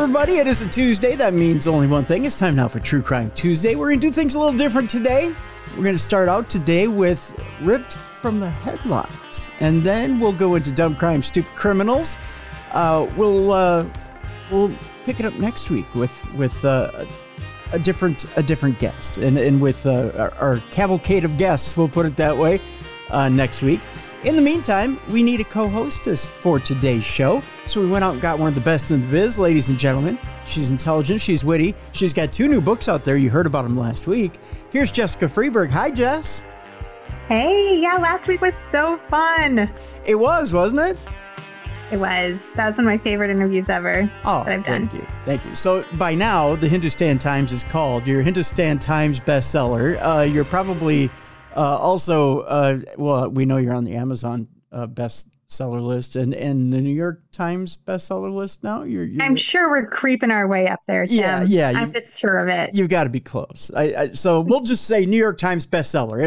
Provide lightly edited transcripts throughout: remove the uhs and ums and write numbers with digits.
everybody. It is a Tuesday. That means only one thing. It's time now for True Crime Tuesday. We're going to do things a little different today. We're going to start out today with Ripped from the Headlines. And then we'll go into Dumb Crime, Stupid Criminals. We'll pick it up next week with a different guest. And with our cavalcade of guests, we'll put it that way, next week. In the meantime, we need a co-hostess for today's show. So we went out and got one of the best in the biz, ladies and gentlemen. She's intelligent. She's witty. She's got 2 new books out there. You heard about them last week. Here's Jessica Freeburg. Hi, Jess. Hey, yeah, last week was so fun. It was, wasn't it? It was. That was one of my favorite interviews ever that I've done. Thank you. So by now, the Hindustan Times is called your Hindustan Times bestseller. You're probably also, well, we know you're on the Amazon bestseller list and the New York Times bestseller list now. I'm sure we're creeping our way up there, Sam. Yeah. I'm just sure of it. You've got to be close. So we'll just say New York Times bestseller,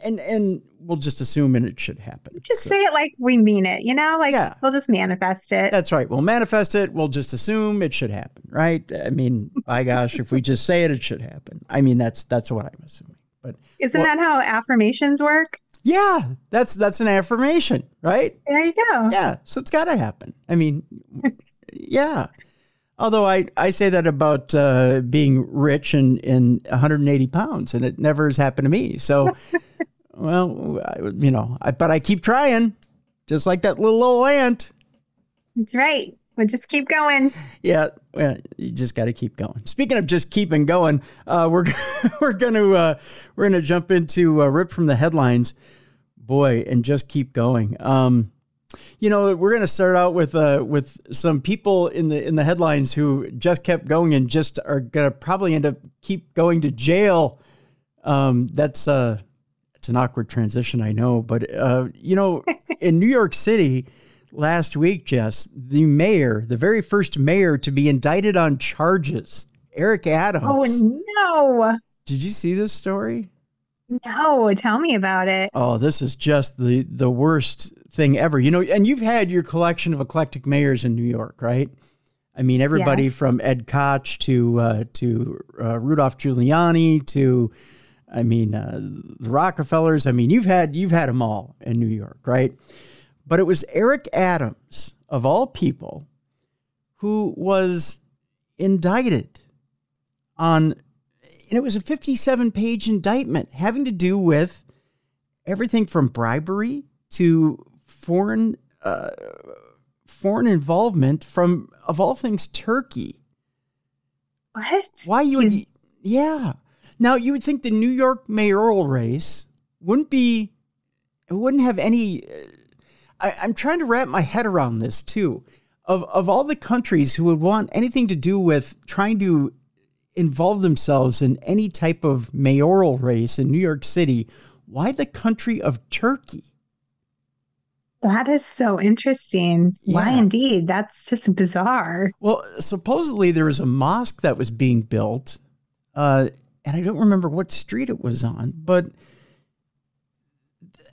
and we'll just assume it should happen. Just say it like we mean it, We'll just manifest it. That's right. We'll manifest it. We'll just assume it should happen, right? I mean, by gosh, if we just say it should happen. I mean, that's what I'm assuming. But isn't that how affirmations work? Yeah, that's an affirmation, right? There you go. Yeah, so it's got to happen. I mean, yeah. Although I say that about being rich and 180 pounds, and it never has happened to me. So, well, but I keep trying, just like that little old ant. That's right. We'll just keep going. Yeah, well, you just got to keep going. Speaking of just keeping going, we're gonna jump into Rip from the Headlines, boy, and just keep going. We're gonna start out with some people in the headlines who just kept going and just are gonna probably end up keep going to jail. It's an awkward transition, I know, but in New York City. Last week, Jess, the very first mayor to be indicted on charges, Eric Adams. Oh, no. Did you see this story? No, tell me about it. Oh, this is just the worst thing ever. And you've had your collection of eclectic mayors in New York, right? I mean, everybody Yes. from Ed Koch to Rudolph Giuliani to, the Rockefellers. I mean, you've had them all in New York, right? But it was Eric Adams, of all people, who was indicted and it was a 57-page indictment having to do with everything from bribery to foreign involvement from, of all things, Turkey. What? Why you would... Yeah. Now, you would think the New York mayoral race wouldn't have any... I'm trying to wrap my head around this, too. Of all the countries who would want anything to do with trying to involve themselves in any type of mayoral race in New York City, why the country of Turkey? That is so interesting. Yeah. Why indeed? That's just bizarre. Well, supposedly there was a mosque that was being built, and I don't remember what street it was on, but...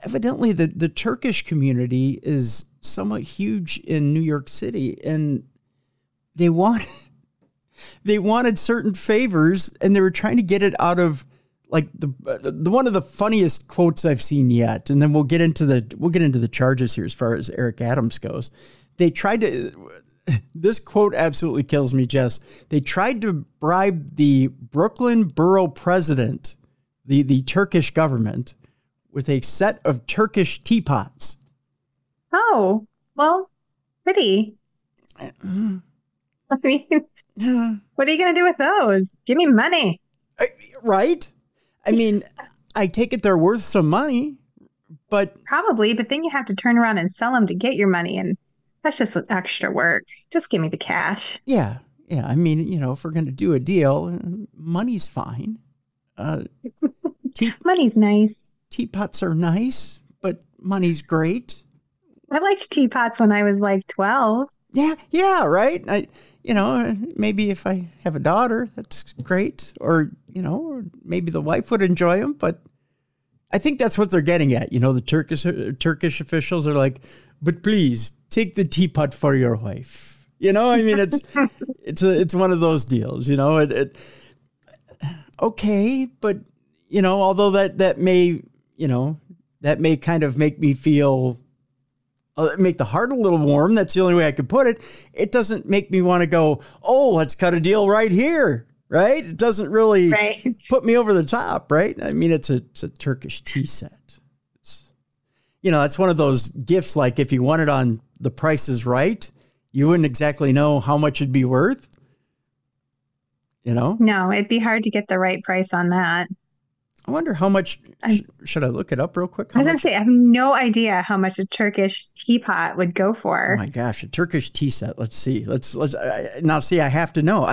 Evidently, the Turkish community is somewhat huge in New York City, and they wanted certain favors, and they were trying to get it out of like the one of the funniest quotes I've seen yet. And then we'll get into the charges here as far as Eric Adams goes. They tried to. This quote absolutely kills me, Jess. They tried to bribe the Brooklyn borough president, the Turkish government, with a set of Turkish teapots. Oh, well, pretty. I mean, what are you going to do with those? Give me money. Right? I mean, I take it they're worth some money, but... Probably, but then you have to turn around and sell them to get your money, and that's just extra work. Just give me the cash. Yeah. I mean, if we're going to do a deal, money's fine. Money's nice. Teapots are nice, but money's great. I liked teapots when I was like 12. Yeah, right. Maybe if I have a daughter, that's great. Or maybe the wife would enjoy them. But I think that's what they're getting at. The Turkish officials are like, but please take the teapot for your wife. It's it's one of those deals, okay, but although that may kind of make me feel, make the heart a little warm. That's the only way I could put it. It doesn't make me want to go, oh, let's cut a deal right here. Right. It doesn't really put me over the top. Right. I mean, it's a Turkish tea set. It's one of those gifts. Like if you want it on The Price is Right, you wouldn't exactly know how much it'd be worth. No, it'd be hard to get the right price on that. I wonder how much. Should I look it up real quick? I was going to say, I have no idea how much a Turkish teapot would go for. Oh my gosh, a Turkish tea set. Let's see. Let's now see. I have to know.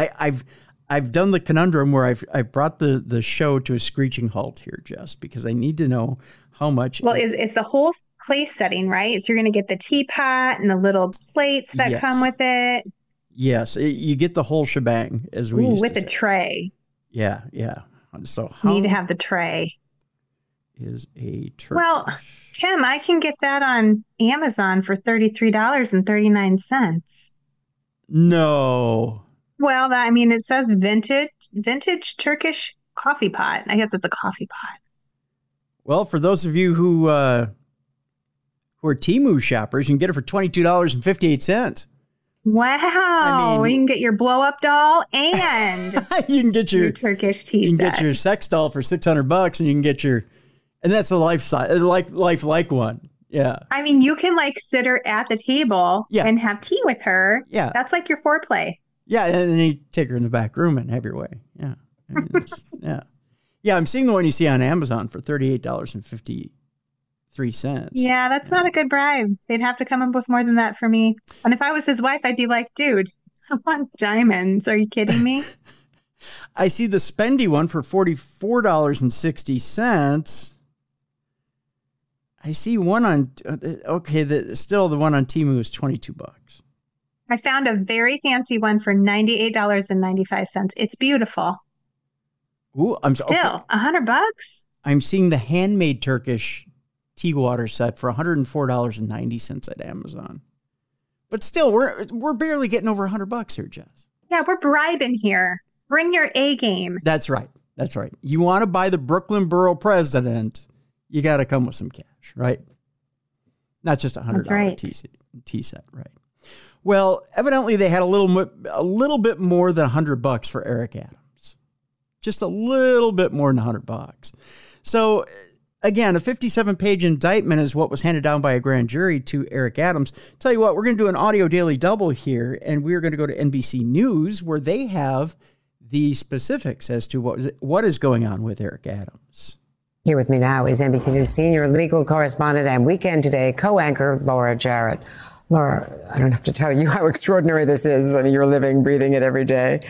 I've done the conundrum where I've brought the show to a screeching halt here, Jess, because I need to know how much. Well, it's the whole place setting, right? So you're going to get the teapot and the little plates that come with it. Yes, you get the whole shebang, as we used with to a tray. Yeah. So you need to have the tray. Is a Turkish? Well, Tim, I can get that on Amazon for $33.39. No. Well, it says vintage Turkish coffee pot. I guess it's a coffee pot. Well, for those of you who are Temu shoppers, you can get it for $22.58. Wow. You can get your blow-up doll and you can get your Turkish tea set. You can get your sex doll for $600 and you can get and that's the lifelike one. Yeah. You can sit her at the table and have tea with her. Yeah. That's like your foreplay. Yeah. And then you take her in the back room and have your way. Yeah. Yeah. Yeah. I'm seeing the one you see on Amazon for $38.53. Yeah, that's not a good bribe. They'd have to come up with more than that for me. And if I was his wife, I'd be like, dude, I want diamonds. Are you kidding me? I see the spendy one for $44.60. I see one on, still the one on Temu is $22. I found a very fancy one for $98.95. It's beautiful. Ooh, still $100. I'm seeing the handmade Turkish tea water set for $104.90 at Amazon. But still, we're barely getting over $100 here, Jess. Yeah, we're bribing here. Bring your A game. That's right. You want to buy the Brooklyn Borough president, you got to come with some cash, right? Not just $100 tea set, right? Well, evidently they had a little bit more than $100 for Eric Adams. Just a little bit more than $100. So again, a 57-page indictment is what was handed down by a grand jury to Eric Adams. Tell you what, we're going to do an audio daily double here, and we're going to go to NBC News, where they have the specifics as to what is going on with Eric Adams. Here with me now is NBC News senior legal correspondent and Weekend Today co-anchor Laura Jarrett. Laura, I don't have to tell you how extraordinary this is. You're living, breathing it every day.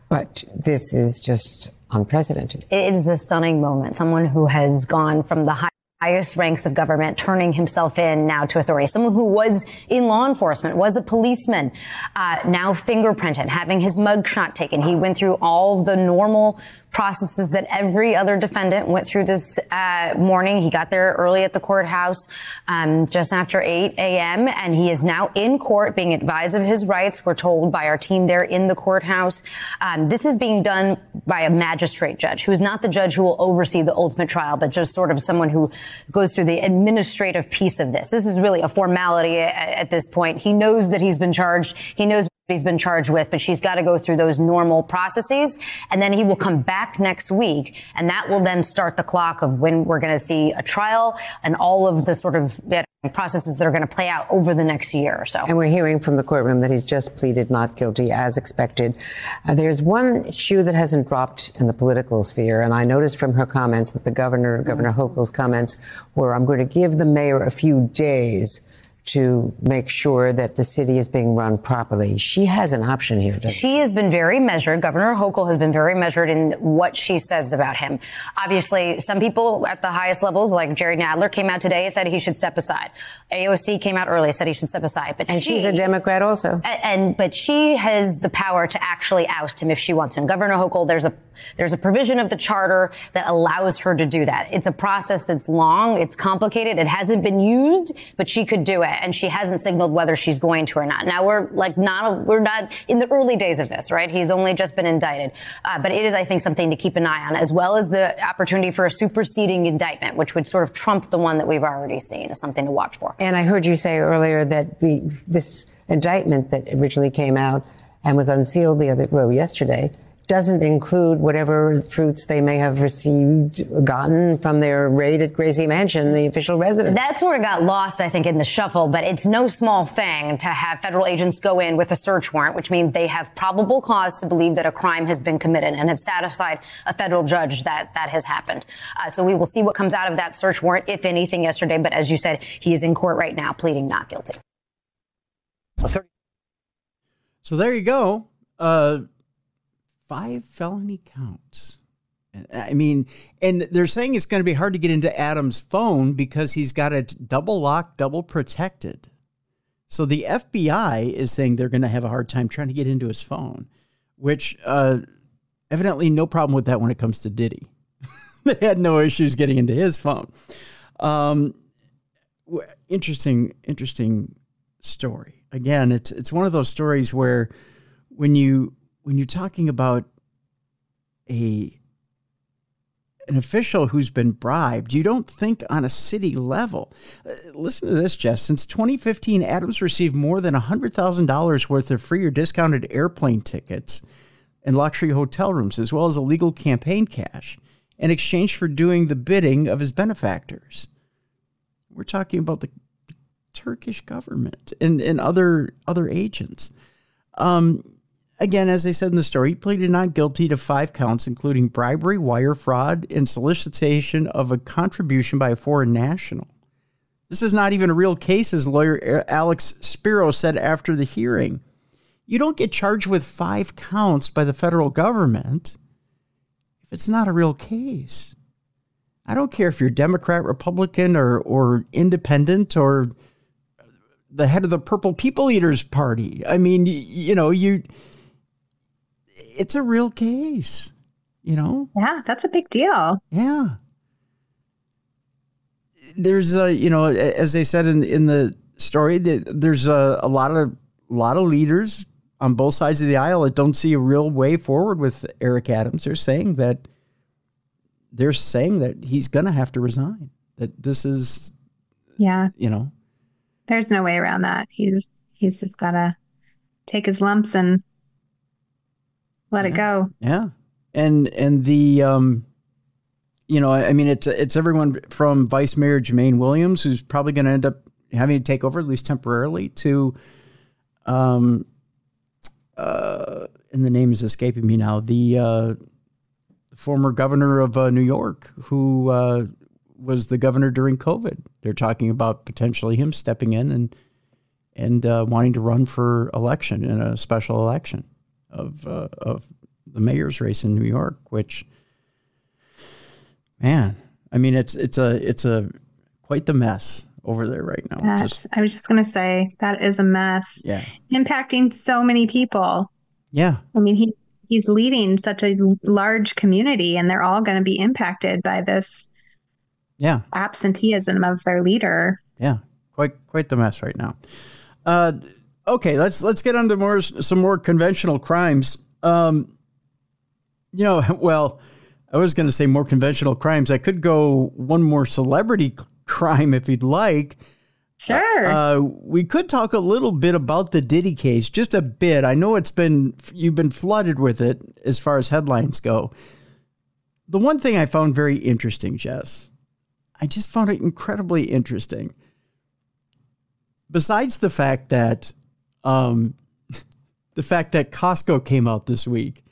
But this is just unprecedented. It is a stunning moment. Someone who has gone from the highest ranks of government, turning himself in now to authority. Someone who was in law enforcement, was a policeman, now fingerprinted, having his mugshot taken. He went through all the normal processes that every other defendant went through this morning. He got there early at the courthouse just after 8 a.m. and he is now in court being advised of his rights. We're told by our team there in the courthouse. This is being done by a magistrate judge who is not the judge who will oversee the ultimate trial, but just sort of someone who goes through the administrative piece of this. This is really a formality at this point. He knows that he's been charged. He knows what he's been charged with, but she's got to go through those normal processes. And then he will come back next week. And that will then start the clock of when we're going to see a trial and all of the sort of processes that are going to play out over the next year or so. And we're hearing from the courtroom that he's just pleaded not guilty as expected. There's one shoe that hasn't dropped in the political sphere. And I noticed from her comments that Governor Hochul's comments were, I'm going to give the mayor a few days to make sure that the city is being run properly. She has an option here, doesn't she? She has been very measured. Governor Hochul has been very measured in what she says about him. Obviously, some people at the highest levels, like Jerry Nadler, came out today and said he should step aside. AOC came out early, said he should step aside. But she's a Democrat also. But she has the power to actually oust him if she wants to. And Governor Hochul, there's a provision of the charter that allows her to do that. It's a process that's long. It's complicated. It hasn't been used, but she could do it. and she hasn't signaled whether she's going to or not. Now we're not in the early days of this, right? He's only just been indicted, but it is, I think, something to keep an eye on, as well as the opportunity for a superseding indictment, which would sort of trump the one that we've already seen, is something to watch for. And I heard you say earlier that this indictment that originally came out and was unsealed yesterday doesn't include whatever fruits they may have gotten from their raid at Gracie Mansion, the official residence. That sort of got lost, I think, in the shuffle, but it's no small thing to have federal agents go in with a search warrant, which means they have probable cause to believe that a crime has been committed and have satisfied a federal judge that has happened. So we will see what comes out of that search warrant, if anything, yesterday. But as you said, he is in court right now pleading not guilty. So there you go. 5 felony counts. I mean, and they're saying it's going to be hard to get into Adam's phone because he's got it double locked, double protected. So the FBI is saying they're going to have a hard time trying to get into his phone, which evidently no problem with that when it comes to Diddy. They had no issues getting into his phone. Interesting story. Again, it's one of those stories where when you're talking about an official who's been bribed, you don't think on a city level. Listen to this, Jess. Since 2015, Adams received more than $100,000 worth of free or discounted airplane tickets and luxury hotel rooms, as well as illegal campaign cash, in exchange for doing the bidding of his benefactors. We're talking about the Turkish government and other agents. Again, as they said in the story, he pleaded not guilty to 5 counts, including bribery, wire fraud, and solicitation of a contribution by a foreign national. This is not even a real case, as lawyer Alex Spiro said after the hearing. You don't get charged with 5 counts by the federal government if it's not a real case. I don't care if you're Democrat, Republican, or independent, or the head of the Purple People Eaters Party. I mean, it's a real case, Yeah, that's a big deal. Yeah. There's as they said in the story, there's a lot of leaders on both sides of the aisle that don't see a real way forward with Eric Adams. They're saying that he's going to have to resign. That this is, there's no way around that. He's just got to take his lumps and let it go. Yeah. And the, it's everyone from Vice Mayor Jermaine Williams, who's probably going to end up having to take over, at least temporarily, to, and the name is escaping me now, the former governor of New York, who was the governor during COVID. They're talking about potentially him stepping in and wanting to run for election in a special election of the mayor's race in New York, which, man, I mean, it's a quite the mess over there right now. I was just going to say that is a mess. Yeah. Impacting so many people. Yeah. I mean, he's leading such a large community, and they're all going to be impacted by this absenteeism of their leader. Yeah. Quite the mess right now. Okay, let's get on to some more conventional crimes. I was going to say more conventional crimes. I could go one more celebrity crime if you'd like. Sure. We could talk a little bit about the Diddy case, just a bit. I know you've been flooded with it as far as headlines go. The one thing I found very interesting, Jess, I just found it incredibly interesting. Besides the fact that Costco came out this week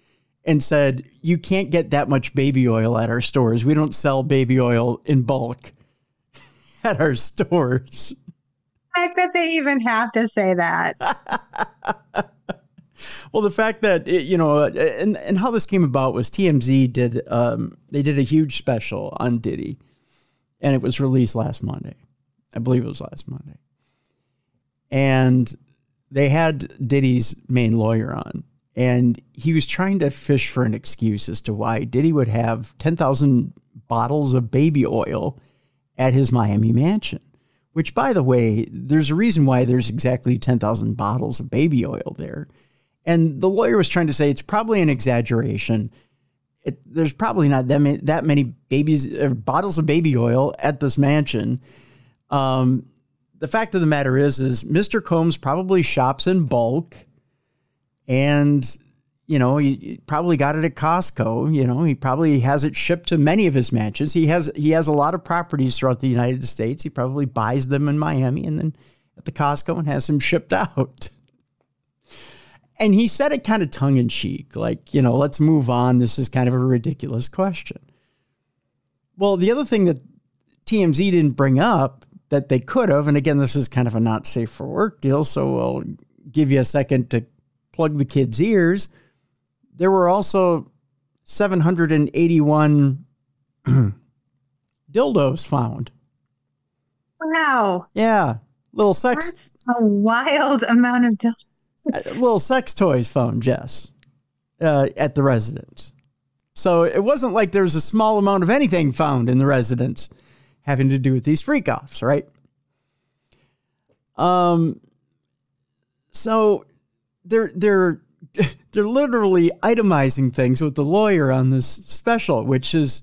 and said, you can't get that much baby oil at our stores. We don't sell baby oil in bulk at our stores. I bet they even have to say that. Well, the fact that, and how this came about was TMZ did a huge special on Diddy, and it was released last Monday. I believe it was last Monday. And they had Diddy's main lawyer on, and he was trying to fish for an excuse as to why Diddy would have 10,000 bottles of baby oil at his Miami mansion, which, by the way, there's a reason why there's exactly 10,000 bottles of baby oil there. And the lawyer was trying to say it's probably an exaggeration. There's probably not that many bottles of baby oil at this mansion. The fact of the matter is Mr. Combs probably shops in bulk, and, you know, he probably got it at Costco. You know, he probably has it shipped to many of his mansions. He has a lot of properties throughout the United States. He probably buys them in Miami and then at the Costco and has them shipped out. And he said it kind of tongue in cheek, like, you know, let's move on. This is kind of a ridiculous question. Well, the other thing that TMZ didn't bring up that they could have, and again, this is kind of a not safe for work deal, so I'll give you a second to plug the kids' ears. There were also 781 dildos found. Wow. Yeah. Little sex. That's a wild amount of dildos. Little sex toys found, Jess, at the residence. So it wasn't like there was a small amount of anything found in the residence having to do with these freak-offs, right? So they're literally itemizing things with the lawyer on this special, which is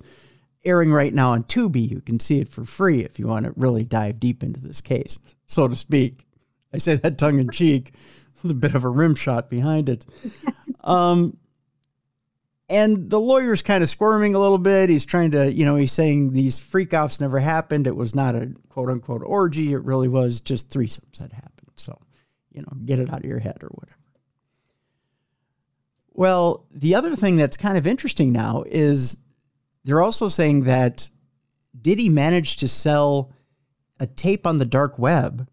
airing right now on Tubi. You can see it for free if you want to really dive deep into this case, so to speak. I say that tongue in cheek with a bit of a rim shot behind it. And the lawyer's kind of squirming a little bit. He's trying to, you know, he's saying these freak-offs never happened. It was not a quote-unquote orgy. It really was just threesomes that happened. So, you know, get it out of your head or whatever. Well, the other thing that's kind of interesting now is they're also saying that Diddy managed to sell a tape on the dark web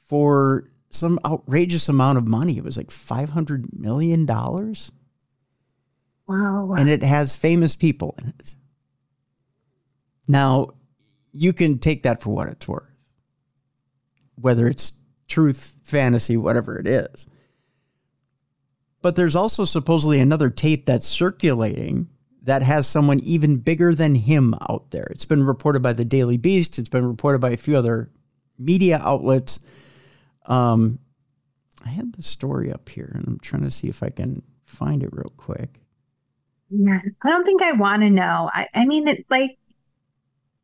for some outrageous amount of money. It was like $500 million. Wow. And it has famous people in it. Now, you can take that for what it's worth, whether it's truth, fantasy, whatever it is. But there's also supposedly another tape that's circulating that has someone even bigger than him out there. It's been reported by the Daily Beast. It's been reported by a few other media outlets. I had the story up here, and I'm trying to see if I can find it real quick. Yeah, I don't think I want to know. I mean, it's like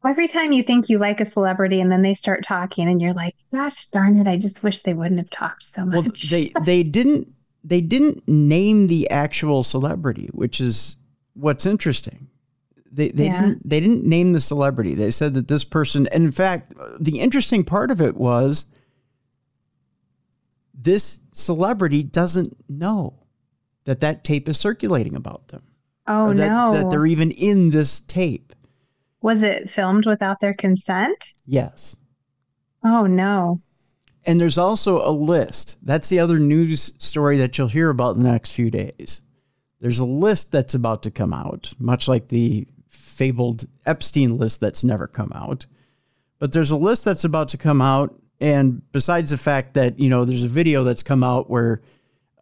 every time you think you like a celebrity and then they start talking and you're like, gosh darn it, I just wish they wouldn't have talked so much. Well, they didn't name the actual celebrity, which is what's interesting. They didn't name the celebrity. They said that this person, and in fact, the interesting part of it was this celebrity doesn't know that tape is circulating about them. Oh, no. That they're even in this tape. Was it filmed without their consent? Yes. Oh, no. And there's also a list. That's the other news story that you'll hear about in the next few days. There's a list that's about to come out, much like the fabled Epstein list that's never come out. But there's a list that's about to come out. And besides the fact that, you know, there's a video that's come out where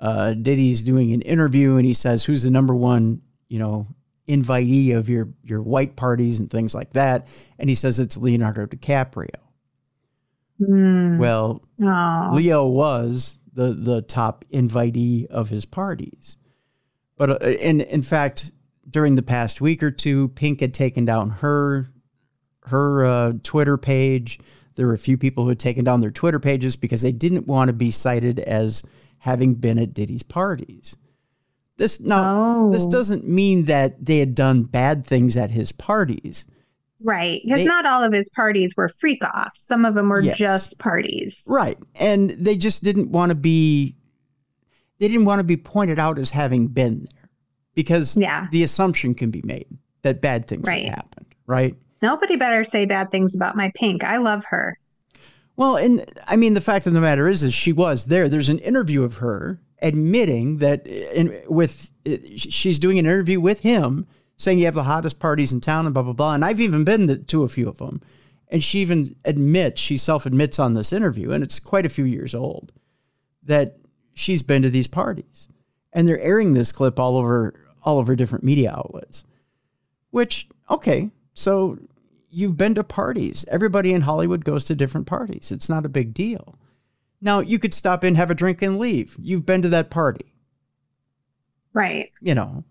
Diddy's doing an interview and he says, who's the number one, you know, invitee of your white parties and things like that. And he says it's Leonardo DiCaprio. Well, Leo was the top invitee of his parties. But in fact, during the past week or two, Pink had taken down her Twitter page. There were a few people who had taken down their Twitter pages because they didn't want to be cited as having been at Diddy's parties. This doesn't mean that they had done bad things at his parties. Right. Because not all of his parties were freak-offs. Some of them were just parties. Right. And they just didn't want to be pointed out as having been there. Because the assumption can be made that bad things have happened. Right. Nobody better say bad things about my Pink. I love her. Well, and I mean, the fact of the matter is she was there. There's an interview of her admitting that she's doing an interview with him saying you have the hottest parties in town and blah, blah, blah. And I've even been to a few of them. And she even she self-admits on this interview, and it's quite a few years old, that she's been to these parties. And they're airing this clip all over different media outlets. Which, okay, so, you've been to parties. Everybody in Hollywood goes to different parties. It's not a big deal. Now, you could stop in, have a drink, and leave. You've been to that party. Right. You know,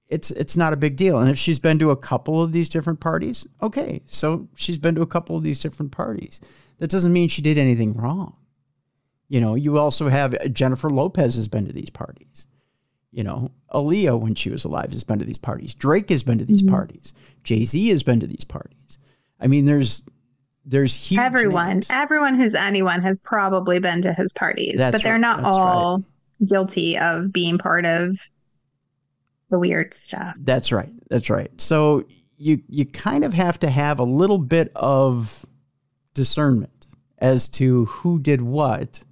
it's not a big deal. And if she's been to a couple of these different parties, okay, so she's been to a couple of these different parties. That doesn't mean she did anything wrong. You know, you also have Jennifer Lopez has been to these parties. You know, Aaliyah, when she was alive, has been to these parties. Drake has been to these parties. Jay-Z has been to these parties. I mean, there's huge names. Everyone who's anyone has probably been to his parties, but they're not all guilty of being part of the weird stuff. That's right. That's right. So you kind of have to have a little bit of discernment as to who did what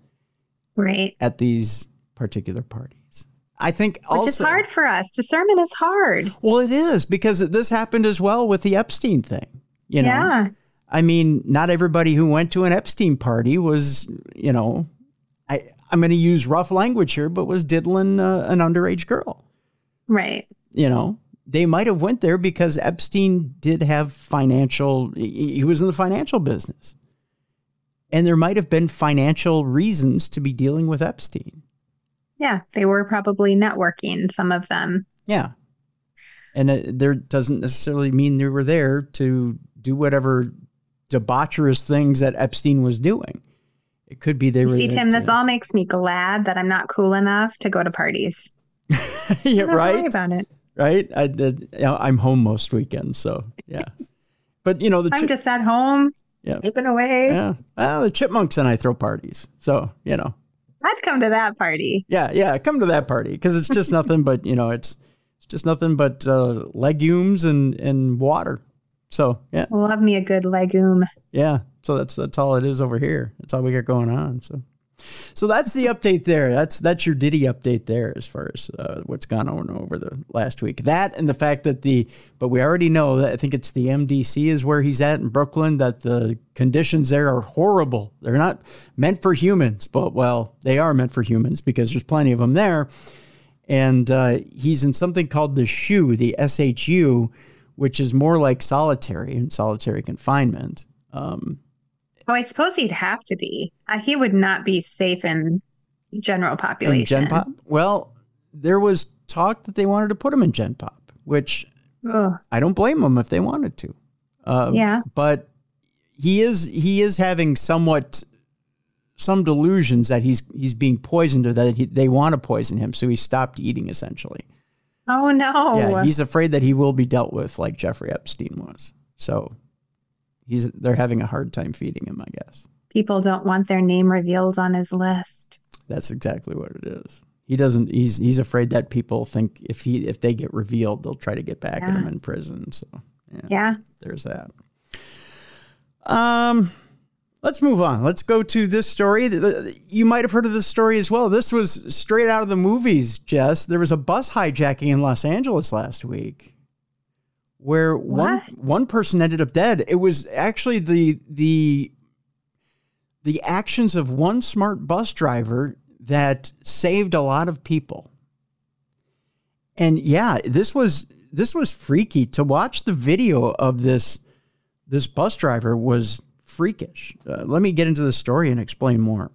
at these particular parties. I think also, which is hard for us. Discernment is hard. Well, it is, because this happened as well with the Epstein thing. You know, yeah. I mean, not everybody who went to an Epstein party was, you know, I'm going to use rough language here, but was diddling an underage girl. Right. You know, they might have went there because Epstein did have he was in the financial business. And there might have been financial reasons to be dealing with Epstein. Yeah, they were probably networking, some of them. Yeah. And there doesn't necessarily mean they were there to do whatever debaucherous things that Epstein was doing. It could be they were. See, Tim, this all makes me glad that I'm not cool enough to go to parties. Yeah, right. Worry about it. Right. I'm home most weekends, so yeah. But you know, I'm just at home, sleeping away. Yeah. Well, the Chipmunks and I throw parties, so you know. I'd come to that party. Yeah, come to that party, because it's just nothing but, you know, it's just nothing but legumes and water. So yeah, love me a good legume. Yeah, so that's all it is over here. That's all we got going on. So that's the update there. That's your Diddy update there as far as what's gone on over the last week. That and the fact that but we already know that I think it's the MDC is where he's at in Brooklyn, that the conditions there are horrible. They're not meant for humans, but well, they are meant for humans because there's plenty of them there. And he's in something called the SHU, the SHU, which is more like solitary confinement. I suppose he'd have to be. He would not be safe in general population. In Gen Pop? Well, there was talk that they wanted to put him in Gen Pop, which I don't blame them if they wanted to. Yeah. But he is having some delusions that he's being poisoned, or that they want to poison him, so he stopped eating essentially. Oh no! Yeah, he's afraid that he will be dealt with like Jeffrey Epstein was. So they're having a hard time feeding him, I guess. People don't want their name revealed on his list. That's exactly what it is. He's afraid that people think if they get revealed, they'll try to get back at him in prison. So yeah. There's that. Let's move on. Let's go to this story. You might have heard of this story as well. This was straight out of the movies, Jess. There was a bus hijacking in Los Angeles last week where one person ended up dead. It was actually the actions of one smart bus driver that saved a lot of people. And yeah, this was freaky. To watch the video of this bus driver was freakish. Let me get into the story and explain more.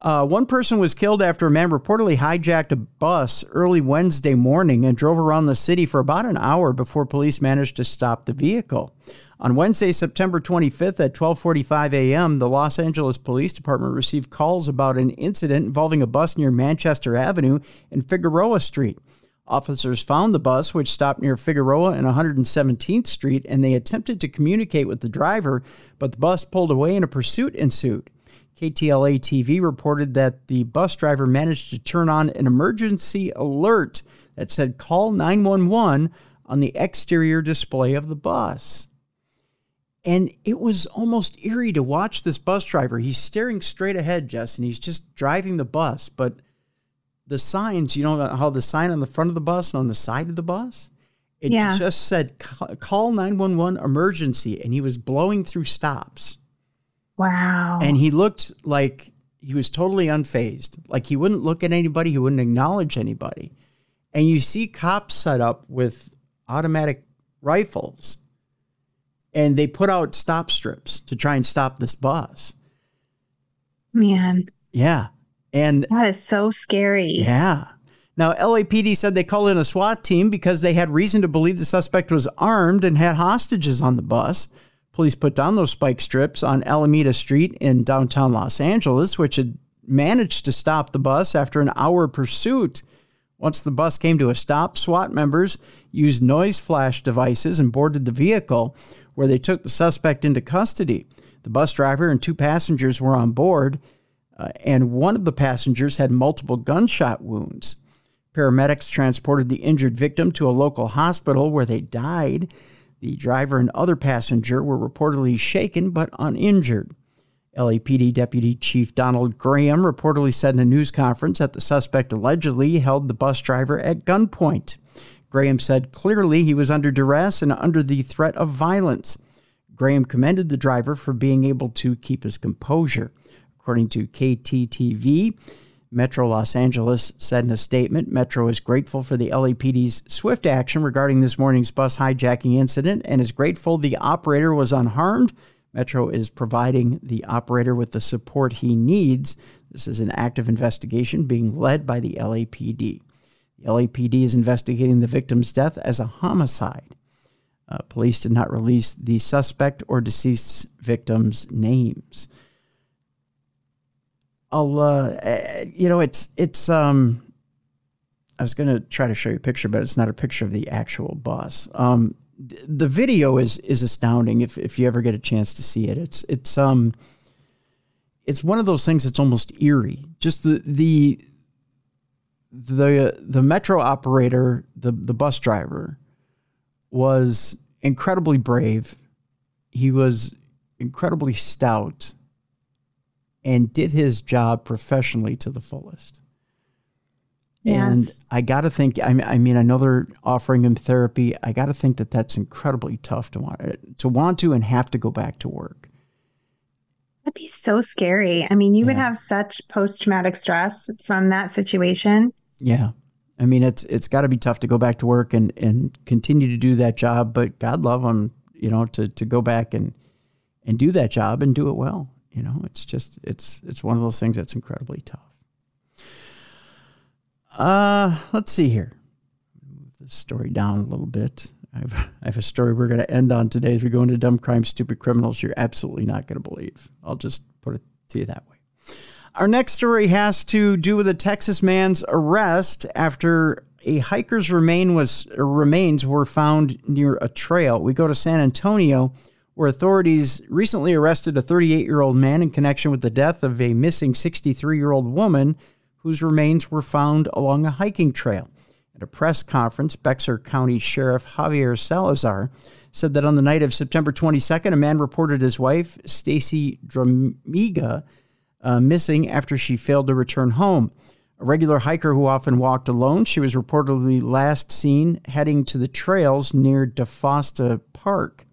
One person was killed after a man reportedly hijacked a bus early Wednesday morning and drove around the city for about an hour before police managed to stop the vehicle. On Wednesday, September 25th at 12:45 a.m., the Los Angeles Police Department received calls about an incident involving a bus near Manchester Avenue and Figueroa Street. Officers found the bus, which stopped near Figueroa and 117th Street, and they attempted to communicate with the driver, but the bus pulled away and a pursuit ensued. KTLA TV reported that the bus driver managed to turn on an emergency alert that said call 911 on the exterior display of the bus. And it was almost eerie to watch this bus driver. He's staring straight ahead, Jess, and he's just driving the bus, but the signs, you know how the sign on the front of the bus and on the side of the bus? It just said, call 911 emergency, and he was blowing through stops. Wow. And he looked like he was totally unfazed. Like he wouldn't look at anybody. He wouldn't acknowledge anybody. And you see cops set up with automatic rifles. and they put out stop strips to try and stop this bus. Man. Yeah. And that is so scary. Yeah. Now, LAPD said they called in a SWAT team because they had reason to believe the suspect was armed and had hostages on the bus. Police put down those spike strips on Alameda Street in downtown Los Angeles, which had managed to stop the bus after an hour pursuit. Once the bus came to a stop, SWAT members used noise flash devices and boarded the vehicle, where they took the suspect into custody. The bus driver and 2 passengers were on board, and one of the passengers had multiple gunshot wounds. Paramedics transported the injured victim to a local hospital where they died. The driver and other passenger were reportedly shaken but uninjured. LAPD Deputy Chief Donald Graham reportedly said in a news conference that the suspect allegedly held the bus driver at gunpoint. Graham said clearly he was under duress and under the threat of violence. Graham commended the driver for being able to keep his composure. According to KTTV, Metro Los Angeles said in a statement, Metro is grateful for the LAPD's swift action regarding this morning's bus hijacking incident and is grateful the operator was unharmed. Metro is providing the operator with the support he needs. This is an active investigation being led by the LAPD. The LAPD is investigating the victim's death as a homicide. Police did not release the suspect or deceased victim's names. I was going to try to show you a picture, but it's not a picture of the actual bus. The video is astounding if you ever get a chance to see it. It's one of those things that's almost eerie. Just the Metro operator, the bus driver, was incredibly brave. He was incredibly stout and did his job professionally to the fullest. Yes. And I got to think, I know they're offering him therapy. I got to think that that's incredibly tough to want to and have to go back to work. That'd be so scary. I mean, you would have such post-traumatic stress from that situation. Yeah. I mean, it's got to be tough to go back to work and continue to do that job, but God love him, to go back and do that job and do it well. It's one of those things that's incredibly tough. Let's see here. Move this story down a little bit. I have a story we're going to end on today as we go into Dumb Crime, Stupid Criminals you're absolutely not going to believe. I'll just put it to you that way. Our next story has to do with a Texas man's arrest after a hiker's remains were found near a trail. We go to San Antonio, where authorities recently arrested a 38-year-old man in connection with the death of a missing 63-year-old woman whose remains were found along a hiking trail. At a press conference, Bexar County Sheriff Javier Salazar said that on the night of September 22nd, a man reported his wife, Stacy Dramiga, missing after she failed to return home. A regular hiker who often walked alone, she was reportedly last seen heading to the trails near DeFosta Park.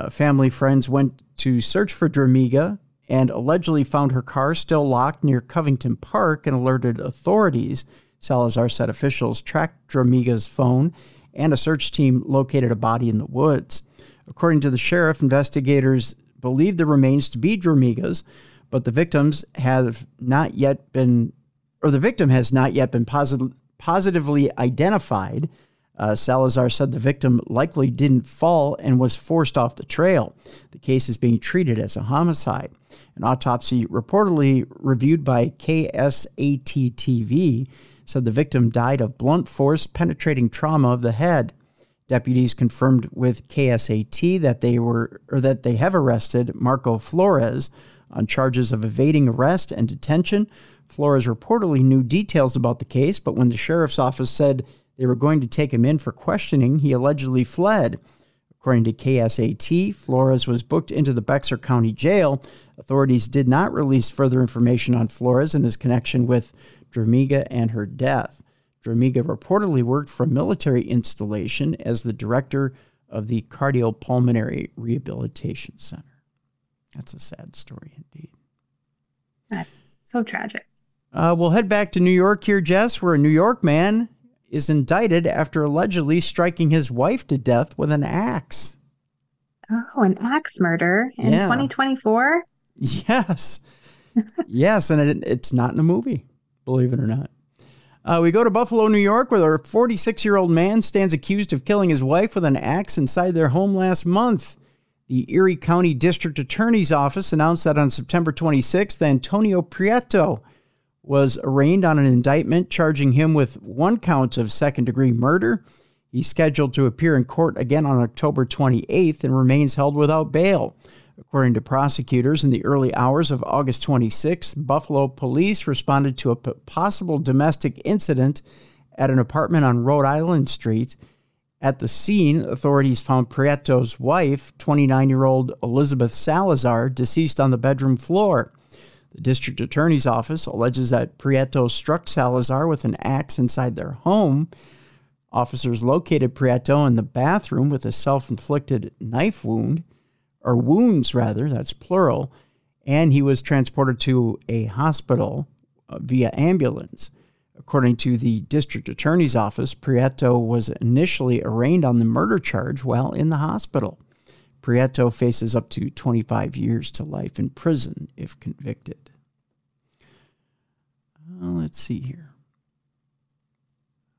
Family friends went to search for Dramiga and allegedly found her car still locked near Covington Park and alerted authorities. Salazar said officials tracked Dramiga's phone and a search team located a body in the woods. According to the sheriff, investigators believe the remains to be Dramiga's, but the victim has not yet been positively identified. Salazar said the victim likely didn't fall and was forced off the trail. The case is being treated as a homicide. An autopsy reportedly reviewed by KSAT-TV said the victim died of blunt force penetrating trauma of the head. Deputies confirmed with KSAT that they have arrested Marco Flores on charges of evading arrest and detention. Flores reportedly knew details about the case, but when the sheriff's office said they were going to take him in for questioning, he allegedly fled. According to KSAT, Flores was booked into the Bexar County Jail. Authorities did not release further information on Flores and his connection with Dramiga and her death. Dramiga reportedly worked for a military installation as the director of the Cardiopulmonary Rehabilitation Center. That's a sad story indeed. That's so tragic. We'll head back to New York here, Jess, where a New York man is indicted after allegedly striking his wife to death with an axe. Oh, an axe murder in 2024? Yes. Yes, and it's not in a movie, believe it or not. We go to Buffalo, New York, where a 46-year-old man stands accused of killing his wife with an axe inside their home last month. The Erie County District Attorney's Office announced that on September 26th, Antonio Prieto was arraigned on an indictment charging him with 1 count of second-degree murder. He's scheduled to appear in court again on October 28th and remains held without bail. According to prosecutors, in the early hours of August 26th, Buffalo police responded to a possible domestic incident at an apartment on Rhode Island Street. At the scene, authorities found Prieto's wife, 29-year-old Elizabeth Salazar, deceased on the bedroom floor. The district attorney's office alleges that Prieto struck Salazar with an axe inside their home. Officers located Prieto in the bathroom with a self-inflicted knife wound, or wounds rather, that's plural, and he was transported to a hospital via ambulance. According to the district attorney's office, Prieto was initially arraigned on the murder charge while in the hospital. Prieto faces up to 25 years to life in prison if convicted. Let's see here.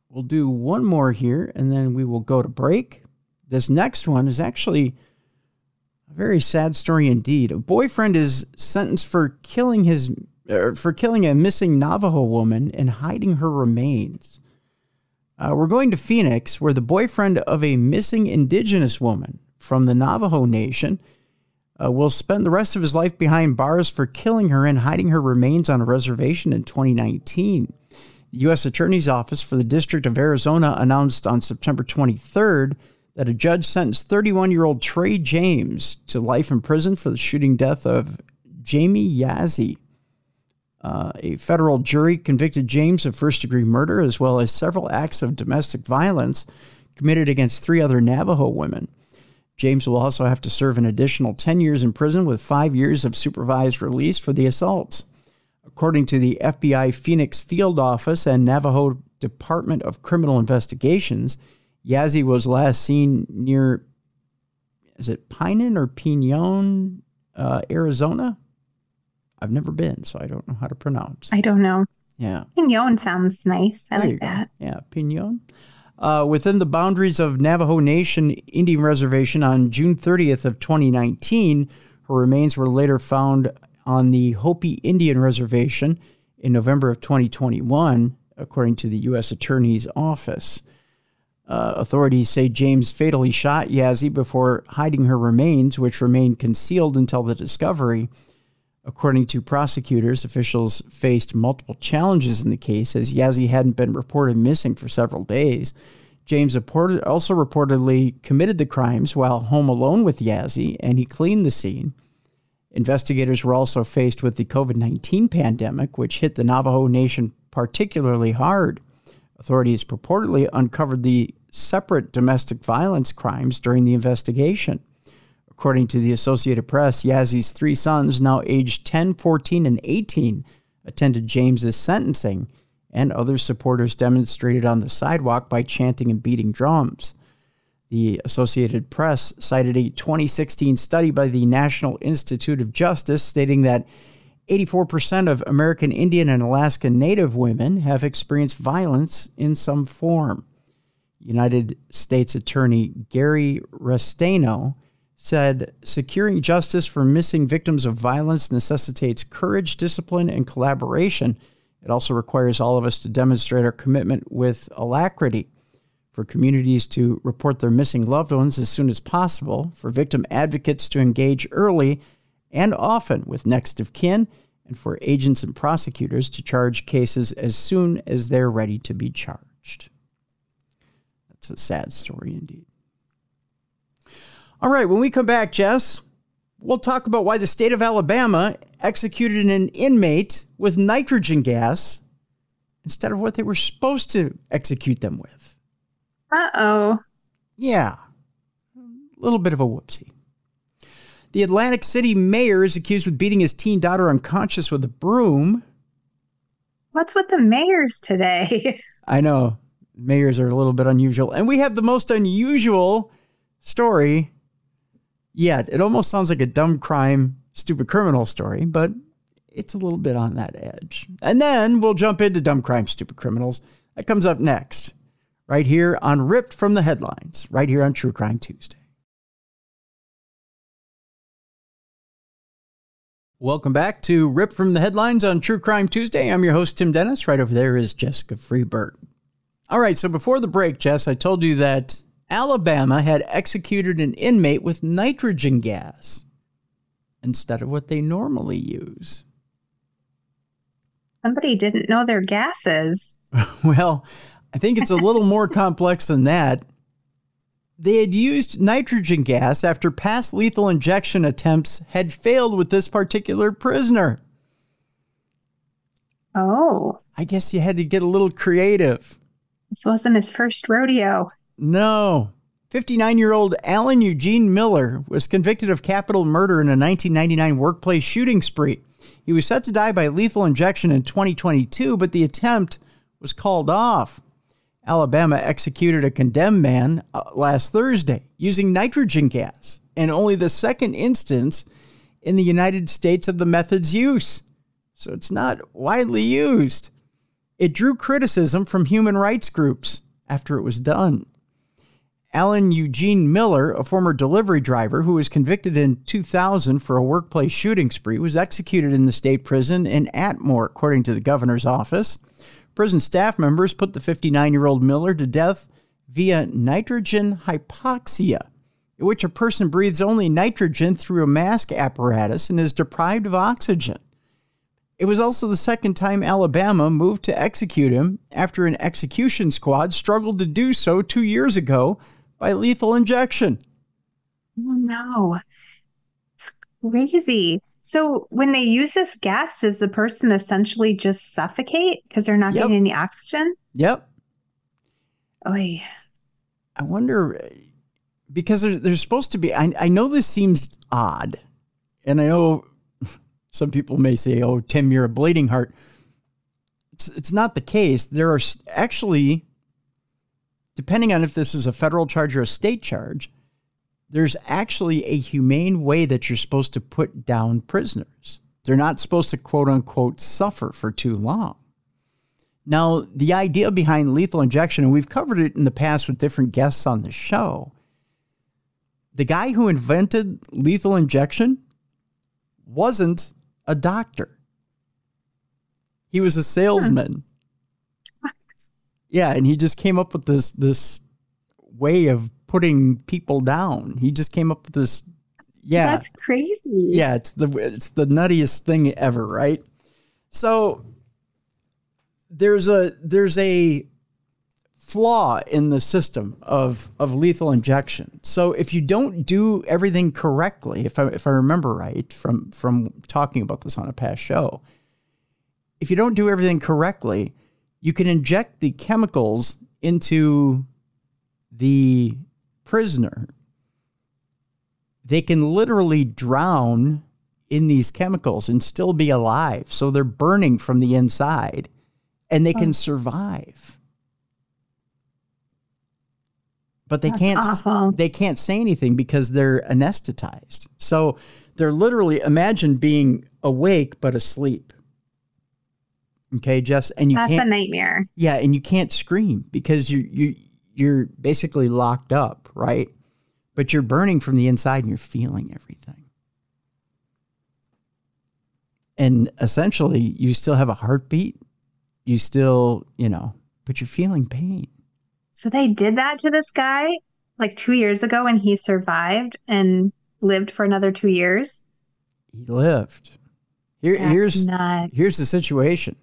We'll do one more here, and then we will go to break. This next one is actually a very sad story indeed. A boyfriend is sentenced for killing a missing Navajo woman and hiding her remains. We're going to Phoenix, where the boyfriend of a missing indigenous woman from the Navajo Nation will spend the rest of his life behind bars for killing her and hiding her remains on a reservation in 2019. The U.S. Attorney's Office for the District of Arizona announced on September 23rd that a judge sentenced 31-year-old Trey James to life in prison for the shooting death of Jamie Yazzie. A federal jury convicted James of first-degree murder as well as several acts of domestic violence committed against 3 other Navajo women. James will also have to serve an additional 10 years in prison with 5 years of supervised release for the assaults. According to the FBI Phoenix Field Office and Navajo Department of Criminal Investigations, Yazzie was last seen near, is it Pinon or Pinon, Arizona? I've never been, so I don't know how to pronounce. I don't know. Yeah. Pinon sounds nice. I like that. Yeah, Pinon. Within the boundaries of Navajo Nation Indian Reservation on June 30th of 2019, her remains were later found on the Hopi Indian Reservation in November of 2021, according to the U.S. Attorney's Office. Authorities say James fatally shot Yazzie before hiding her remains, which remained concealed until the discovery. According to prosecutors, officials faced multiple challenges in the case as Yazzie hadn't been reported missing for several days. James also reportedly committed the crimes while home alone with Yazzie, and he cleaned the scene. Investigators were also faced with the COVID-19 pandemic, which hit the Navajo Nation particularly hard. Authorities purportedly uncovered the separate domestic violence crimes during the investigation. According to the Associated Press, Yazzie's 3 sons, now aged 10, 14, and 18, attended James's sentencing, and other supporters demonstrated on the sidewalk by chanting and beating drums. The Associated Press cited a 2016 study by the National Institute of Justice stating that 84% of American Indian and Alaska Native women have experienced violence in some form. United States Attorney Gary Restaino said, securing justice for missing victims of violence necessitates courage, discipline, and collaboration. It also requires all of us to demonstrate our commitment with alacrity. For communities to report their missing loved ones as soon as possible, for victim advocates to engage early and often with next of kin, and for agents and prosecutors to charge cases as soon as they're ready to be charged. That's a sad story indeed. All right, when we come back, Jess, we'll talk about why the state of Alabama executed an inmate with nitrogen gas instead of what they were supposed to execute them with. Uh-oh. Yeah, a little bit of a whoopsie. The Atlantic City mayor is accused of beating his teen daughter unconscious with a broom. What's with the mayors today? I know, mayors are a little bit unusual. And we have the most unusual story yet. It almost sounds like a dumb crime, stupid criminal story, but it's a little bit on that edge. And then we'll jump into dumb crime, stupid criminals. That comes up next, right here on Ripped from the Headlines, right here on True Crime Tuesday. Welcome back to Ripped from the Headlines on True Crime Tuesday. I'm your host, Tim Dennis. Right over there is Jessica Freeburg. All right, so before the break, Jess, I told you that Alabama had executed an inmate with nitrogen gas instead of what they normally use. Somebody didn't know their gases. Well, I think it's a little more complex than that. They had used nitrogen gas after past lethal injection attempts had failed with this particular prisoner. Oh. I guess you had to get a little creative. This wasn't his first rodeo. No. 59-year-old Alan Eugene Miller was convicted of capital murder in a 1999 workplace shooting spree. He was set to die by lethal injection in 2022, but the attempt was called off. Alabama executed a condemned man last Thursday using nitrogen gas, and only the second instance in the United States of the method's use. So it's not widely used. It drew criticism from human rights groups after it was done. Alan Eugene Miller, a former delivery driver who was convicted in 2000 for a workplace shooting spree, was executed in the state prison in Atmore, according to the governor's office. Prison staff members put the 59-year-old Miller to death via nitrogen hypoxia, in which a person breathes only nitrogen through a mask apparatus and is deprived of oxygen. It was also the second time Alabama moved to execute him after an execution squad struggled to do so 2 years ago by lethal injection. Oh, no. It's crazy. So when they use this gas, does the person essentially just suffocate because they're not getting any oxygen? Yep. Oy. I wonder, because there's supposed to be, I know this seems odd, and I know some people may say, oh, Tim, you're a bleeding heart. It's not the case. There are actually, depending on if this is a federal charge or a state charge, there's actually a humane way that you're supposed to put down prisoners. They're not supposed to, quote unquote, suffer for too long. Now, the idea behind lethal injection, and we've covered it in the past with different guests on the show, the guy who invented lethal injection wasn't a doctor. He was a salesman. Yeah, and he just came up with this way of putting people down. He just came up with this. Yeah, that's crazy. Yeah, it's the nuttiest thing ever, right? So there's a flaw in the system of lethal injection. So if you don't do everything correctly, if I remember right from talking about this on a past show, if you don't do everything correctly, you can inject the chemicals into the prisoner. They can literally drown in these chemicals and still be alive. So they're burning from the inside and they can survive. But they can't say anything because they're anesthetized. So they're literally, imagine being awake but asleep. Okay, Jess, and that's a nightmare. Yeah, and you can't scream because you're basically locked up, right? But you're burning from the inside and you're feeling everything. And essentially, you still have a heartbeat. You still, but you're feeling pain. So they did that to this guy like 2 years ago and he survived and lived for another 2 years? He lived. Here's the situation.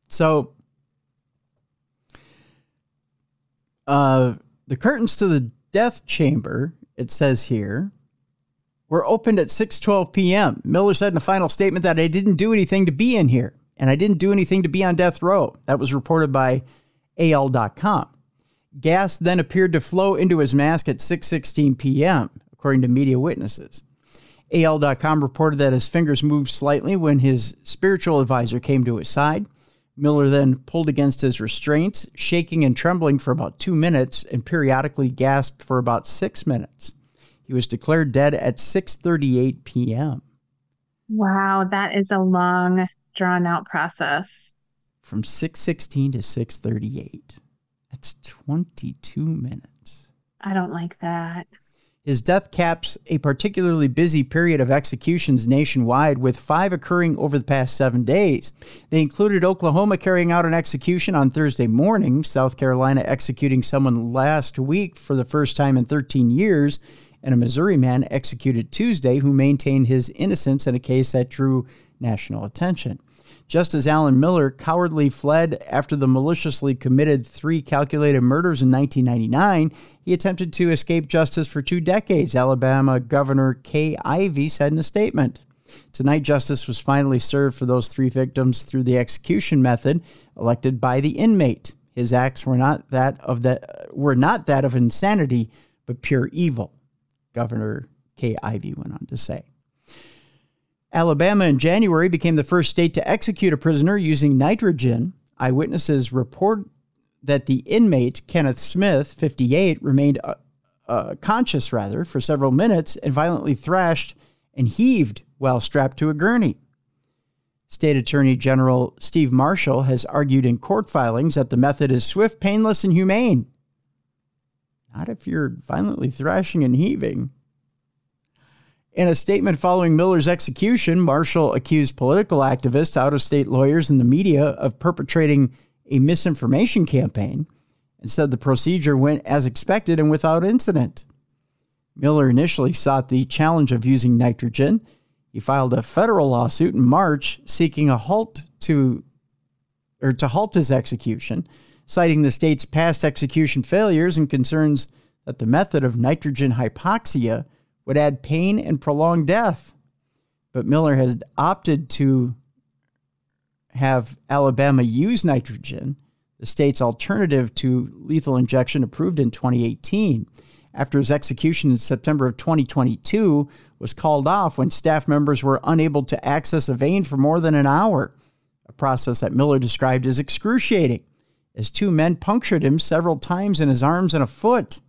So the curtains to the death chamber, it says here, were opened at 6:12 p.m. Miller said in a final statement that I didn't do anything to be in here, and I didn't do anything to be on death row. That was reported by AL.com. Gas then appeared to flow into his mask at 6:16 p.m., according to media witnesses. AL.com reported that his fingers moved slightly when his spiritual advisor came to his side. Miller then pulled against his restraints, shaking and trembling for about 2 minutes, and periodically gasped for about 6 minutes. He was declared dead at 6:38 p.m. Wow, that is a long, drawn-out process. From 6:16 to 6:38. That's 22 minutes. I don't like that. His death caps a particularly busy period of executions nationwide, with 5 occurring over the past 7 days. They included Oklahoma carrying out an execution on Thursday morning, South Carolina executing someone last week for the first time in 13 years, and a Missouri man executed Tuesday who maintained his innocence in a case that drew national attention. Just as Alan Miller cowardly fled after the maliciously committed 3 calculated murders in 1999, he attempted to escape justice for 2 decades, Alabama Governor Kay Ivey said in a statement. Tonight, justice was finally served for those 3 victims through the execution method elected by the inmate. His acts were not that of insanity, but pure evil, Governor Kay Ivey went on to say. Alabama in January became the first state to execute a prisoner using nitrogen. Eyewitnesses report that the inmate, Kenneth Smith, 58, remained conscious for several minutes and violently thrashed and heaved while strapped to a gurney. State Attorney General Steve Marshall has argued in court filings that the method is swift, painless, and humane. Not if you're violently thrashing and heaving. In a statement following Miller's execution, Marshall accused political activists, out-of-state lawyers, and the media of perpetrating a misinformation campaign and said the procedure went as expected and without incident. Miller initially sought the challenge of using nitrogen. He filed a federal lawsuit in March seeking a halt to halt his execution, citing the state's past execution failures and concerns that the method of nitrogen hypoxia would add pain and prolong death. But Miller has opted to have Alabama use nitrogen, the state's alternative to lethal injection, approved in 2018. After his execution in September of 2022 was called off when staff members were unable to access a vein for more than an hour, a process that Miller described as excruciating, as 2 men punctured him several times in his arms and a foot.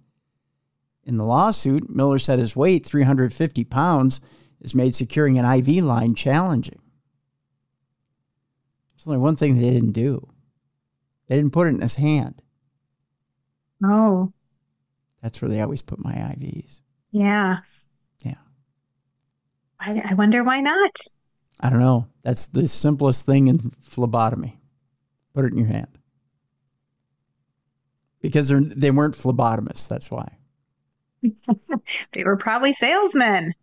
In the lawsuit, Miller said his weight, 350 pounds, has made securing an IV line challenging. There's only one thing they didn't do. They didn't put it in his hand. Oh. That's where they always put my IVs. Yeah. Yeah. I wonder why not. I don't know. That's the simplest thing in phlebotomy. Put it in your hand. Because they weren't phlebotomists, that's why. They were probably salesmen.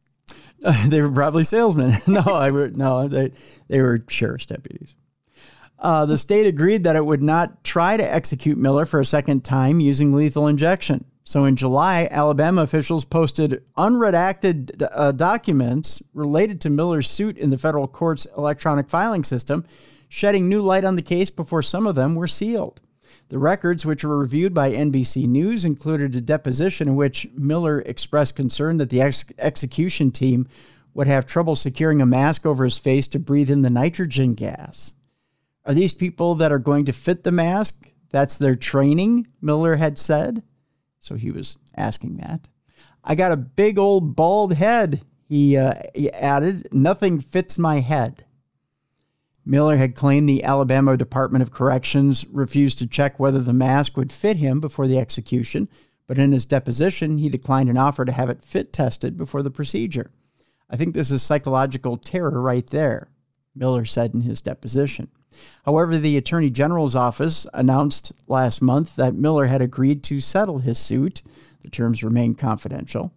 They were probably salesmen. They were sheriff's deputies. The state agreed that it would not try to execute Miller for a second time using lethal injection. So in July, Alabama officials posted unredacted documents related to Miller's suit in the federal court's electronic filing system, shedding new light on the case before some of them were sealed. The records, which were reviewed by NBC News, included a deposition in which Miller expressed concern that the execution team would have trouble securing a mask over his face to breathe in the nitrogen gas. Are these people that are going to fit the mask? That's their training, Miller had said. So he was asking that. I got a big old bald head, he added. Nothing fits my head. Miller had claimed the Alabama Department of Corrections refused to check whether the mask would fit him before the execution, but in his deposition, he declined an offer to have it fit tested before the procedure. I think this is psychological terror right there, Miller said in his deposition. However, the Attorney General's office announced last month that Miller had agreed to settle his suit. The terms remain confidential.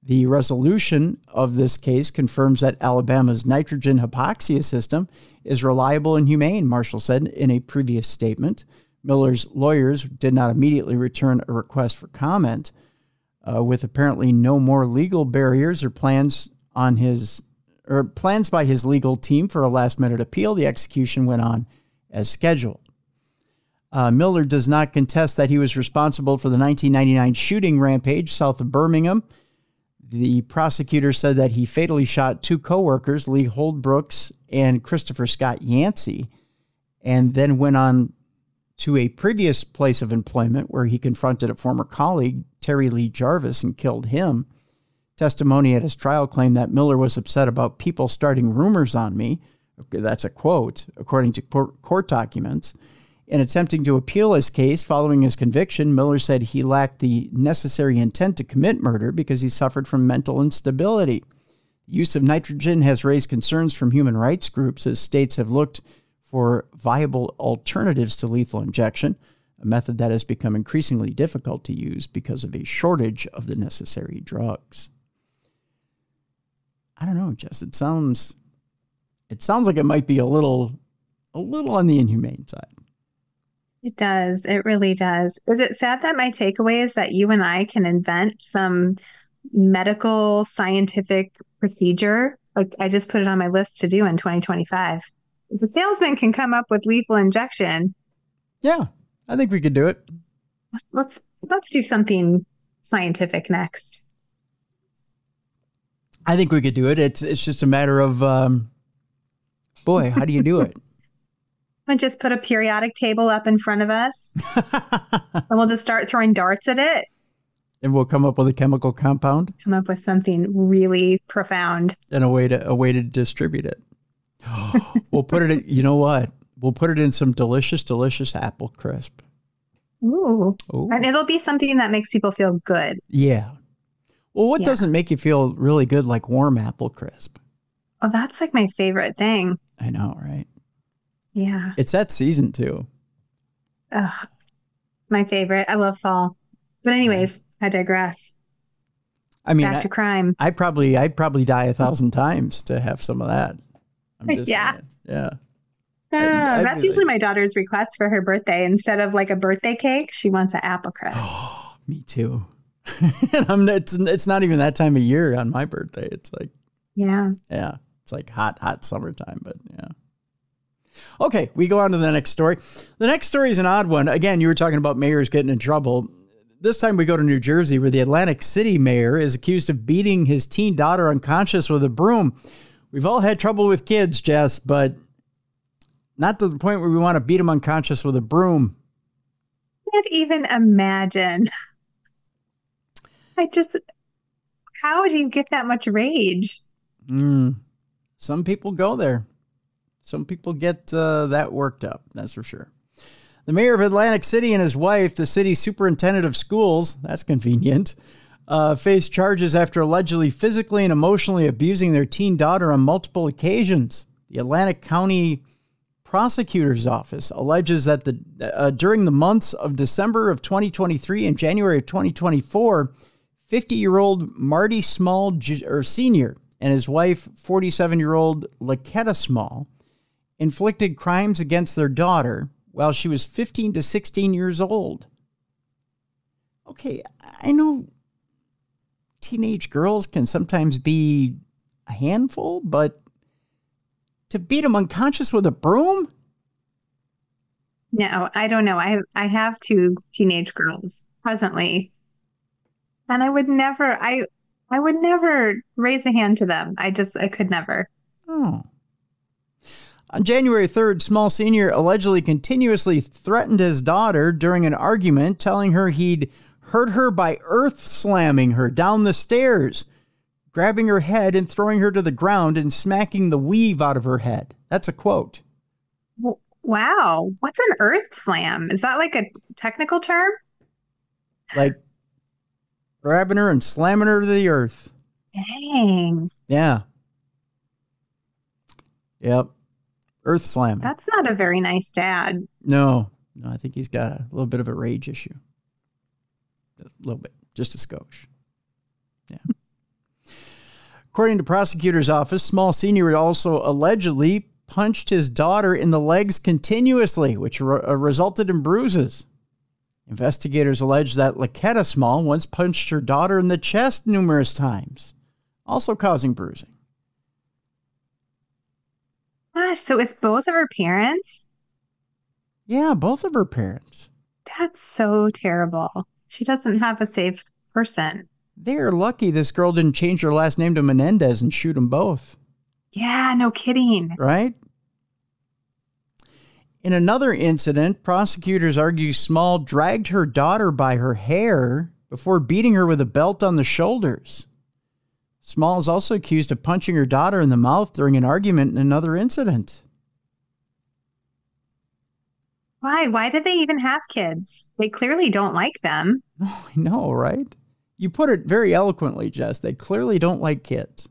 The resolution of this case confirms that Alabama's nitrogen hypoxia system is reliable and humane, Marshall said in a previous statement. Miller's lawyers did not immediately return a request for comment, with apparently no more legal barriers or plans by his legal team for a last-minute appeal. The execution went on as scheduled. Miller does not contest that he was responsible for the 1999 shooting rampage south of Birmingham. The prosecutor said that he fatally shot 2 coworkers, Lee Holdbrooks and Christopher Scott Yancey, and then went on to a previous place of employment where he confronted a former colleague, Terry Lee Jarvis, and killed him. Testimony at his trial claimed that Miller was upset about people starting rumors on me. Okay, that's a quote, according to court documents. In attempting to appeal his case following his conviction, Miller said he lacked the necessary intent to commit murder because he suffered from mental instability. The use of nitrogen has raised concerns from human rights groups as states have looked for viable alternatives to lethal injection, a method that has become increasingly difficult to use because of a shortage of the necessary drugs. I don't know, Jess. It sounds like it might be a little on the inhumane side. It does. It really does. Is it sad that my takeaway is that you and I can invent some medical scientific procedure? Like, I just put it on my list to do in 2025. If a salesman can come up with lethal injection. Yeah, I think we could do it. Let's do something scientific next. I think we could do it. It's just a matter of, boy, how do you do it? I just put a periodic table up in front of us, and we'll just start throwing darts at it. And we'll come up with a chemical compound. Come up with something really profound. And a way to distribute it. We'll put it in, you know what? We'll put it in some delicious, delicious apple crisp. Ooh. And it'll be something that makes people feel good. Yeah. Well, what doesn't make you feel really good like warm apple crisp? Oh, that's like my favorite thing. I know, right? Yeah. It's that season too. Ugh, my favorite. I love fall. But anyways, I digress. I mean, back to crime. I'd probably die 1,000 times to have some of that. I'm just saying. Yeah. That's usually my daughter's request for her birthday. Instead of like a birthday cake, she wants an apple crisp. Oh, me too. And it's not even that time of year on my birthday. It's like, yeah, it's like hot summertime, but yeah. Okay, we go on to the next story. The next story is an odd one. Again, you were talking about mayors getting in trouble. This time we go to New Jersey, where the Atlantic City mayor is accused of beating his teen daughter unconscious with a broom. We've all had trouble with kids, Jess, but not to the point where we want to beat them unconscious with a broom. I can't even imagine. How do you get that much rage? Some people go there. Some people get that worked up, that's for sure. The mayor of Atlantic City and his wife, the city's superintendent of schools, that's convenient, faced charges after allegedly physically and emotionally abusing their teen daughter on multiple occasions. The Atlantic County Prosecutor's Office alleges that during the months of December of 2023 and January of 2024, 50-year-old Marty Small, Sr., and his wife, 47-year-old Laketta Small, inflicted crimes against their daughter while she was 15 to 16 years old. Okay, I know teenage girls can sometimes be a handful, but to beat them unconscious with a broom? No, I don't know. I have 2 teenage girls presently, and I would never raise a hand to them. I could never. Oh. On January 3rd, Small Sr. allegedly continuously threatened his daughter during an argument, telling her he'd hurt her by earth slamming her down the stairs, grabbing her head and throwing her to the ground and smacking the weave out of her head. That's a quote. Wow. What's an earth slam? Is that like a technical term? Like grabbing her and slamming her to the earth. Dang. Yeah. Yep. Earth slamming. That's not a very nice dad. No, I think he's got a little bit of a rage issue. A little bit. Just a skosh. Yeah. According to prosecutor's office, Small Sr. also allegedly punched his daughter in the legs continuously, which resulted in bruises. Investigators allege that Laketta Small once punched her daughter in the chest numerous times, also causing bruising. Gosh, so it's both of her parents? Yeah, both of her parents. That's so terrible. She doesn't have a safe person. They're lucky this girl didn't change her last name to Menendez and shoot them both. Yeah, no kidding. Right? In another incident, prosecutors argue Small dragged her daughter by her hair before beating her with a belt on the shoulders. Small is also accused of punching her daughter in the mouth during an argument in another incident. Why? Why did they even have kids? They clearly don't like them. Oh, I know, right? You put it very eloquently, Jess. They clearly don't like kids.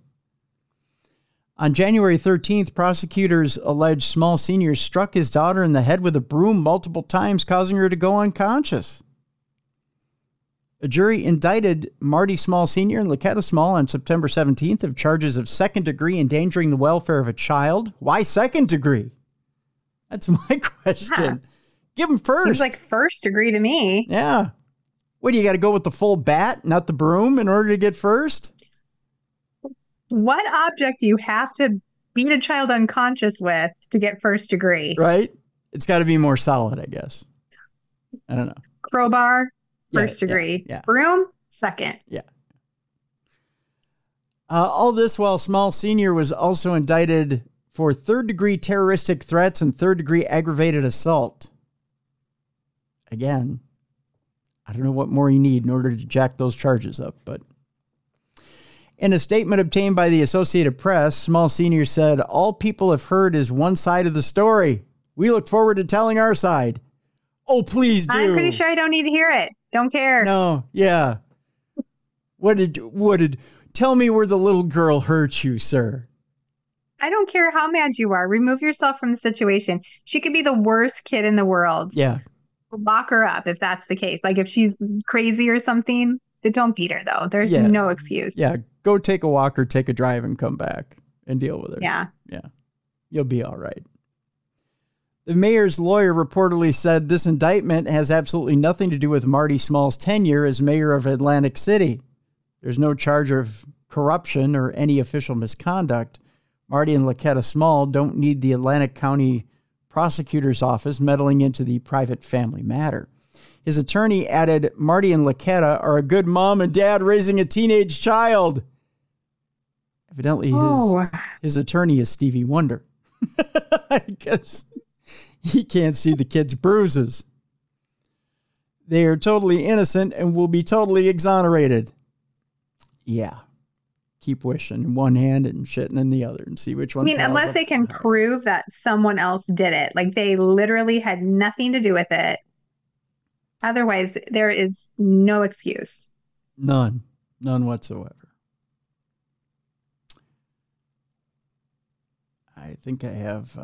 On January 13th, prosecutors allege Small Sr. struck his daughter in the head with a broom multiple times, causing her to go unconscious. A jury indicted Marty Small Sr. and Laketta Small on September 17th of charges of second-degree endangering the welfare of a child. Why second degree? That's my question. Yeah. Give him first. He's like first degree to me. Yeah. What, do you got to go with the full bat, not the broom, in order to get first? What object do you have to beat a child unconscious with to get first degree? Right? It's got to be more solid, I guess. I don't know. Crowbar, first degree. Yeah. Broom, second. Yeah. All this while Small Sr. was also indicted for third-degree terroristic threats and third-degree aggravated assault. Again, I don't know what more you need in order to jack those charges up, but in a statement obtained by the Associated Press, Small Sr. said, "All people have heard is one side of the story. We look forward to telling our side." Oh, please do. I'm pretty sure I don't need to hear it. Don't care. No, yeah. What did, tell me where the little girl hurt you, sir. I don't care how mad you are. Remove yourself from the situation. She could be the worst kid in the world. Yeah. Lock her up if that's the case. Like if she's crazy or something, don't beat her though. There's no excuse. Yeah. Go take a walk or take a drive and come back and deal with her. Yeah. Yeah. You'll be all right. The mayor's lawyer reportedly said this indictment has absolutely nothing to do with Marty Small's tenure as mayor of Atlantic City. There's no charge of corruption or any official misconduct. Marty and Laketta Small don't need the Atlantic County prosecutor's office meddling into the private family matter. His attorney added, Marty and Laketta are a good mom and dad raising a teenage child. Evidently, his attorney is Stevie Wonder. I guess he can't see the kid's bruises. They are totally innocent and will be totally exonerated. Yeah. Keep wishing in one hand and shitting in the other and see which one. I mean, unless they can prove that someone else did it, like they literally had nothing to do with it. Otherwise, there is no excuse. None whatsoever. I think I have,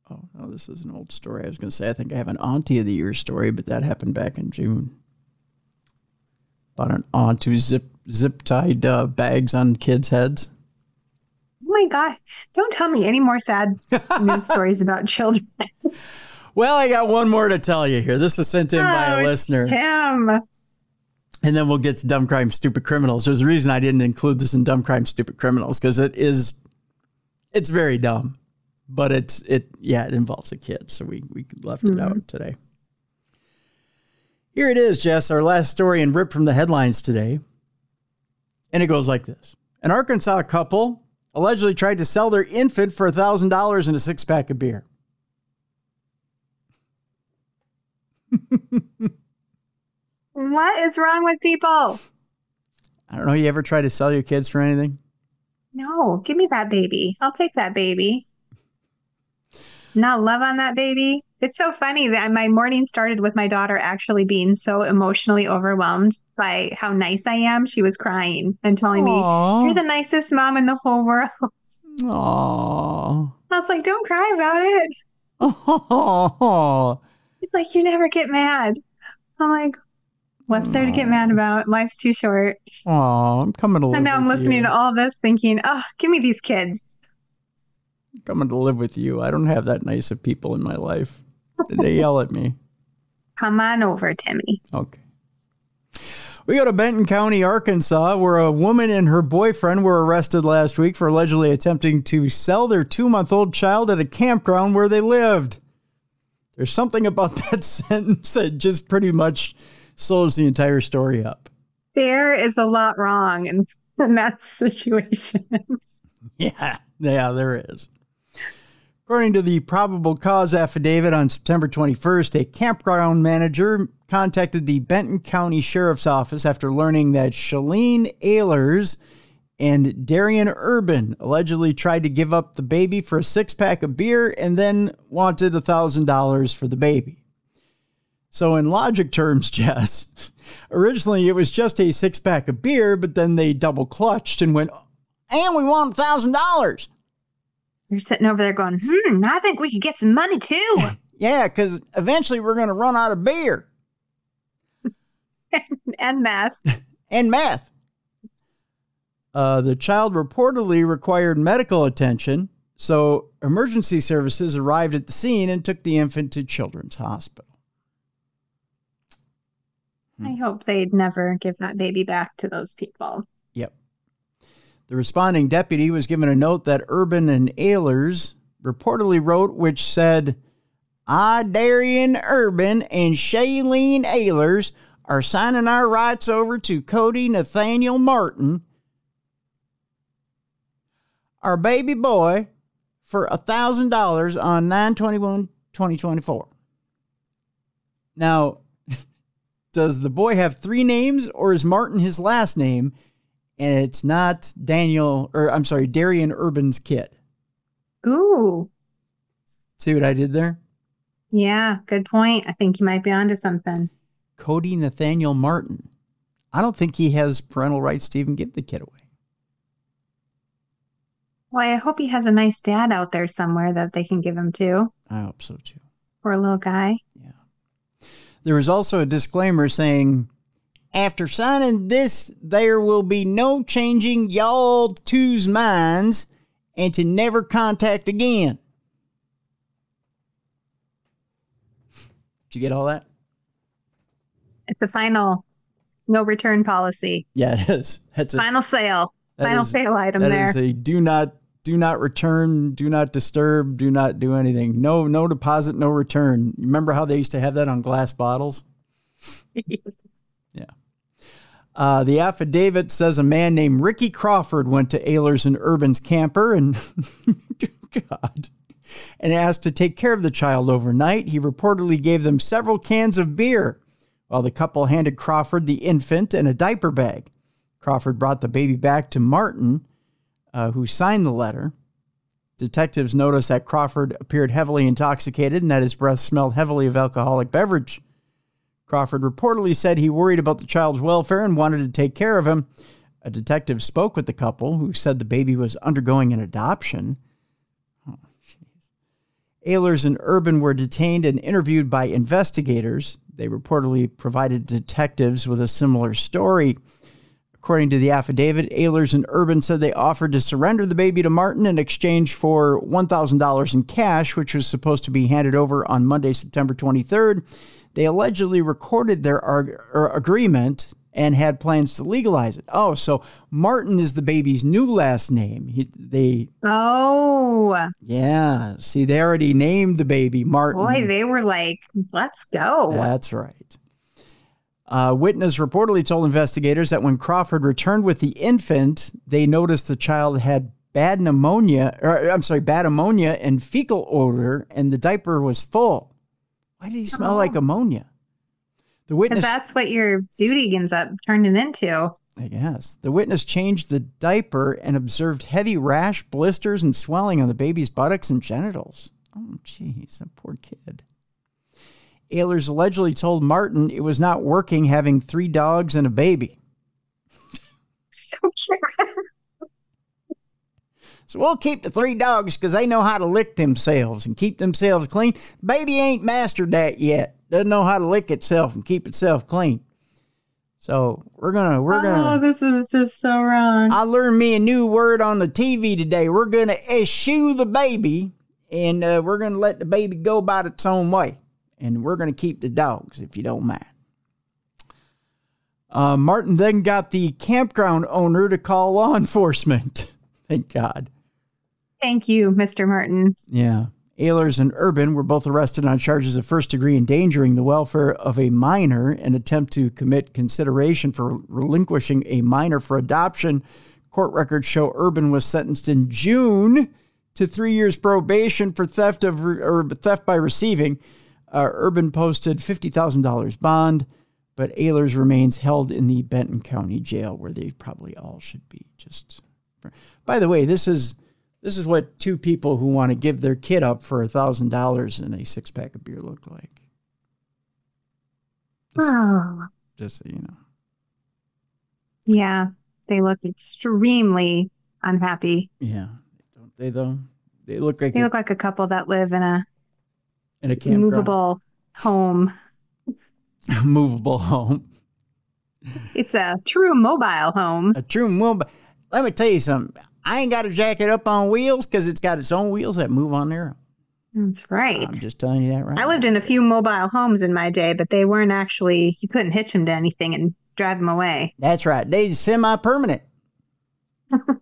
oh, no, this is an old story. I was going to say, I think I have an Auntie of the Year story, but that happened back in June. About an aunt who zip-tied bags on kids' heads. Oh my God. Don't tell me any more sad news stories about children. Well, I got one more to tell you here. This was sent in by a listener. Him. And then we'll get to Dumb Crime, Stupid Criminals. There's a reason I didn't include this in Dumb Crime, Stupid Criminals, because it's very dumb. But it involves a kid, so we left it out today. Here it is, Jess, our last story in Ripped from the Headlines today. And it goes like this. An Arkansas couple allegedly tried to sell their infant for $1,000 and a six-pack of beer. What is wrong with people? I don't know. You ever try to sell your kids for anything? No, give me that baby. I'll take that baby. Not love on that baby. It's so funny that my morning started with my daughter actually being so emotionally overwhelmed by how nice I am. She was crying and telling me, "You're the nicest mom in the whole world." Aww. I was like, "Don't cry about it." Oh. It's like, you never get mad. I'm like, what's there to get mad about? Life's too short. Oh, I'm coming to live with you. And now I'm listening to all this thinking, oh, give me these kids. I'm coming to live with you. I don't have that nice of people in my life. They yell at me. Come on over, Timmy. Okay. We go to Benton County, Arkansas, where a woman and her boyfriend were arrested last week for allegedly attempting to sell their 2-month-old child at a campground where they lived. There's something about that sentence that just pretty much slows the entire story up. There is a lot wrong in that situation. Yeah, there is. According to the probable cause affidavit on September 21st, a campground manager contacted the Benton County Sheriff's Office after learning that Shalene Ehlers and Darian Urban allegedly tried to give up the baby for a 6-pack of beer and then wanted $1,000 for the baby. So in logic terms, Jess, originally it was just a 6-pack of beer, but then they double clutched and went, and we want $1,000. You're sitting over there going, I think we could get some money too. Yeah, because eventually we're going to run out of beer. And meth. And meth. The child reportedly required medical attention, so emergency services arrived at the scene and took the infant to Children's Hospital. I hope they'd never give that baby back to those people. Yep. The responding deputy was given a note that Urban and Ehlers reportedly wrote, which said, I, Darian Urban and Shailene Ehlers, are signing our rights over to Cody Nathaniel Martin, our baby boy, for $1,000 on 9/21/2024. Now, does the boy have 3 names, or is Martin his last name, and it's not Darian Urban's kid? Ooh. See what I did there? Yeah, good point. I think you might be onto something. Cody Nathaniel Martin. I don't think he has parental rights to even give the kid away. Well, I hope he has a nice dad out there somewhere that they can give him to. I hope so, too. Poor little guy. Yeah. There was also a disclaimer saying, after signing this, there will be no changing y'all two's minds and to never contact again. Did you get all that? It's a final no return policy. Yeah, it is. That's a final sale. Final sale item there. That is a do not return, do not disturb, do not do anything. No deposit, no return. You remember how they used to have that on glass bottles? Yeah. The affidavit says a man named Ricky Crawford went to Ehlers and Urban's camper and asked to take care of the child overnight. He reportedly gave them several cans of beer while the couple handed Crawford the infant and a diaper bag. Crawford brought the baby back to Martin, who signed the letter. Detectives noticed that Crawford appeared heavily intoxicated and that his breath smelled heavily of alcoholic beverage. Crawford reportedly said he worried about the child's welfare and wanted to take care of him. A detective spoke with the couple, who said the baby was undergoing an adoption. Oh, jeez. Ehlers and Urban were detained and interviewed by investigators. They reportedly provided detectives with a similar story. According to the affidavit, Ehlers and Urban said they offered to surrender the baby to Martin in exchange for $1,000 in cash, which was supposed to be handed over on Monday, September 23rd. They allegedly recorded their agreement and had plans to legalize it. Oh, so Martin is the baby's new last name. Yeah. See, they already named the baby Martin. Boy, they were like, let's go. That's right. Witness reportedly told investigators that when Crawford returned with the infant, they noticed the child had bad ammonia and fecal odor, and the diaper was full. Why did he smell like ammonia? The witness. That's what your duty ends up turning into. I guess. The witness changed the diaper and observed heavy rash, blisters, and swelling on the baby's buttocks and genitals. Oh, jeez, that poor kid. Ehlers allegedly told Martin it was not working having 3 dogs and a baby. So cute. So we'll keep the 3 dogs because they know how to lick themselves and keep themselves clean. Baby ain't mastered that yet. Doesn't know how to lick itself and keep itself clean. So we're gonna. Oh, this is just so wrong. I learned me a new word on the TV today. We're gonna eschew the baby, and we're gonna let the baby go about its own way. And we're going to keep the dogs, if you don't mind. Martin then got the campground owner to call law enforcement. Thank God. Thank you, Mr. Martin. Yeah. Ehlers and Urban were both arrested on charges of first-degree endangering the welfare of a minor, an attempt to commit consideration for relinquishing a minor for adoption. Court records show Urban was sentenced in June to 3 years probation for theft by receiving. Urban posted $50,000 bond, but Ehlers remains held in the Benton County Jail, where they probably all should be. By the way, this is what two people who want to give their kid up for $1,000 and a 6-pack of beer look like. Just so you know. Yeah, they look extremely unhappy. Yeah, don't they though? They look like a couple that live in a movable home. Movable home. It's a true mobile home. A true mobile. Let me tell you something. I ain't got to jack it up on wheels because it's got its own wheels that move on their own. That's right. I'm just telling you that right I lived in a few mobile homes in my day, but they weren't actually, you couldn't hitch them to anything and drive them away. That's right. They're semi-permanent.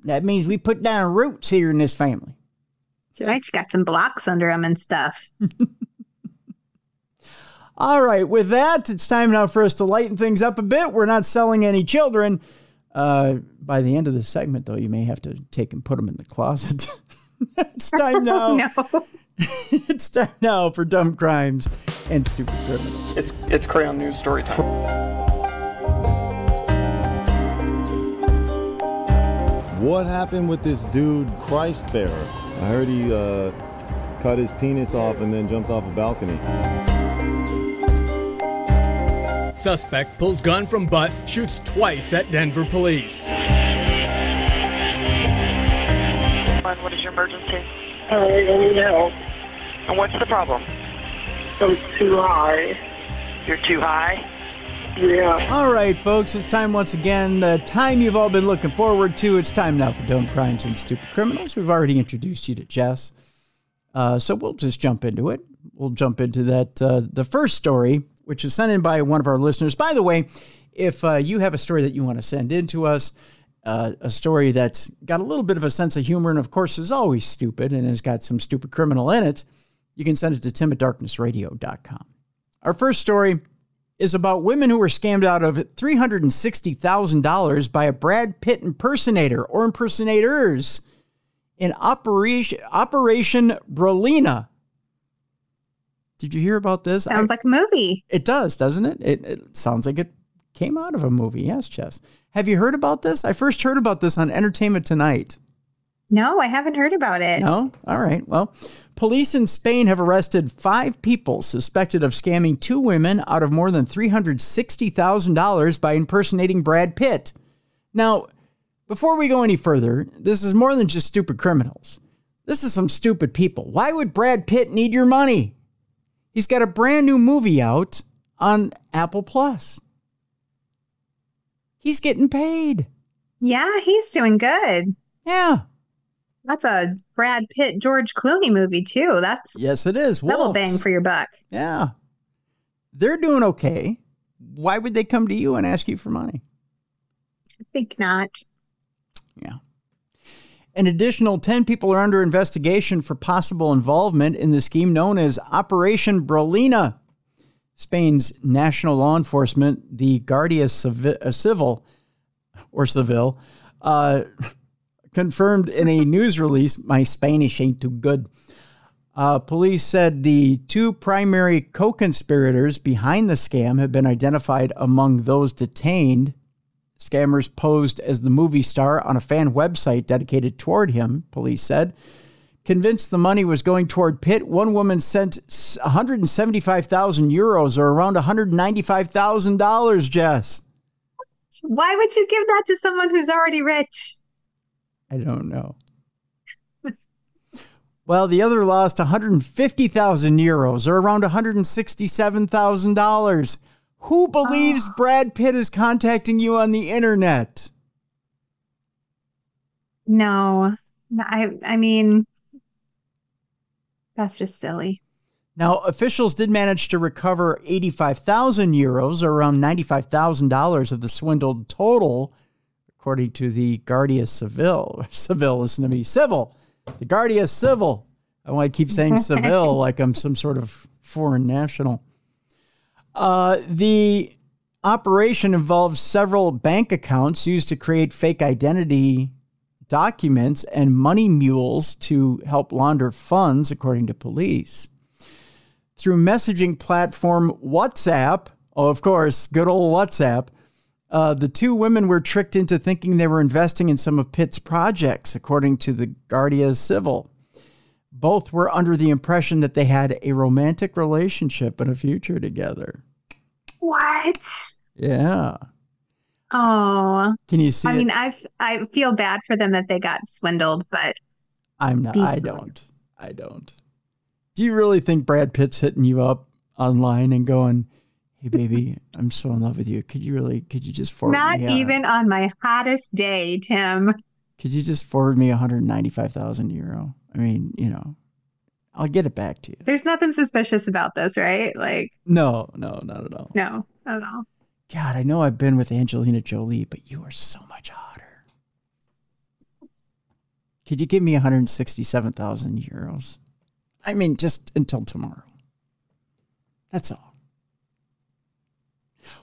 That means we put down roots here in this family. That's right. You got some blocks under them and stuff. All right. With that, it's time now for us to lighten things up a bit. We're not selling any children. By the end of the segment, though, you may have to take and put them in the closet. It's time now. Oh, no. It's time now for Dumb Crimes and Stupid Criminals. It's Crayon News story time. What happened with this dude, Christ Bearer? I heard he cut his penis off and then jumped off a balcony. Suspect pulls gun from butt, shoots twice at Denver police. What is your emergency? I need help. And what's the problem? I'm too high. You're too high? Yeah. All right, folks, it's time once again, the time you've all been looking forward to. It's time now for Dumb Crimes and Stupid Criminals. We've already introduced you to Jess, so we'll just jump into it. We'll jump into that, the first story, which is sent in by one of our listeners. By the way, if you have a story that you want to send in to us, a story that's got a little bit of a sense of humor and, of course, is always stupid and has got some stupid criminal in it, you can send it to tim@darknessradio.com. Our first story is about women who were scammed out of $360,000 by a Brad Pitt impersonator or impersonators in Operation Brolina. Did you hear about this? Sounds like a movie. It does, doesn't it? It sounds like it came out of a movie. Yes, Jess. Have you heard about this? I first heard about this on Entertainment Tonight. No, I haven't heard about it. No? All right. Well, police in Spain have arrested 5 people suspected of scamming 2 women out of more than $360,000 by impersonating Brad Pitt. Now, before we go any further, this is more than just stupid criminals. This is some stupid people. Why would Brad Pitt need your money? He's got a brand new movie out on Apple Plus. He's getting paid. Yeah, he's doing good. Yeah. That's a Brad Pitt, George Clooney movie, too. Yes, it is. Double bang for your buck. Yeah. They're doing okay. Why would they come to you and ask you for money? I think not. Yeah. An additional 10 people are under investigation for possible involvement in the scheme known as Operation Brolina. Spain's national law enforcement, the Guardia Civil, confirmed in a news release, my Spanish ain't too good. Police said the 2 primary co-conspirators behind the scam have been identified among those detained. Scammers posed as the movie star on a fan website dedicated toward him, police said. Convinced the money was going toward Pitt, one woman sent 175,000 euros, or around $195,000, Jess. Why would you give that to someone who's already rich? I don't know. Well, the other lost 150,000 euros, or around $167,000. Who believes Brad Pitt is contacting you on the internet? No, I mean, that's just silly. Now, officials did manage to recover 85,000 euros, or around $95,000 of the swindled total, according to the Guardia Civil. Listen to me. Civil. The Guardia Civil. I want to keep saying Seville like I'm some sort of foreign national. The operation involves several bank accounts used to create fake identity documents and money mules to help launder funds, according to police. through messaging platform WhatsApp. Oh, of course, good old WhatsApp. The two women were tricked into thinking they were investing in some of Pitt's projects, according to the Guardia Civil. Both were under the impression that they had a romantic relationship and a future together. What? Yeah. Oh. Can you see? I mean, I feel bad for them that they got swindled, but I'm not. I don't. Do you really think Brad Pitt's hitting you up online and going, "Hey, baby, I'm so in love with you. Could you just forward me? Not even on my hottest day, Tim. Could you just forward me 195,000 euro? I mean, I'll get it back to you." There's nothing suspicious about this, right? Like, no, not at all. No, not at all. God, I know I've been with Angelina Jolie, but you are so much hotter. Could you give me 167,000 euros? I mean, just until tomorrow. That's all.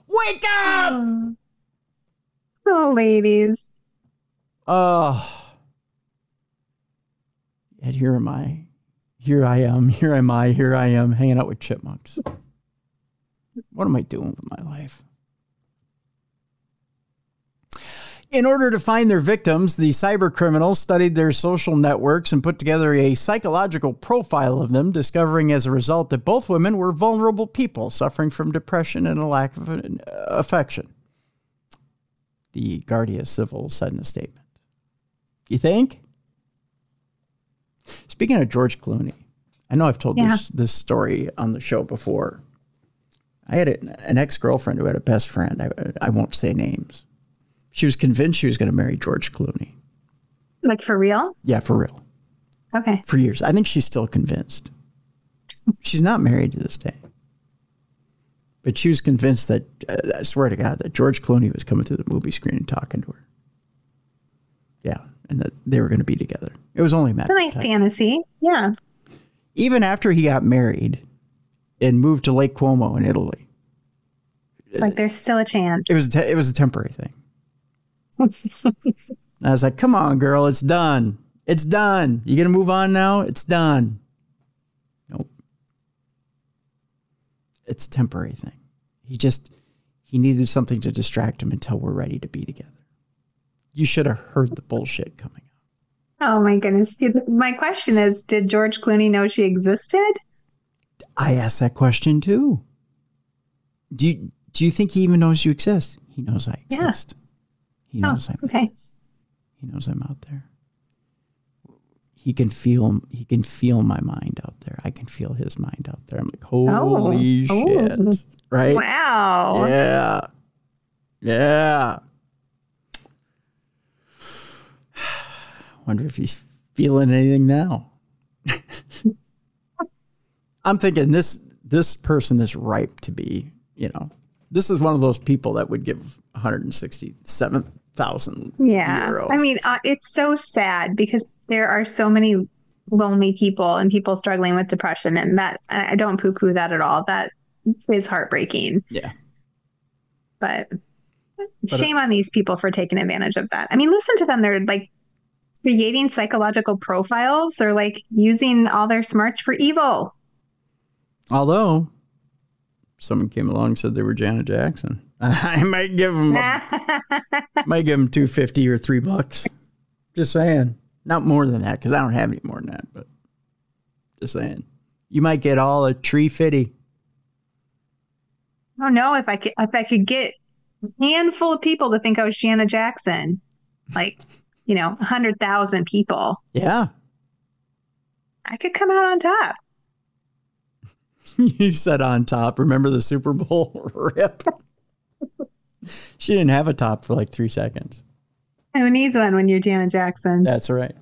Wake up! Oh, ladies. Oh. And here am I. Here I am, hanging out with chipmunks. What am I doing with my life? In order to find their victims, the cyber criminals studied their social networks and put together a psychological profile of them, discovering as a result that both women were vulnerable people suffering from depression and a lack of affection. The Guardia Civil said in a statement. You think? Speaking of George Clooney, I know I've told this story on the show before. I had an ex-girlfriend who had a best friend. I won't say names. She was convinced she was going to marry George Clooney. Like, for real? Yeah, for real. Okay. For years. I think she's still convinced. She's not married to this day. But she was convinced that, I swear to God, that George Clooney was coming through the movie screen and talking to her. Yeah, and that they were going to be together. It was only a matter of time. It's a nice fantasy. Yeah. Even after he got married and moved to Lake Como in Italy. Like, there's still a chance. It was a temporary thing. I was like, come on, girl, it's done. It's done. You going to move on now? It's done. Nope. It's a temporary thing. He needed something to distract him until we're ready to be together. You should have heard the bullshit coming up. Oh, my goodness. My question is, did George Clooney know she existed? I asked that question, too. Do you think he even knows you exist? He knows I exist. He knows I'm okay. He knows I'm out there. He can feel my mind out there. I can feel his mind out there. I'm like, holy shit. Right? Wow. Yeah. Yeah. Wonder if he's feeling anything now. I'm thinking this person is ripe to be, this is one of those people that would give 167,000 euros. I mean, it's so sad because there are so many lonely people and people struggling with depression, and that I don't poo-poo that at all. That is heartbreaking. Yeah. But shame on these people for taking advantage of that. I mean, listen to them. They're like creating psychological profiles or like using all their smarts for evil. Although someone came along and said they were Janet Jackson. I might give them $250 or $3. Just saying. Not more than that, because I don't have any more than that, but just saying. You might get all a tree fitty. I don't know if I could get a handful of people to think I was Janet Jackson. Like, 100,000 people. Yeah. I could come out on top. You said on top. Remember the Super Bowl rip? She didn't have a top for like 3 seconds. Who needs one when you're Janet Jackson? That's right.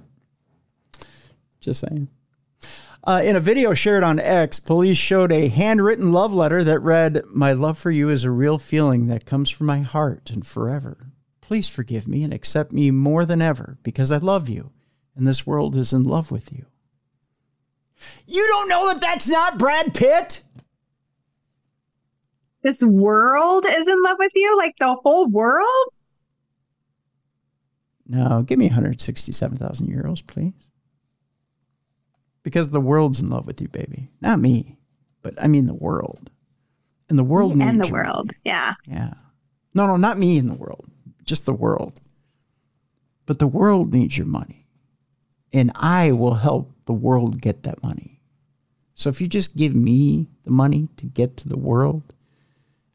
Just saying. In a video shared on X, police showed a handwritten love letter that read, "My love for you is a real feeling that comes from my heart and forever. Please forgive me and accept me more than ever because I love you and this world is in love with you." You don't know that that's not Brad Pitt? This world is in love with you? Like the whole world? No, give me 167,000 euros, please. Because the world's in love with you, baby. Not me. but I mean the world. And the world needs and the your world. money. Yeah. Yeah. No, not me in the world. Just the world. But the world needs your money. And I will help the world get that money. So if you just give me the money to get to the world,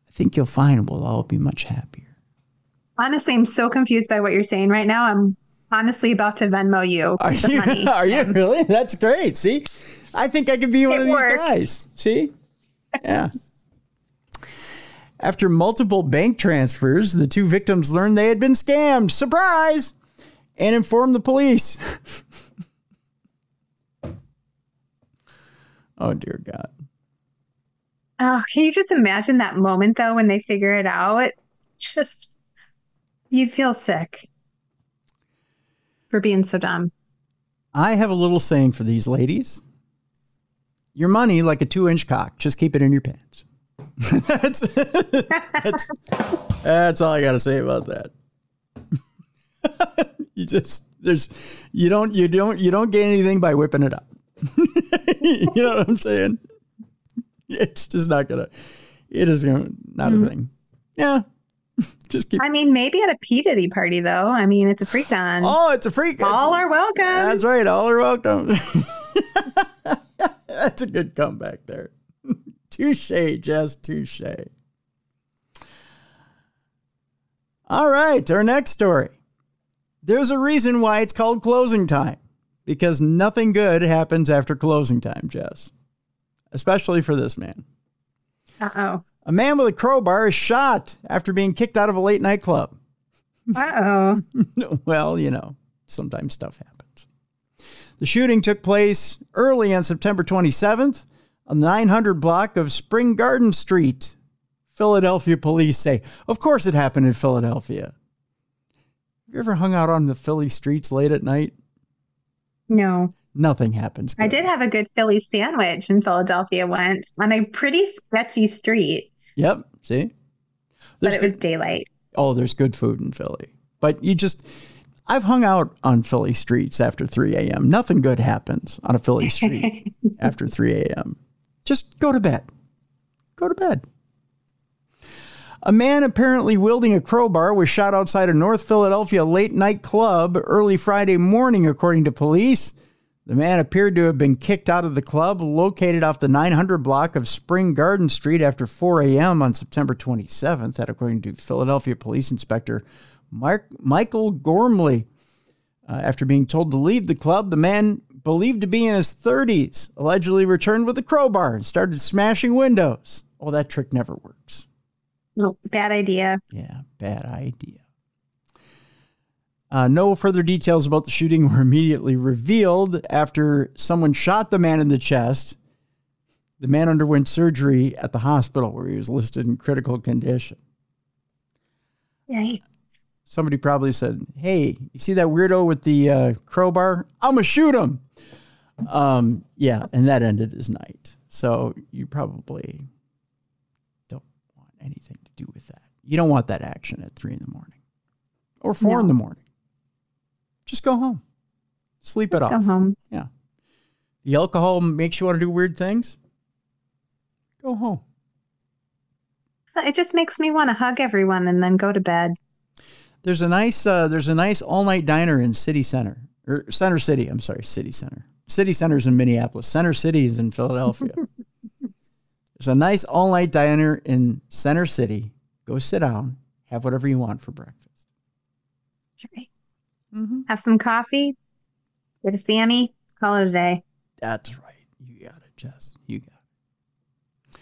I think you'll find we'll all be much happier. Honestly, I'm so confused by what you're saying right now. I'm honestly about to Venmo you the money. Are you really? That's great. See? I think I could be one of these guys. See? Yeah. After multiple bank transfers, the two victims learned they had been scammed. Surprise! And informed the police. Oh, dear God. Oh, can you just imagine that moment, though, when they figure it out? Just, you'd feel sick for being so dumb. I have a little saying for these ladies. Your money like a 2-inch cock. Just keep it in your pants. That's all I got to say about that. You don't gain anything by whipping it up. You know what I'm saying? It's just not gonna. It is not a thing. Yeah, just keep. I mean, maybe at a P. Diddy party, though. I mean, it's a freak on. Oh, it's a freak. All are welcome. That's right. All are welcome. That's a good comeback there. Touche, Jess. Touche. All right, our next story. There's a reason why it's called closing time. Because nothing good happens after closing time, Jess. Especially for this man. Uh-oh. A man with a crowbar is shot after being kicked out of a late night club. Uh-oh. Well, sometimes stuff happens. The shooting took place early on September 27th on the 900 block of Spring Garden Street. Philadelphia police say. Of course it happened in Philadelphia. Have you ever hung out on the Philly streets late at night? No. Nothing happens good. I did have a good Philly sandwich in Philadelphia once on a pretty sketchy street. Yep. See? But it was daylight. Oh, there's good food in Philly. But I've hung out on Philly streets after 3 a.m. Nothing good happens on a Philly street after 3 a.m. Just go to bed. Go to bed. A man apparently wielding a crowbar was shot outside a North Philadelphia late night club early Friday morning, according to police. The man appeared to have been kicked out of the club located off the 900 block of Spring Garden Street after 4 a.m. on September 27th, that according to Philadelphia Police Inspector Michael Gormley. After being told to leave the club, the man, believed to be in his 30s, allegedly returned with a crowbar and started smashing windows. Oh, that trick never works. No, bad idea. Yeah, bad idea. No further details about the shooting were immediately revealed after someone shot the man in the chest. The man underwent surgery at the hospital where he was listed in critical condition. Right. Somebody probably said, hey, you see that weirdo with the crowbar? I'm going to shoot him. Yeah, and that ended his night. So you probably don't want anything to do with that. You don't want that action at 3 a.m. or 4 a.m. Just go home. Sleep it off. Go home. Yeah. The alcohol makes you want to do weird things. Go home. It just makes me want to hug everyone and then go to bed. There's a nice all-night diner in City Center. Or Center City. I'm sorry, City Center. City Center's in Minneapolis. Center City is in Philadelphia. There's a nice all-night diner in Center City. Go sit down. Have whatever you want for breakfast. That's right. Mm-hmm. Have some coffee. Get a Sammy. Call it a day. That's right. You got it, Jess. You got it.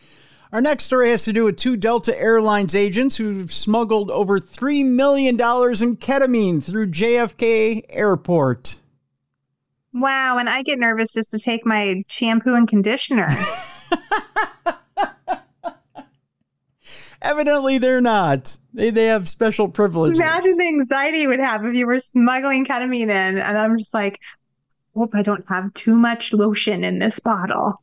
Our next story has to do with 2 Delta Airlines agents who've smuggled over $3 million in ketamine through JFK Airport. Wow, and I get nervous just to take my shampoo and conditioner. Evidently, they're not. They have special privileges. Imagine the anxiety you would have if you were smuggling ketamine in, and I'm just like, hope I don't have too much lotion in this bottle.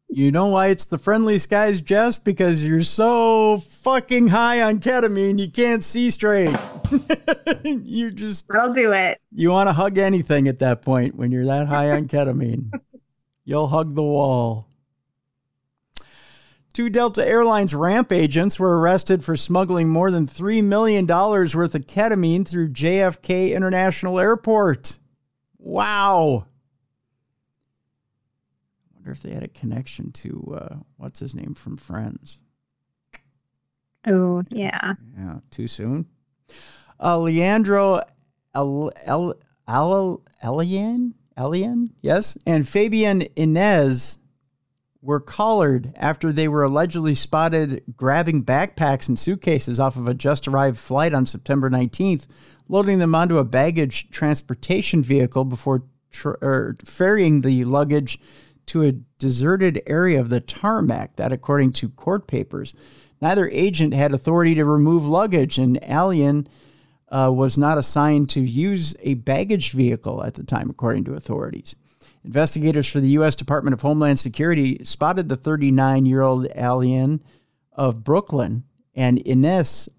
You know why it's the friendly skies, Jess? Because you're so fucking high on ketamine, you can't see straight. I'll do it. You want to hug anything at that point when you're that high on ketamine. You'll hug the wall. 2 Delta Airlines ramp agents were arrested for smuggling more than $3 million worth of ketamine through JFK International Airport. Wow. I wonder if they had a connection to, what's his name from Friends? Oh, yeah. Yeah, too soon. Leandro Elian, yes, and Fabian Inez were collared after they were allegedly spotted grabbing backpacks and suitcases off of a just-arrived flight on September 19th, loading them onto a baggage transportation vehicle before ferrying the luggage to a deserted area of the tarmac, that according to court papers. Neither agent had authority to remove luggage, and Alien was not assigned to use a baggage vehicle at the time, according to authorities. Investigators for the U.S. Department of Homeland Security spotted the 39-year-old Alien of Brooklyn and Ines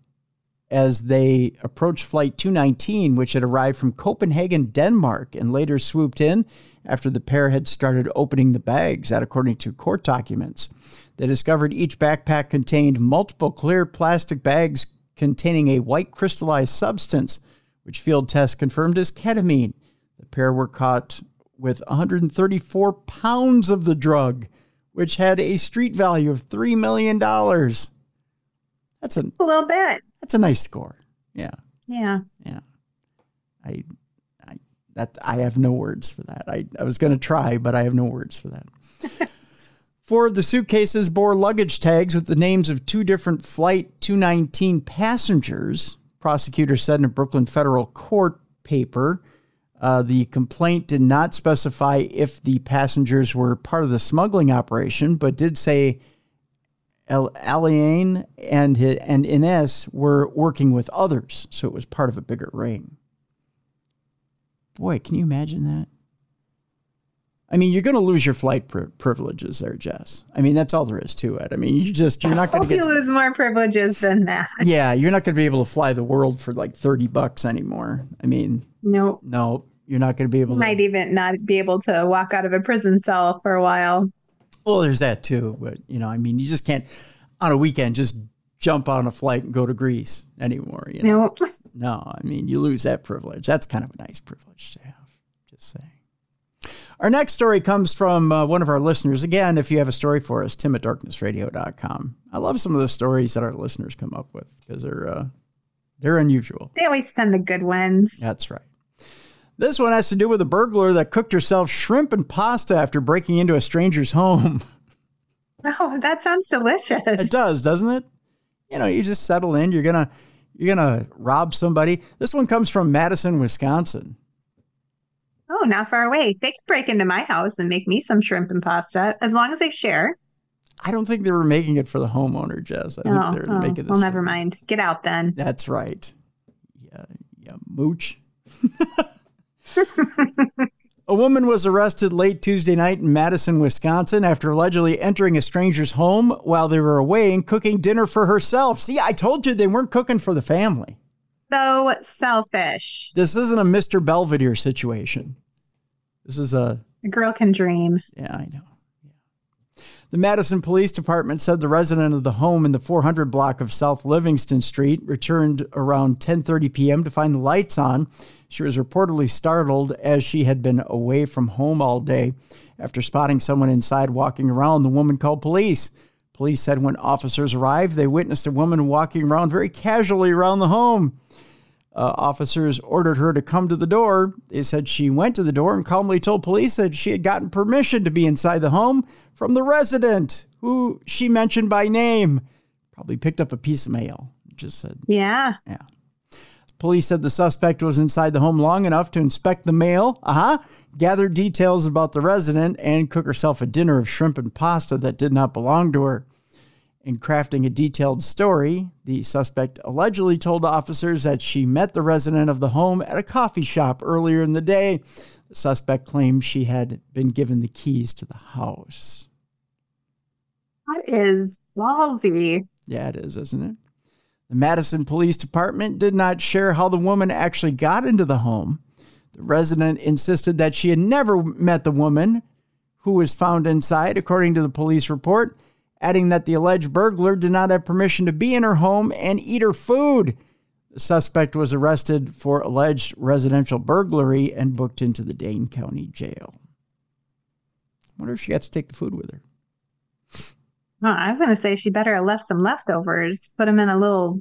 as they approached Flight 219, which had arrived from Copenhagen, Denmark, and later swooped in after the pair had started opening the bags, that according to court documents. They discovered each backpack contained multiple clear plastic bags containing a white crystallized substance, which field tests confirmed as ketamine. The pair were caught with 134 pounds of the drug, which had a street value of $3 million. That's a little bit. That's a nice score. Yeah. Yeah. Yeah. I have no words for that. I was going to try, but I have no words for that. 4 of the suitcases bore luggage tags with the names of 2 different Flight 219 passengers. Prosecutors said in a Brooklyn federal court paper. The complaint did not specify if the passengers were part of the smuggling operation, but did say Alain and Ines were working with others, so it was part of a bigger ring. Boy, can you imagine that? I mean, you're going to lose your flight privileges there, Jess. I mean, that's all there is to it. I mean, you're not going to lose more privileges than that. Yeah, you're not going to be able to fly the world for like $30 anymore. I mean, no, you're not going to be able to. Might even not be able to walk out of a prison cell for a while. Well, there's that too. But, I mean, you just can't on a weekend just jump on a flight and go to Greece anymore. Nope. No, I mean, you lose that privilege. That's kind of a nice privilege to have. Just saying. Our next story comes from one of our listeners. Again, if you have a story for us, tim@darknessradio.com. I love some of the stories that our listeners come up with because they're unusual. They always send the good ones. That's right. This one has to do with a burglar that cooked herself shrimp and pasta after breaking into a stranger's home. Oh, that sounds delicious. It does, doesn't it? You just settle in. You're gonna rob somebody. This one comes from Madison, Wisconsin. Oh, not far away. They could break into my house and make me some shrimp and pasta as long as they share. I don't think they were making it for the homeowner, Jess. I think they're making this. Well, never mind. Get out then. That's right. Yeah, mooch. A woman was arrested late Tuesday night in Madison, Wisconsin after allegedly entering a stranger's home while they were away and cooking dinner for herself. See, I told you they weren't cooking for the family. So selfish. This isn't a Mr. Belvedere situation. This is a girl can dream. Yeah, I know. Yeah. The Madison Police Department said the resident of the home in the 400 block of South Livingston Street returned around 10:30 p.m. to find the lights on. She was reportedly startled as she had been away from home all day. After spotting someone inside walking around, the woman called police. Police said when officers arrived, they witnessed a woman walking around very casually around the home. Officers ordered her to come to the door. They said she went to the door and calmly told police that she had gotten permission to be inside the home from the resident, who she mentioned by name. Probably picked up a piece of mail. Just said. Yeah. Yeah. Police said the suspect was inside the home long enough to inspect the mail, gather details about the resident, and cook herself a dinner of shrimp and pasta that did not belong to her. In crafting a detailed story, the suspect allegedly told officers that she met the resident of the home at a coffee shop earlier in the day. The suspect claimed she had been given the keys to the house. That is ballsy. Yeah, it is, isn't it? The Madison Police Department did not share how the woman actually got into the home. The resident insisted that she had never met the woman who was found inside, according to the police report. adding that the alleged burglar did not have permission to be in her home and eat her food. The suspect was arrested for alleged residential burglary and booked into the Dane County Jail. I wonder if she got to take the food with her. Oh, I was going to say she better have left some leftovers, put them in a little,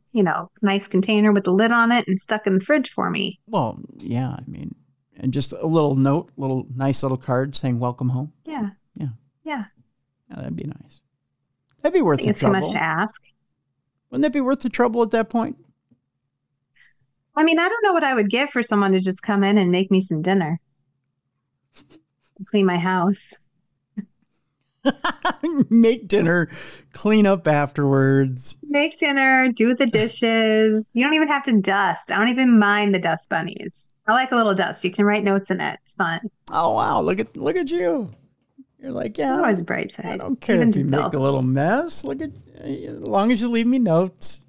nice container with the lid on it and stuck in the fridge for me. Well, yeah, I mean, and just a little note, nice little card saying welcome home. Yeah. Yeah. Yeah. Yeah, that'd be nice. That'd be worth the trouble. It's too much to ask. Wouldn't that be worth the trouble at that point? I mean, I don't know what I would give for someone to just come in and make me some dinner. Clean my house. Make dinner, clean up afterwards. Make dinner, do the dishes. You don't even have to dust. I don't even mind the dust bunnies. I like a little dust. You can write notes in it. It's fun. Oh, wow. Look at you. You're like, yeah. Always a bright side. I don't care if you make a little mess. Look at, as long as you leave me notes.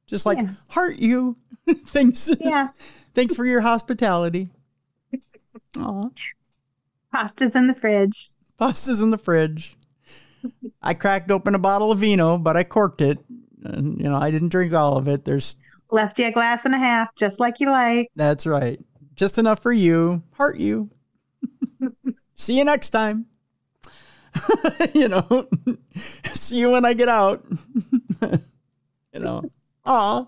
Just like, heart you. Thanks. Yeah. Thanks for your hospitality. Aw. Pasta's in the fridge. Pasta's in the fridge. I cracked open a bottle of vino, but I corked it. And, I didn't drink all of it. There's left you a glass and a half, just like you like. That's right. Just enough for you. Heart you. See you next time. See you when I get out. Aw.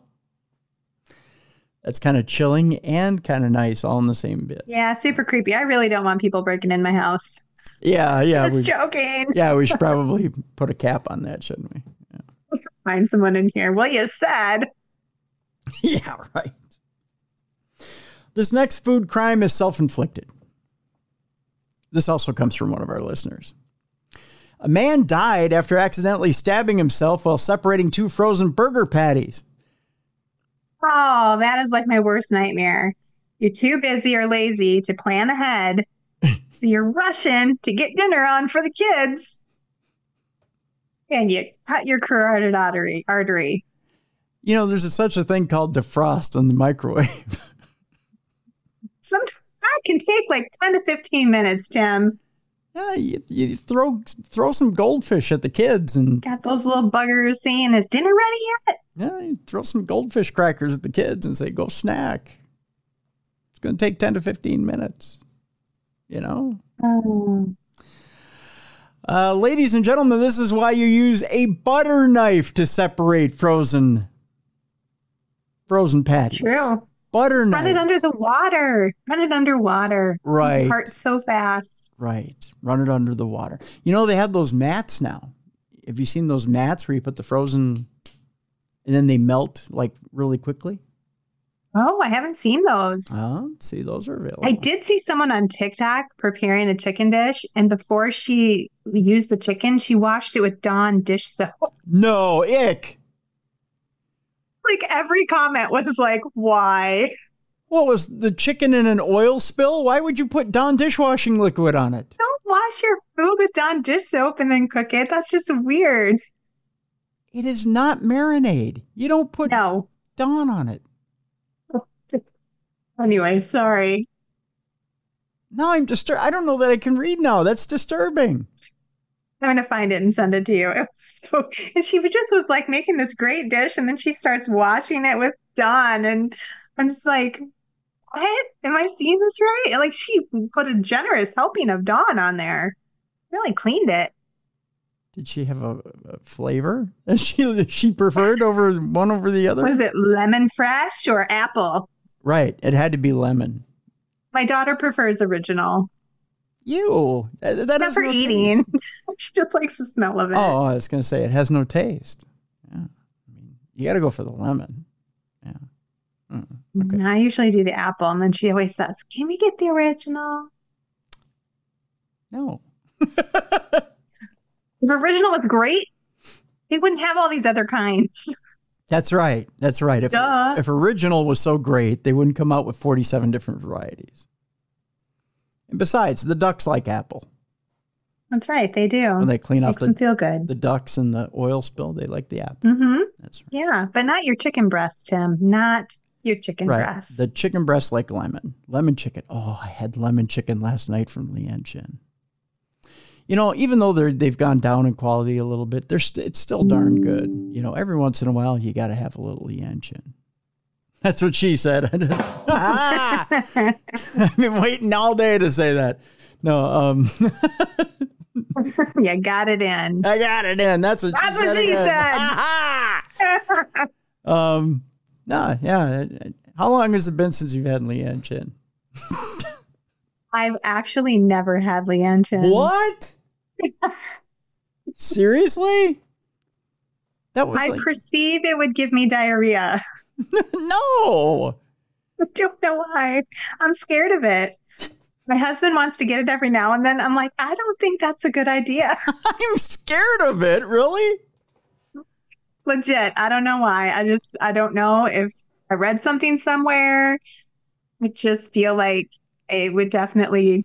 That's kind of chilling and kind of nice all in the same bit. Yeah, super creepy. I really don't want people breaking in my house. Yeah. Just joking. Yeah, we should probably put a cap on that, shouldn't we? Yeah. Find someone in here. Well, you said. Yeah, right. This next food crime is self-inflicted. This also comes from one of our listeners. A man died after accidentally stabbing himself while separating two frozen burger patties. Oh, that is like my worst nightmare. You're too busy or lazy to plan ahead. So you're rushing to get dinner on for the kids. And you cut your carotid artery. There's such a thing called defrost in the microwave. Sometimes that can take like 10 to 15 minutes, Tim. Yeah, you throw some goldfish at the kids and got those little buggers saying, "Is dinner ready yet?" Yeah, you throw some goldfish crackers at the kids and say, "Go snack." It's going to take 10 to 15 minutes. Ladies and gentlemen, this is why you use a butter knife to separate frozen patties. True. Butter knife. Run it under the water. Run it underwater. Right. Part so fast. Right. Run it under the water. They have those mats now. Have you seen those mats where you put the frozen and then they melt like really quickly? Oh, I haven't seen those. Oh, see, those are available. I did see someone on TikTok preparing a chicken dish, and before she used the chicken, she washed it with Dawn dish soap. No, ick. Like every comment was like, why? What was the chicken in an oil spill? Why would you put Dawn dishwashing liquid on it? Don't wash your food with Dawn dish soap and then cook it. That's just weird. It is not marinade. You don't put Dawn on it. Anyway, sorry. No, I'm disturbed. I don't know that I can read now. That's disturbing. I'm going to find it and send it to you. It was and she was like making this great dish, and then she starts washing it with Dawn, and I'm just like, what? Am I seeing this right? Like, she put a generous helping of Dawn on there. Really cleaned it. Did she have a flavor that she preferred over the other? Was it lemon fresh or apple? Right. It had to be lemon. My daughter prefers original. Ew. That not for no eating. She just likes the smell of it. Oh, I was going to say it has no taste. Yeah. You got to go for the lemon. Yeah. Okay. I usually do the apple, and then she always says, "Can we get the original?" No. If original was great, they wouldn't have all these other kinds. That's right. That's right. If original was so great, they wouldn't come out with 47 different varieties. And besides, the ducks like apple. That's right. They do. When they clean off them feel good. The ducks and the oil spill, they like the apple. Mm-hmm. That's right. Yeah, but not your chicken breast, Tim. Not your chicken breast. The chicken breast like lemon. Lemon chicken. Oh, I had lemon chicken last night from Leanne Chin. even though they've gone down in quality a little bit, it's still darn good. Every once in a while, you got to have a little Lienchen. That's what she said. I've been waiting all day to say that. No, You got it in. I got it in. That's what she said. No, yeah. How long has it been since you've had Lienchen? I've actually never had Lienchen. What? Seriously? I perceive it would give me diarrhea. No. I don't know why. I'm scared of it. My husband wants to get it every now and then. I'm like, I don't think that's a good idea. I'm scared of it. Really? Legit. I don't know why. I don't know if I read something somewhere. I just feel like it would definitely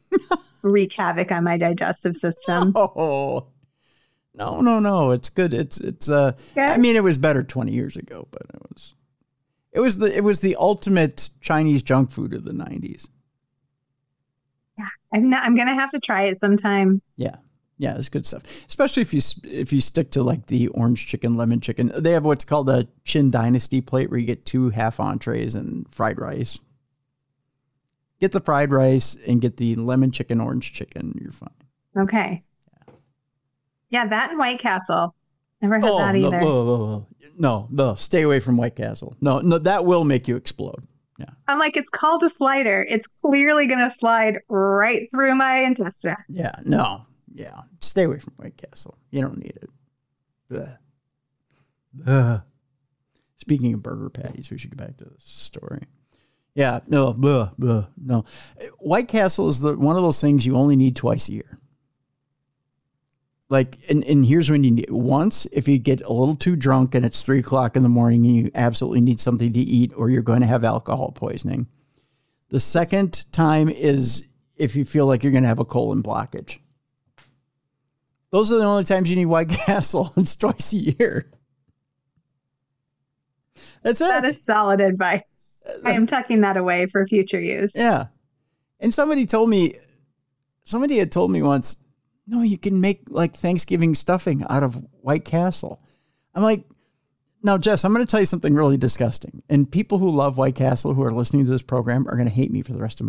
wreak havoc on my digestive system. Oh, no. It's good. It's I mean, it was better 20 years ago, but it was the ultimate Chinese junk food of the 90s. Yeah. I'm going to have to try it sometime. Yeah. Yeah, it's good stuff. Especially if you stick to like the orange chicken, lemon chicken. They have what's called a Qin Dynasty plate where you get 2 half entrees and fried rice. Get the fried rice and get the lemon chicken, orange chicken. You're fine. Okay. Yeah, that and White Castle. Never had that either. No. Stay away from White Castle. No, that will make you explode. Yeah. I'm like, it's called a slider. It's clearly going to slide right through my intestine. Yeah, no. Yeah, stay away from White Castle. You don't need it. Blech. Blech. Speaking of burger patties, we should get back to this story. Yeah, no. White Castle is one of those things you only need twice a year. Like, and here's when you need it. Once, if you get a little too drunk and it's 3:00 in the morning and you absolutely need something to eat or you're going to have alcohol poisoning. The second time is if you feel like you're going to have a colon blockage. Those are the only times you need White Castle. It's twice a year. That's it. That is solid advice. I am tucking that away for future use. Yeah. And somebody had told me once, no, you can make like Thanksgiving stuffing out of White Castle. I'm like, now, Jess, I'm going to tell you something really disgusting. And people who love White Castle who are listening to this program are going to hate me for the rest of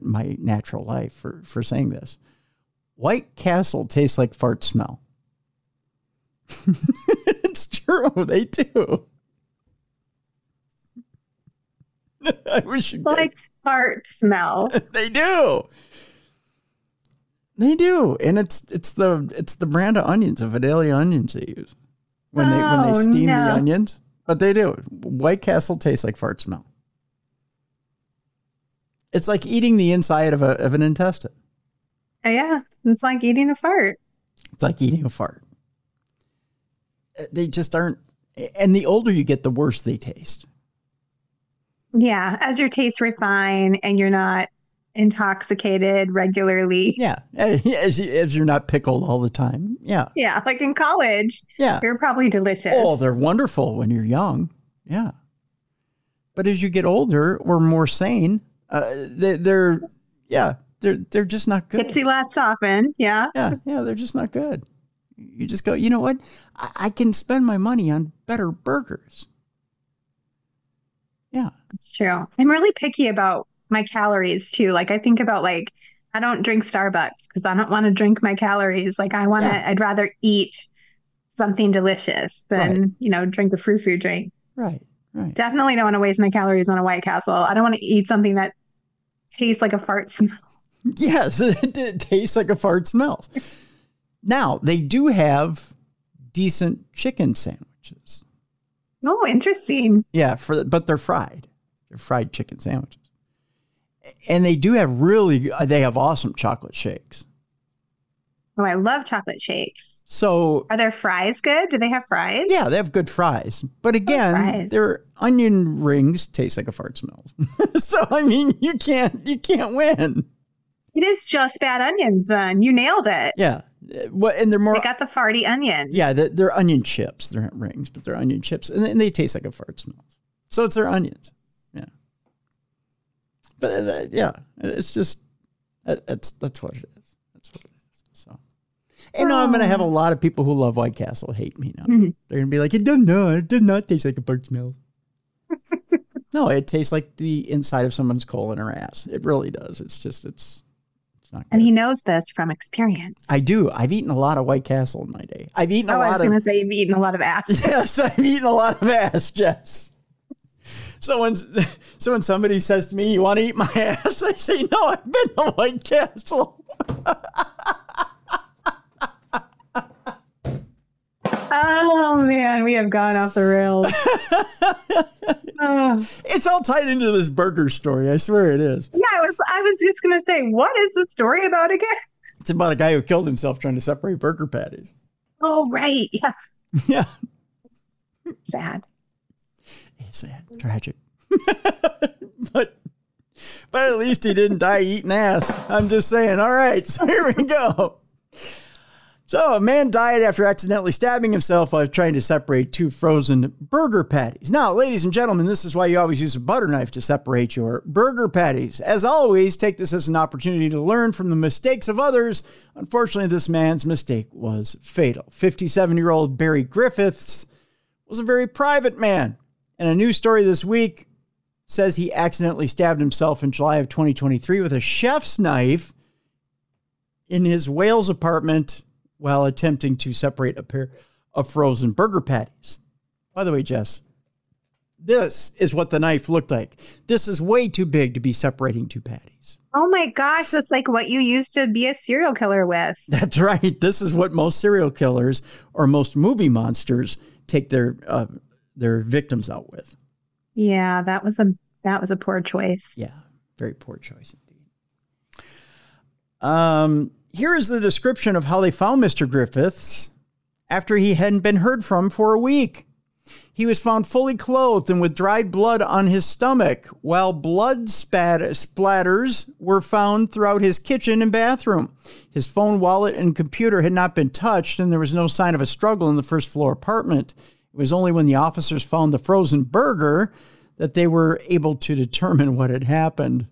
my natural life for saying this. White Castle tastes like fart smell. It's true. They do. I wish you like fart smell. They do. They do. And it's the brand of onions, the Vidalia onions they use when they steam the onions. But they do. White Castle tastes like fart smell. It's like eating the inside of an intestine. Yeah, it's like eating a fart. It's like eating a fart. They just aren't. And the older you get, the worse they taste. Yeah, as your tastes refine and you're not intoxicated regularly. Yeah, as you're not pickled all the time. Yeah. Yeah, like in college. Yeah. They're probably delicious. Oh, they're wonderful when you're young. Yeah. But as you get older or more sane, they're just not good. Tipsy less often. Yeah. Yeah, they're just not good. You just go, you know what? I can spend my money on better burgers. Yeah. It's true. I'm really picky about my calories too. Like I think about I don't drink Starbucks because I don't want to drink my calories. Like I'd rather eat something delicious than, drink the frou-frou drink. Right. Definitely don't want to waste my calories on a White Castle. I don't want to eat something that tastes like a fart smell. Yes, it tastes like a fart smells. Now, they do have decent chicken sandwiches. Oh, interesting. Yeah, but they're fried. They're fried chicken sandwiches. And they have awesome chocolate shakes. Oh, I love chocolate shakes. So, are their fries good? Do they have fries? Yeah, they have good fries. But again, their onion rings taste like a fart smells. So, I mean, you can't win. It is just bad onions then. You nailed it. Yeah. And they're more... They got the farty onion. Yeah, they're onion chips. They're not rings, but they're onion chips. And they taste like a fart smells. So it's their onions. Yeah. But it's just... That's what it is. That's what it is. So And I'm going to have a lot of people who love White Castle hate me now. Mm-hmm. They're going to be like, it does not taste like a bird smells. No, it tastes like the inside of someone's colon or ass. It really does. It's not good. And he knows this from experience. I do. I've eaten a lot of White Castle in my day. I've eaten a lot of... I was going to say you've eaten a lot of ass. Yes, I've eaten a lot of ass, Jess. So when somebody says to me, you want to eat my ass? I say, no, I've been to White Castle. Oh, man, we have gone off the rails. It's all tied into this burger story. I swear it is. Yeah, I was just going to say, what is the story about again? It's about a guy who killed himself trying to separate burger patties. Oh, right. Yeah. Yeah. Sad. It's sad. Tragic. But at least he didn't die eating ass. I'm just saying. All right, so here we go. So a man died after accidentally stabbing himself while trying to separate two frozen burger patties. Now, ladies and gentlemen, this is why you always use a butter knife to separate your burger patties. As always, take this as an opportunity to learn from the mistakes of others. Unfortunately, this man's mistake was fatal. 57-year-old Barry Griffiths was a very private man. And a new story this week says he accidentally stabbed himself in July of 2023 with a chef's knife in his Wales apartment while attempting to separate a pair of frozen burger patties. By the way, Jess, this is what the knife looked like. This is way too big to be separating two patties. Oh my gosh, that's like what you used to be a serial killer with. That's right. This is what most serial killers or most movie monsters take their victims out with. Yeah, that was a poor choice. Yeah, very poor choice indeed. Here is the description of how they found Mr. Griffiths after he hadn't been heard from for a week. He was found fully clothed and with dried blood on his stomach, while blood splatters were found throughout his kitchen and bathroom. His phone, wallet, and computer had not been touched, and there was no sign of a struggle in the first floor apartment. It was only when the officers found the frozen burger that they were able to determine what had happened.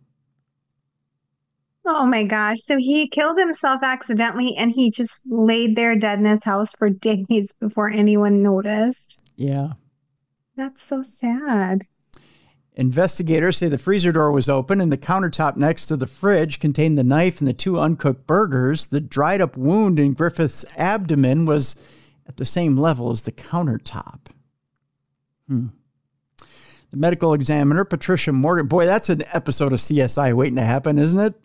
Oh my gosh. So he killed himself accidentally and he just laid there dead in his house for days before anyone noticed. Yeah. That's so sad. Investigators say the freezer door was open and the countertop next to the fridge contained the knife and the two uncooked burgers. The dried up wound in Griffith's abdomen was at the same level as the countertop. The medical examiner, Patricia Morgan. Boy, that's an episode of CSI waiting to happen, isn't it?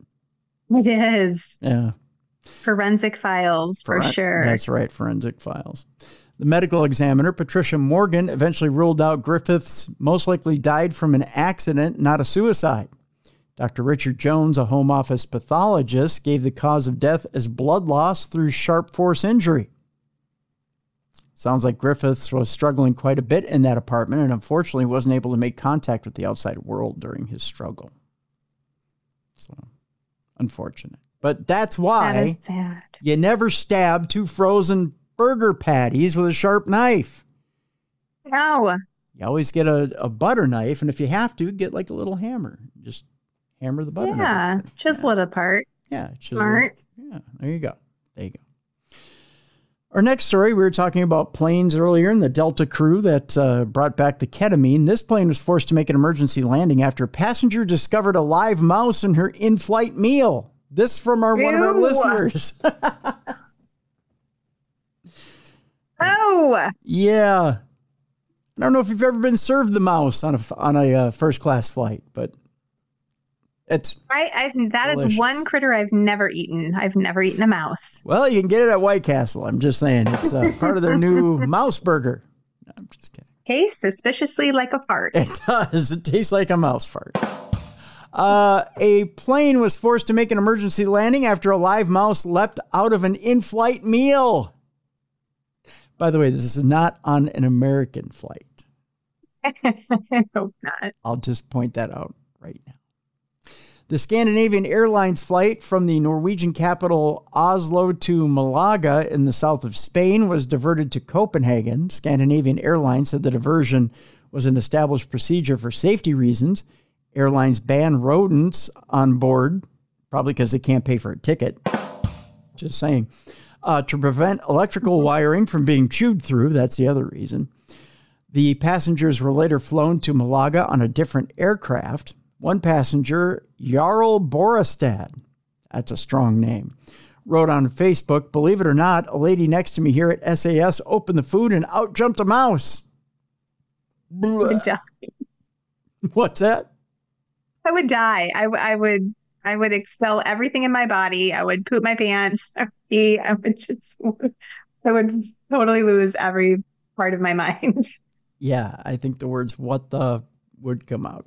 It is. Yeah. Forensic Files, for sure. That's right, Forensic Files. The medical examiner, Patricia Morgan, eventually ruled out Griffiths most likely died from an accident, not a suicide. Dr. Richard Jones, a home office pathologist, gave the cause of death as blood loss through sharp force injury. Sounds like Griffiths was struggling quite a bit in that apartment and unfortunately wasn't able to make contact with the outside world during his struggle. So, unfortunate. But that's why you never stab two frozen burger patties with a sharp knife. No. You always get a butter knife, and if you have to, get like a little hammer. Just hammer the butter knife. Yeah, chisel it apart. Yeah. Smart. Yeah, there you go. There you go. Our next story, we were talking about planes earlier and the Delta crew that brought back the ketamine. This plane was forced to make an emergency landing after a passenger discovered a live mouse in her in-flight meal. This from one of our listeners. Oh! Yeah. I don't know if you've ever been served the mouse on a first-class flight, but it's that is one critter I've never eaten. I've never eaten a mouse. Well, you can get it at White Castle. I'm just saying. It's part of their new mouse burger. No, I'm just kidding. Tastes suspiciously like a fart. It does. It tastes like a mouse fart. A plane was forced to make an emergency landing after a live mouse leapt out of an in-flight meal. By the way, this is not on an American flight. I hope not. I'll just point that out right now. The Scandinavian Airlines flight from the Norwegian capital Oslo to Malaga in the south of Spain was diverted to Copenhagen. Scandinavian Airlines said the diversion was an established procedure for safety reasons. Airlines ban rodents on board, probably because they can't pay for a ticket. Just saying. to prevent electrical wiring from being chewed through. That's the other reason. The passengers were later flown to Malaga on a different aircraft. One passenger, Jarl Borestad, that's a strong name, wrote on Facebook, "Believe it or not, a lady next to me here at SAS opened the food and out jumped a mouse." What's that? I would die. I would expel everything in my body. I would poop my pants. I would totally lose every part of my mind. Yeah, I think the words "what the" would come out.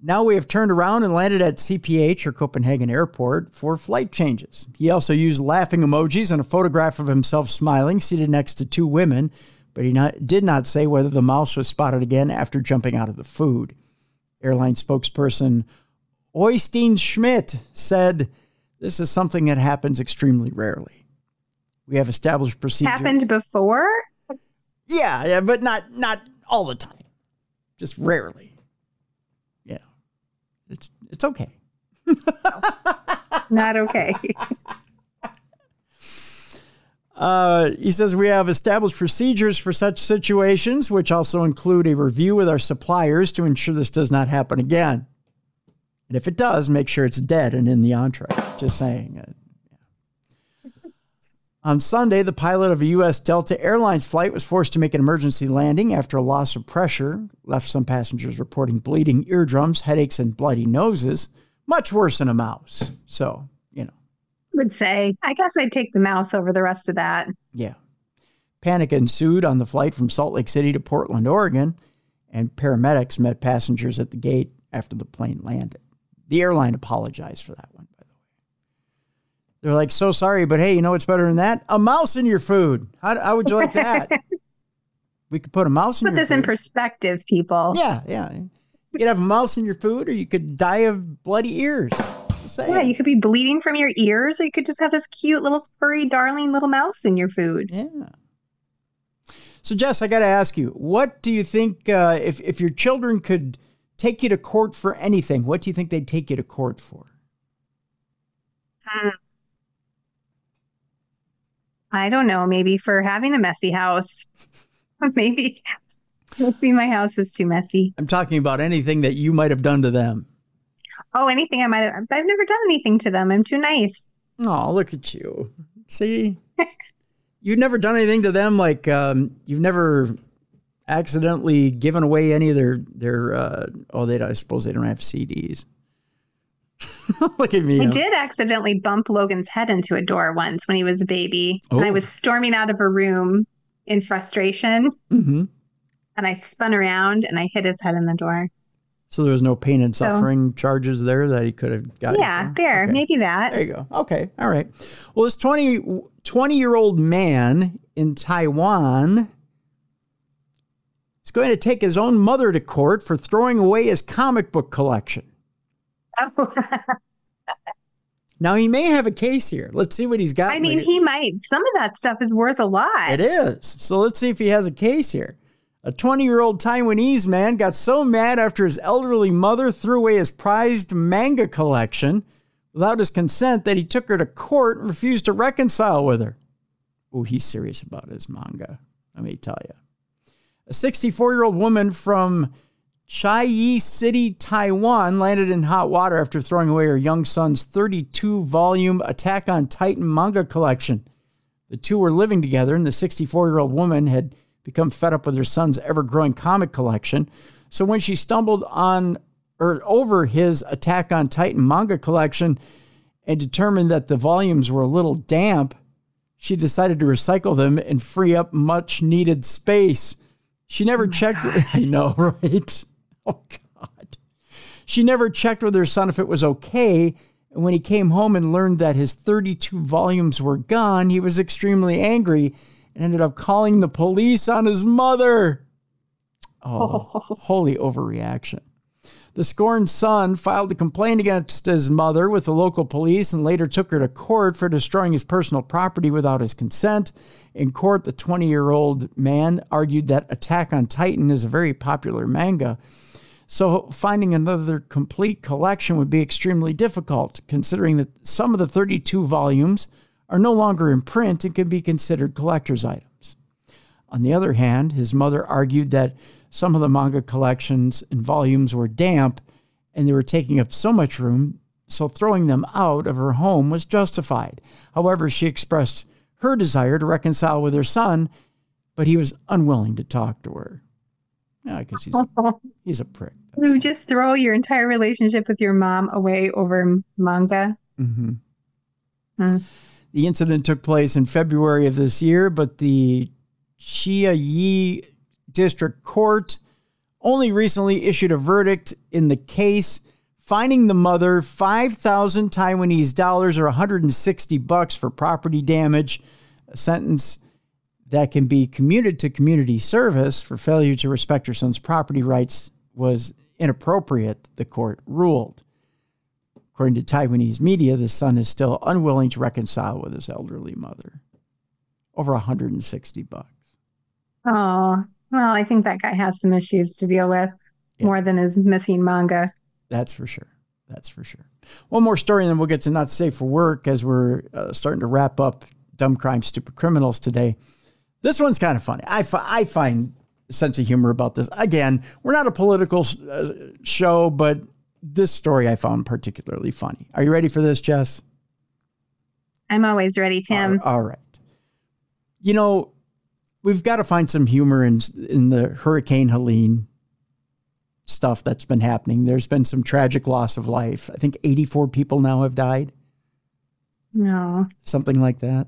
Now we have turned around and landed at CPH, or Copenhagen Airport, for flight changes. He also used laughing emojis and a photograph of himself smiling, seated next to two women, but he did not say whether the mouse was spotted again after jumping out of the food. Airline spokesperson Oystein Schmidt said, "This is something that happens extremely rarely. We have established procedure." Happened before? Yeah, but not all the time. Just rarely. Yeah. It's okay. Not okay. He says, "We have established procedures for such situations, which also include a review with our suppliers to ensure this does not happen again. And if it does, make sure it's dead and in the entree." Just saying. On Sunday, the pilot of a U.S. Delta Airlines flight was forced to make an emergency landing after a loss of pressure left some passengers reporting bleeding eardrums, headaches, and bloody noses. Much worse than a mouse. So, Would say, I guess I'd take the mouse over the rest of that. Yeah. Panic ensued on the flight from Salt Lake City to Portland, Oregon, and paramedics met passengers at the gate after the plane landed. The airline apologized for that one, by the way. They're like, "So sorry, but hey, you know what's better than that? A mouse in your food. How would you like that? We could put a mouse in your food." Put this in perspective, people. Yeah. You could have a mouse in your food, or you could die of bloody ears. Yeah, you could be bleeding from your ears, or you could just have this cute little furry, darling little mouse in your food. Yeah. So, Jess, I got to ask you, what do you think, if your children could take you to court for anything, what do you think they'd take you to court for? I don't know. Maybe for having a messy house. Maybe my house is too messy. I'm talking about anything that you might have done to them. Oh, anything I might have. I've never done anything to them. I'm too nice. Oh, look at you. See? You've never done anything to them, like you've never accidentally given away any of their I suppose they don't have CDs. Look at me. I did accidentally bump Logan's head into a door once when he was a baby. Oh. And I was storming out of a room in frustration. Mm-hmm. And I spun around and I hit his head in the door. So there was no pain and suffering charges there that he could have gotten? Yeah, there. Okay. Maybe that. There you go. Okay. All right. Well, this 20-year-old man in Taiwan is going to take his own mother to court for throwing away his comic book collection. Oh. Now, he may have a case here. Let's see what he's got. I mean, he might. Some of that stuff is worth a lot. It is. So let's see if he has a case here. A 20-year-old Taiwanese man got so mad after his elderly mother threw away his prized manga collection without his consent that he took her to court and refused to reconcile with her. Oh, he's serious about his manga, let me tell you. A 64-year-old woman from Chiayi City, Taiwan, landed in hot water after throwing away her young son's 32-volume Attack on Titan manga collection. The two were living together, and the 64-year-old woman had become fed up with her son's ever-growing comic collection. So when she stumbled on or over his Attack on Titan manga collection and determined that the volumes were a little damp, she decided to recycle them and free up much-needed space. She never checked. I know, right? Oh, God. She never checked with her son if it was okay. And when he came home and learned that his 32 volumes were gone, he was extremely angry and ended up calling the police on his mother. Oh, holy overreaction. The scorned son filed a complaint against his mother with the local police and later took her to court for destroying his personal property without his consent. In court, the 20-year-old man argued that Attack on Titan is a very popular manga, so finding another complete collection would be extremely difficult, considering that some of the 32 volumes are no longer in print and can be considered collector's items. On the other hand, his mother argued that some of the manga collections and volumes were damp and they were taking up so much room, so throwing them out of her home was justified. However, she expressed her desire to reconcile with her son, but he was unwilling to talk to her. Yeah, I guess he's a prick. You just throw your entire relationship with your mom away over manga? Mm-hmm. The incident took place in February of this year, but the Chiayi District Court only recently issued a verdict in the case, fining the mother 5,000 Taiwanese dollars or $160 for property damage, a sentence that can be commuted to community service for failure to respect her son's property rights was inappropriate, the court ruled. According to Taiwanese media, the son is still unwilling to reconcile with his elderly mother. Over $160. Oh, well, I think that guy has some issues to deal with, more than his missing manga. That's for sure. That's for sure. One more story, and then we'll get to Not Safe for Work as we're starting to wrap up Dumb Crime, Stupid Criminals today. This one's kind of funny. I find a sense of humor about this. Again, we're not a political show, but this story I found particularly funny. Are you ready for this, Jess? I'm always ready, Tim. All right. You know, we've got to find some humor in the Hurricane Helene stuff that's been happening. There's been some tragic loss of life. I think 84 people now have died. No. Something like that.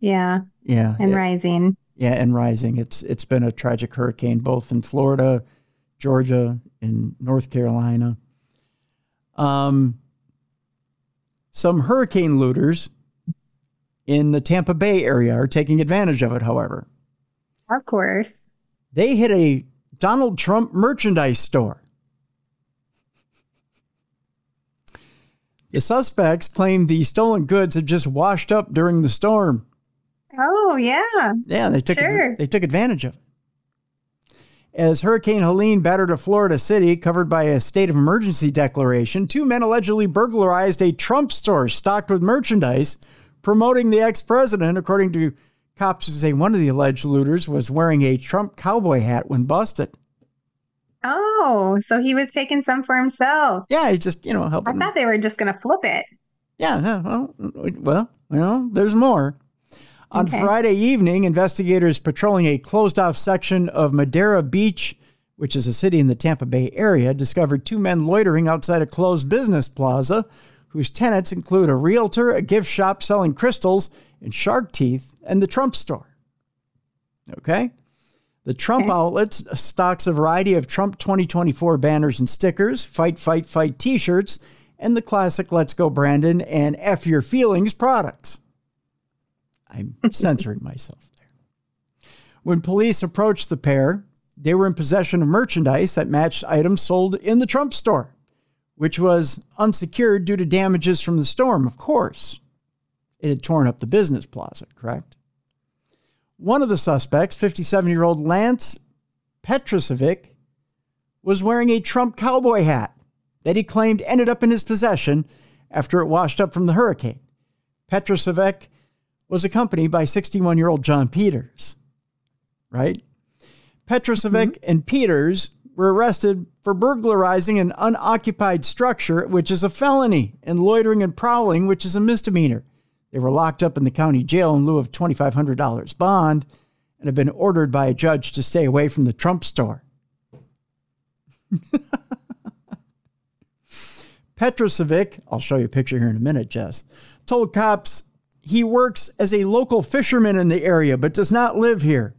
Yeah. Yeah. And rising. Yeah, and rising. It's been a tragic hurricane, both in Florida, Georgia, and North Carolina. Some hurricane looters in the Tampa Bay area are taking advantage of it, however. Of course. They hit a Donald Trump merchandise store. The suspects claim the stolen goods had just washed up during the storm. Oh, yeah. Yeah, they took advantage of it. As Hurricane Helene battered a Florida city covered by a state of emergency declaration, 2 men allegedly burglarized a Trump store stocked with merchandise promoting the ex-president, according to cops who say one of the alleged looters was wearing a Trump cowboy hat when busted. Oh, so he was taking some for himself. Yeah, he just, helping. I thought they were just going to flip it. Yeah, no, well, there's more. On Friday evening, investigators patrolling a closed-off section of Madera Beach, which is a city in the Tampa Bay area, discovered 2 men loitering outside a closed business plaza whose tenants include a realtor, a gift shop selling crystals and shark teeth, and the Trump store. Okay? The Trump outlet stocks a variety of Trump 2024 banners and stickers, Fight, Fight, Fight t-shirts, and the classic Let's Go Brandon and F Your Feelings products. I'm censoring myself there. When police approached the pair, they were in possession of merchandise that matched items sold in the Trump store, which was unsecured due to damages from the storm, of course. It had torn up the business plaza, correct? One of the suspects, 57-year-old Lance Petrosevic, was wearing a Trump cowboy hat that he claimed ended up in his possession after it washed up from the hurricane. Petrosevic was accompanied by 61-year-old John Peters, right? Petrosevic and Peters were arrested for burglarizing an unoccupied structure, which is a felony, and loitering and prowling, which is a misdemeanor. They were locked up in the county jail in lieu of $2,500 bond and have been ordered by a judge to stay away from the Trump store. Petrosevic, I'll show you a picture here in a minute, Jess, told cops he works as a local fisherman in the area, but does not live here.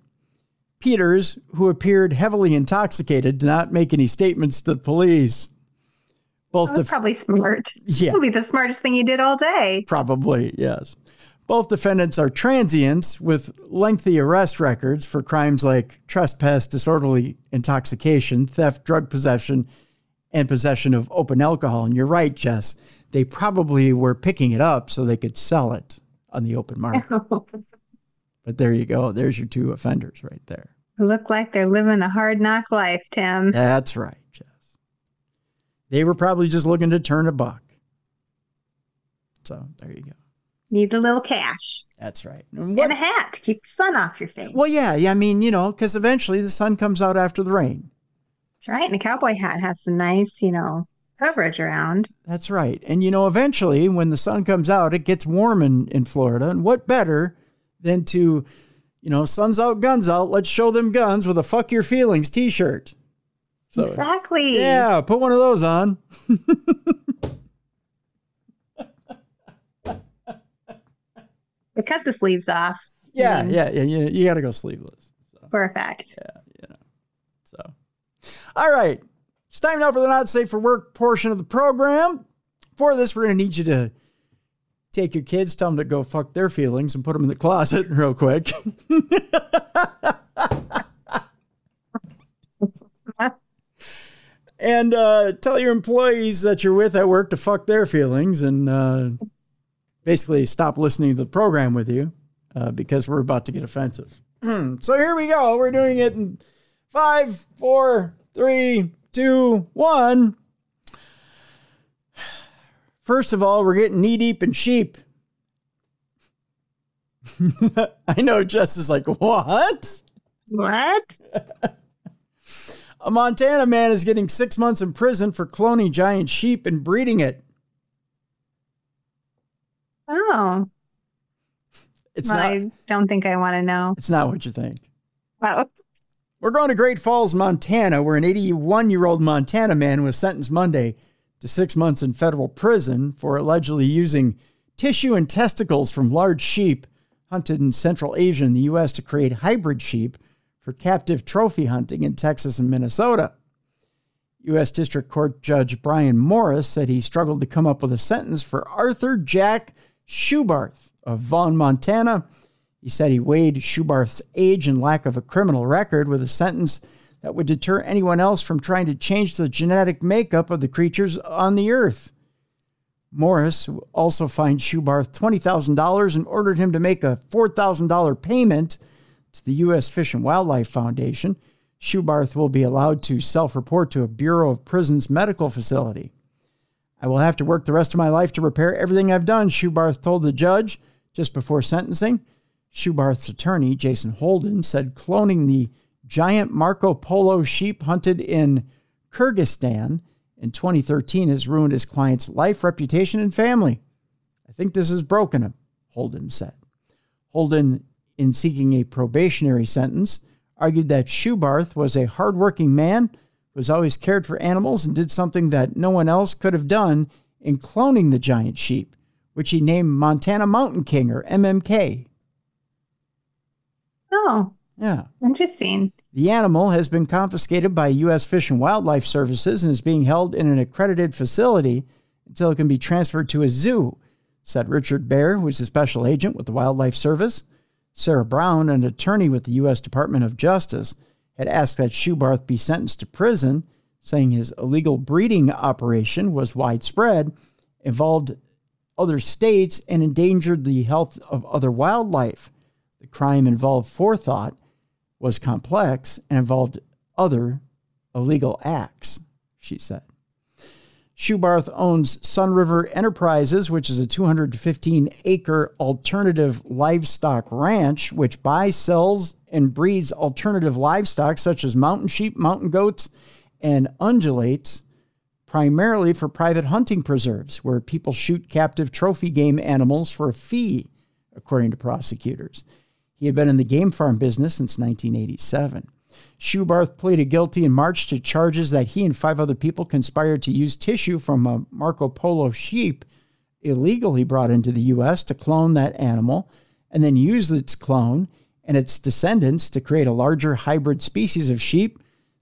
Peters, who appeared heavily intoxicated, did not make any statements to the police. That's probably smart. Yeah. Probably the smartest thing you did all day. Probably, yes. Both defendants are transients with lengthy arrest records for crimes like trespass, disorderly intoxication, theft, drug possession, and possession of open alcohol. And you're right, Jess. They probably were picking it up so they could sell it on the open market. But there you go. There's your 2 offenders right there. Look like they're living a hard knock life, Tim. That's right, Jess. They were probably just looking to turn a buck. So there you go. Need a little cash. That's right. And a hat to keep the sun off your face. Well, yeah. I mean, because eventually the sun comes out after the rain. That's right. And a cowboy hat has some nice, coverage around. That's right. And, eventually when the sun comes out, it gets warm in Florida. And what better than to, sun's out, guns out. Let's show them guns with a fuck your feelings t-shirt. So, exactly. Yeah. Put one of those on. But cut the sleeves off. Yeah. You got to go sleeveless. So. Perfect. Yeah. So, all right. It's time now for the not safe for work portion of the program. For this, we're going to need you to take your kids, tell them to go fuck their feelings and put them in the closet real quick. And tell your employees that you're with at work to fuck their feelings and basically stop listening to the program with you because we're about to get offensive. So here we go. We're doing it in 5, 4, 3, 2, 1. First of all, we're getting knee deep in sheep. I know Jess is like, what? What? A Montana man is getting 6 months in prison for cloning giant sheep and breeding it. Oh. I don't think I want to know. It's not what you think. Wow. We're going to Great Falls, Montana, where an 81-year-old Montana man was sentenced Monday to 6 months in federal prison for allegedly using tissue and testicles from large sheep hunted in Central Asia and the U.S. to create hybrid sheep for captive trophy hunting in Texas and Minnesota. U.S. District Court Judge Brian Morris said he struggled to come up with a sentence for Arthur Jack Schubarth of Vaughn, Montana. He said he weighed Schubarth's age and lack of a criminal record with a sentence that would deter anyone else from trying to change the genetic makeup of the creatures on the earth. Morris also fined Schubarth $20,000 and ordered him to make a $4,000 payment to the U.S. Fish and Wildlife Foundation. Schubarth will be allowed to self-report to a Bureau of Prisons medical facility. I will have to work the rest of my life to repair everything I've done, Schubarth told the judge just before sentencing. Schubarth's attorney, Jason Holden, said cloning the giant Marco Polo sheep hunted in Kyrgyzstan in 2013 has ruined his client's life, reputation, and family. I think this has broken him, Holden said. Holden, in seeking a probationary sentence, argued that Schubarth was a hardworking man, was always cared for animals, and did something that no one else could have done in cloning the giant sheep, which he named Montana Mountain King, or MMK. Oh. Yeah. Interesting. The animal has been confiscated by U.S. Fish and Wildlife Services and is being held in an accredited facility until it can be transferred to a zoo, said Richard Baer, who is a special agent with the Wildlife Service. Sarah Brown, an attorney with the U.S. Department of Justice, had asked that Schubarth be sentenced to prison, saying his illegal breeding operation was widespread, involved other states, and endangered the health of other wildlife. The crime involved forethought, was complex, and involved other illegal acts, she said. Schubarth owns Sun River Enterprises, which is a 215-acre alternative livestock ranch, which buys, sells, and breeds alternative livestock such as mountain sheep, mountain goats, and ungulates, primarily for private hunting preserves, where people shoot captive trophy game animals for a fee, according to prosecutors. He had been in the game farm business since 1987. Schubarth pleaded guilty in March to charges that he and 5 other people conspired to use tissue from a Marco Polo sheep illegally brought into the U.S. to clone that animal and then use its clone and its descendants to create a larger hybrid species of sheep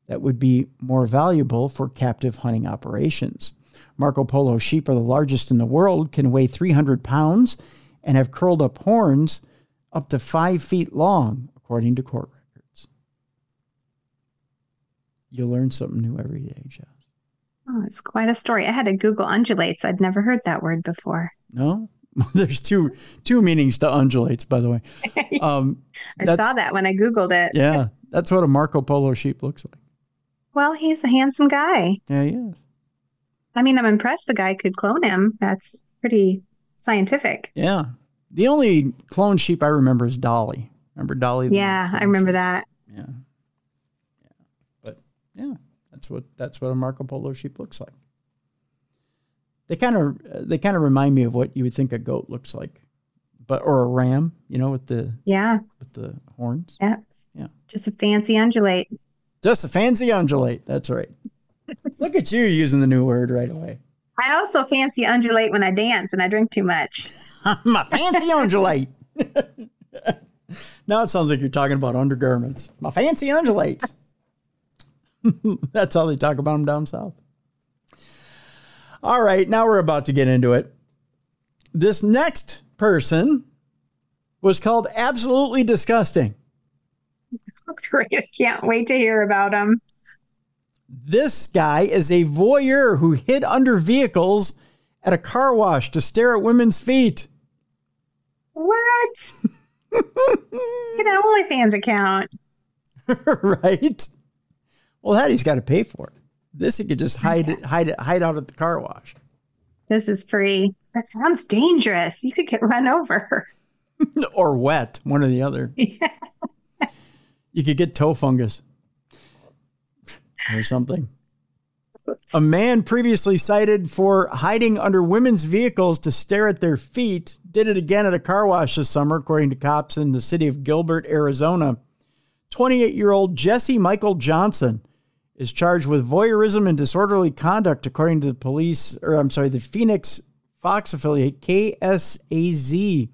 that would be more valuable for captive hunting operations. Marco Polo sheep are the largest in the world, can weigh 300 pounds, and have curled up horns up to 5 feet long, according to court records. You'll learn something new every day, Jess. Oh, it's quite a story. I had to Google undulates. I'd never heard that word before. No? There's two meanings to undulates, by the way. I saw that when I Googled it. Yeah, that's what a Marco Polo sheep looks like. Well, he's a handsome guy. Yeah, he is. I mean, I'm impressed the guy could clone him. That's pretty scientific. Yeah. The only clone sheep I remember is Dolly. Remember Dolly? Yeah, I remember that. Yeah. But yeah, that's what a Marco Polo sheep looks like. They kind of remind me of what you would think a goat looks like, or a ram, with the horns. Yeah. Yeah. Just a fancy undulate. Just a fancy undulate. That's right. Look at you using the new word right away. I also fancy undulate when I dance and I drink too much. I'm a fancy undulate. Now it sounds like you're talking about undergarments. My fancy undulate. That's how they talk about them down south. All right, now we're about to get into it. This next person was called Absolutely Disgusting. Great. I can't wait to hear about him. This guy is a voyeur who hid under vehicles at a car wash to stare at women's feet. What? Get an OnlyFans account. Right? Well, that he's got to pay for it. This he could just hide out at the car wash. This is free. That sounds dangerous. You could get run over. Or wet, one or the other. Yeah. You could get toe fungus or something. A man previously cited for hiding under women's vehicles to stare at their feet did it again at a car wash this summer, according to cops in the city of Gilbert, Arizona. 28-year-old Jesse Michael Johnson is charged with voyeurism and disorderly conduct, according to the Phoenix Fox affiliate KSAZ.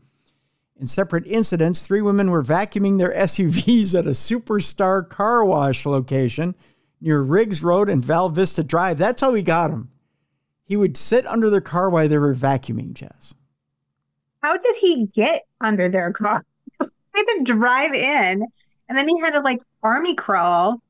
In separate incidents, 3 women were vacuuming their SUVs at a Superstar car wash location near Riggs Road and Val Vista Drive. That's how he got them. He would sit under their car while they were vacuuming, Jess. How did he get under their car? He had to drive in, and then he had to army crawl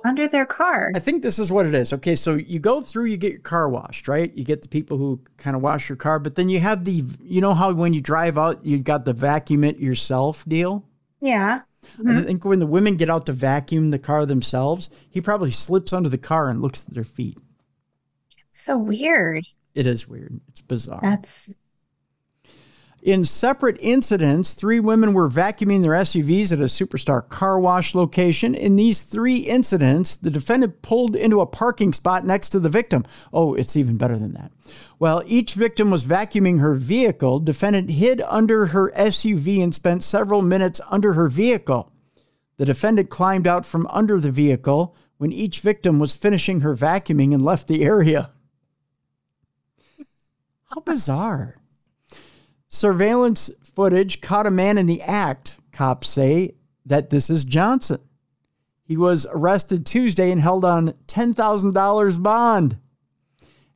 under their car. I think this is what it is. Okay, so you go through, you get your car washed, right? You get the people who kind of wash your car, but then you have how when you drive out, you got the vacuum it yourself deal? Yeah. Mm-hmm. I think when the women get out to vacuum the car themselves, he probably slips under the car and looks at their feet. So weird. It is weird. It's bizarre. In separate incidents, 3 women were vacuuming their SUVs at a Superstar car wash location. In these 3 incidents, the defendant pulled into a parking spot next to the victim. Oh, it's even better than that. While each victim was vacuuming her vehicle, defendant hid under her SUV and spent several minutes under her vehicle. The defendant climbed out from under the vehicle when each victim was finishing her vacuuming and left the area. How bizarre. Surveillance footage caught a man in the act. Cops say that this is Johnson. He was arrested Tuesday and held on $10,000 bond.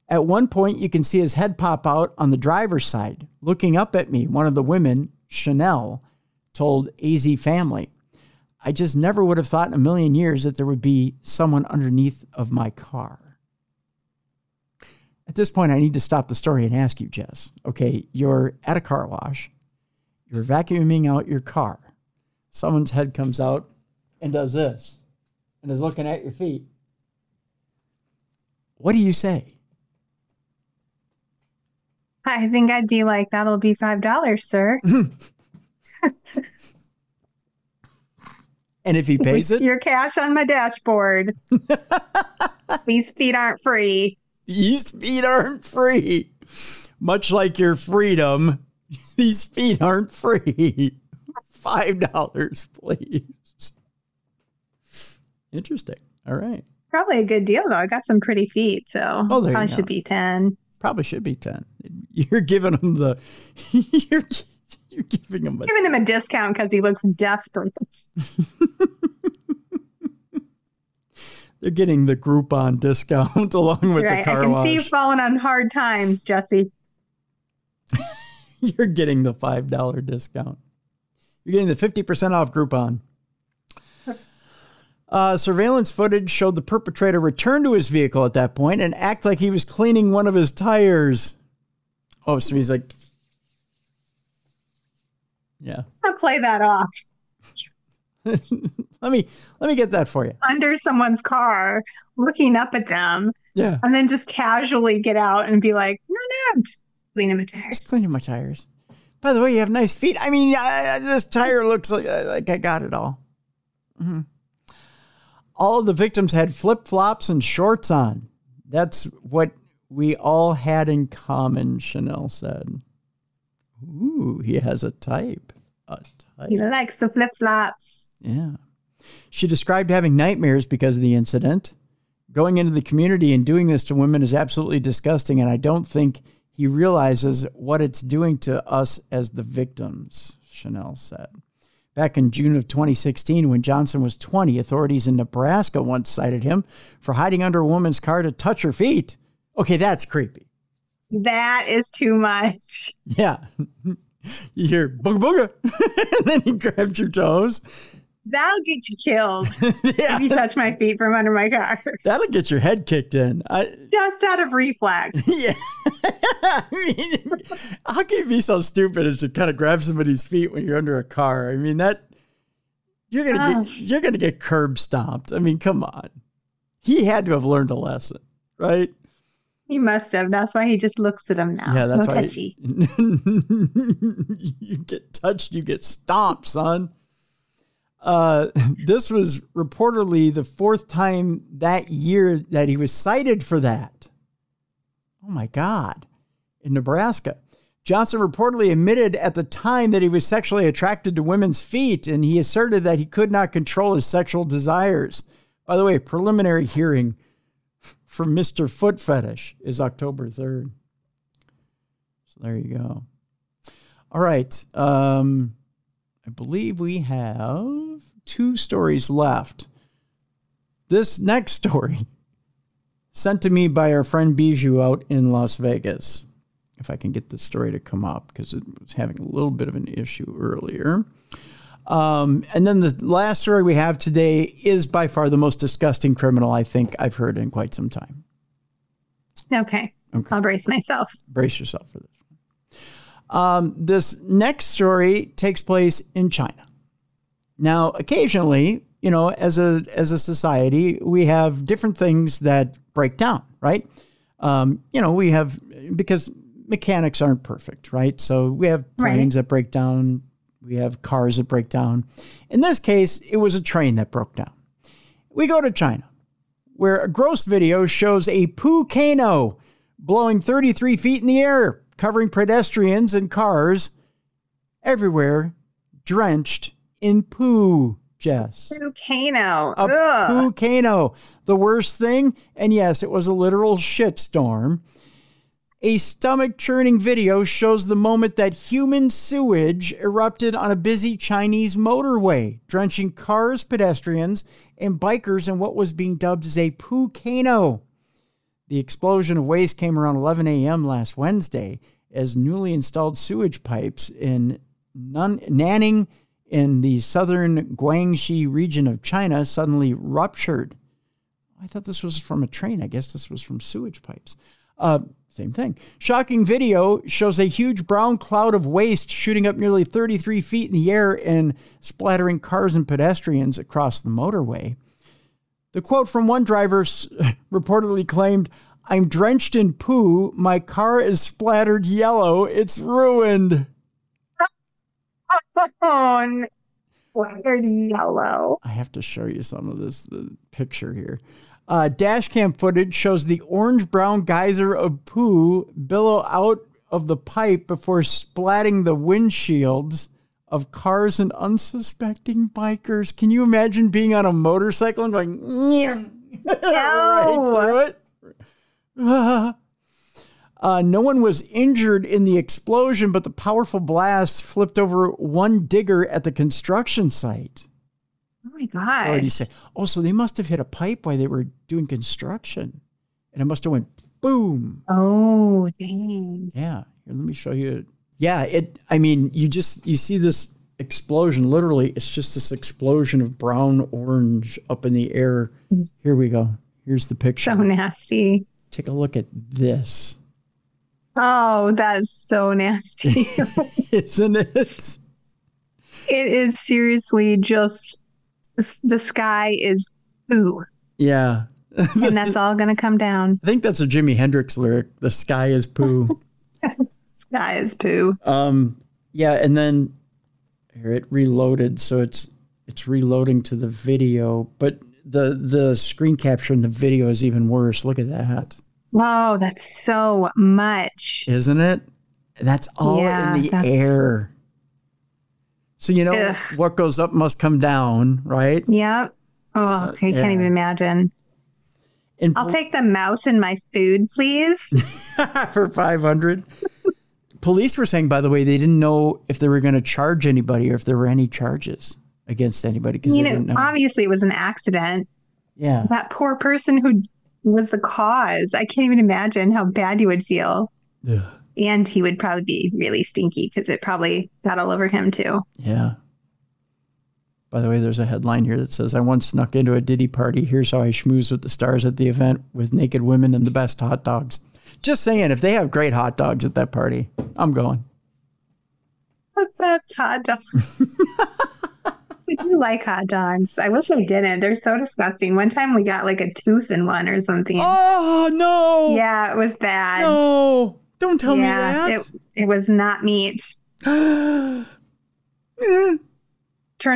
At one point, you can see his head pop out on the driver's side. Looking up at me, one of the women, Chanel, told AZ Family, I just never would have thought in a million years that there would be someone underneath of my car. At this point, I need to stop the story and ask you, Jess. Okay, you're at a car wash. You're vacuuming out your car. Someone's head comes out and does this and is looking at your feet. What do you say? I think I'd be like, that'll be $5, sir. And if he pays it? Your cash on my dashboard. These feet aren't free. These feet aren't free. Much like your freedom, these feet aren't free. $5, please. Interesting. All right. Probably a good deal, though. I got some pretty feet, so probably should be 10. Probably should be 10. You're giving him the... You're giving him a discount because he looks desperate. They're getting the Groupon discount along with the car wash. I can see you falling on hard times, Jesse. You're getting the $5 discount. You're getting the 50% off Groupon. Surveillance footage showed the perpetrator return to his vehicle at that point and act like he was cleaning one of his tires. Oh, so he's like... Yeah. I'll play that off. Let me get that for you. Under someone's car, looking up at them. Yeah. And then just casually get out and be like, no, I'm just cleaning my tires. Just cleaning my tires. By the way, you have nice feet. I mean, this tire looks like I got it all. Mm-hmm. All of the victims had flip-flops and shorts on. That's what we all had in common, Chanel said. Ooh, he has a type. He likes the flip-flops. Yeah. She described having nightmares because of the incident. Going into the community and doing this to women is absolutely disgusting, and I don't think he realizes what it's doing to us as the victims, Chanel said. Back in June of 2016, when Johnson was 20, authorities in Nebraska once cited him for hiding under a woman's car to touch her feet. Okay, that's creepy. That is too much. Yeah. You hear booga booga, and then he grabs your toes. That'll get you killed Yeah. if you touch my feet from under my car. That'll get your head kicked in. Just out of reflex. Yeah. I mean, how can you be so stupid as to kind of grab somebody's feet when you're under a car? I mean, you're gonna get curb stomped. I mean, come on. He had to have learned a lesson, right? He must have. That's why he just looks at him now. Yeah, that's no why. touchy. You get touched, you get stomped, son. This was reportedly the fourth time that year that he was cited for that. Oh my God. In Nebraska. Johnson reportedly admitted at the time that he was sexually attracted to women's feet, and he asserted that he could not control his sexual desires. By the way, preliminary hearing for Mr. Foot Fetish is October 3rd. So there you go. All right. I believe we have 2 stories left. This next story, sent to me by our friend Bijou out in Las Vegas. If I can get this story to come up, because it was having a little bit of an issue earlier. And then the last story we have today is by far the most disgusting criminal I think I've heard in quite some time. Okay. I'll brace myself. Brace yourself for this. This next story takes place in China. Now, occasionally, you know, as a society, we have different things that break down, right? You know, we have, because mechanics aren't perfect, right? So we have planes that break down. We have cars that break down. In this case, it was a train that broke down. We go to China, where a gross video shows a poo-cano blowing 33 feet in the air, covering pedestrians and cars everywhere, drenched in poo, Jess. Poo-cano. A poo-cano. The worst thing, and yes, it was a literal shitstorm. A stomach-churning video shows the moment that human sewage erupted on a busy Chinese motorway, drenching cars, pedestrians, and bikers in what was being dubbed as a poo-cano. The explosion of waste came around 11 a.m. last Wednesday as newly installed sewage pipes in Nanning in the southern Guangxi region of China suddenly ruptured. I thought this was from a train. I guess this was from sewage pipes. Same thing. Shocking video shows a huge brown cloud of waste shooting up nearly 33 feet in the air and splattering cars and pedestrians across the motorway. The quote from one driver reportedly claimed, "I'm drenched in poo. My car is splattered yellow. It's ruined." Oh, splattered yellow. I have to show you some of the picture here. Dash cam footage shows the orange-brown geyser of poo billow out of the pipe before splatting the windshields of cars and unsuspecting bikers. Can you imagine being on a motorcycle and going right through it? No one was injured in the explosion, but the powerful blast flipped over one digger at the construction site. Oh my God. So they must have hit a pipe while they were doing construction. And it must have went boom. Oh, dang. Yeah. Here, let me show you. Yeah, you see this explosion. Literally, it's just this explosion of brown orange up in the air. Here we go. Here's the picture. So nasty. Take a look at this. Oh, that's so nasty. Isn't it? It is seriously just, the sky is poo. Yeah. And that's all going to come down. I think that's a Jimi Hendrix lyric. The sky is poo. Sky is poo. Yeah, and then here it reloaded, so it's reloading to the video, but the screen capture in the video is even worse. Look at that. Oh, that's so much. Isn't it? That's all in the air. So what goes up must come down, right? Yep. Oh, I can't even imagine. I'll take the mouse in my food, please. For $500. Police were saying, by the way, they didn't know if they were going to charge anybody or if there were any charges against anybody. Because they didn't know. Obviously it was an accident. Yeah. That poor person who was the cause. I can't even imagine how bad you would feel. Ugh. And he would probably be really stinky because it probably got all over him too. Yeah. By the way, there's a headline here that says, I once snuck into a Diddy party. Here's how I schmoozed with the stars at the event with naked women and the best hot dogs. Just saying, if they have great hot dogs at that party, I'm going. The best hot dogs. I do like hot dogs. I wish I didn't. They're so disgusting. One time we got like a tooth in one or something. Oh, no. Yeah, it was bad. No. Don't tell me that. It was not meat. Turned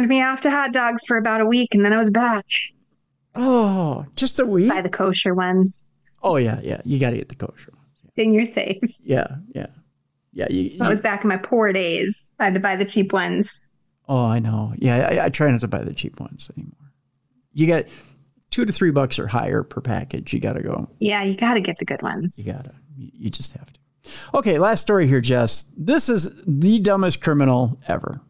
me off to hot dogs for about a week, and then I was back. Oh, just a week? Buy the kosher ones. Oh, yeah. You got to get the kosher ones. Then you're safe. Yeah. I was back in my poor days. I had to buy the cheap ones. Oh, I know. Yeah, I try not to buy the cheap ones anymore. You get $2 to $3 or higher per package. You got to go. Yeah, you got to get the good ones. You just have to. Okay, last story here, Jess. This is the dumbest criminal ever.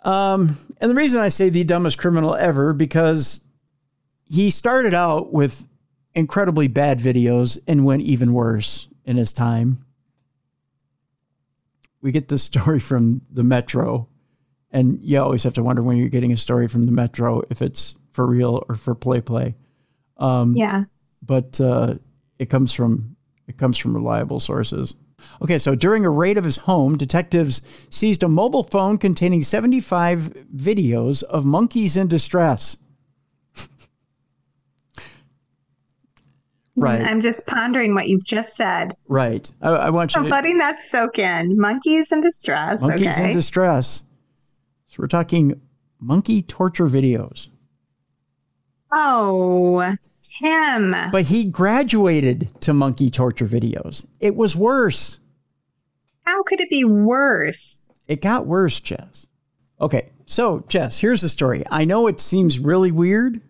And the reason I say the dumbest criminal ever, because he started out with incredibly bad videos and went even worse in his time. We get this story from the Metro, and you always have to wonder when you're getting a story from the Metro, if it's for real or for play. Yeah. But it comes from reliable sources. Okay, so during a raid of his home, detectives seized a mobile phone containing 75 videos of monkeys in distress. Right. I'm just pondering what you've just said. Right. I want you to... letting that soak in. Monkeys in distress. Monkeys in distress. So we're talking monkey torture videos. Oh, Tim. But he graduated to monkey torture videos. It was worse. How could it be worse? It got worse, Jess. Okay, so Jess, here's the story. I know it seems really weird.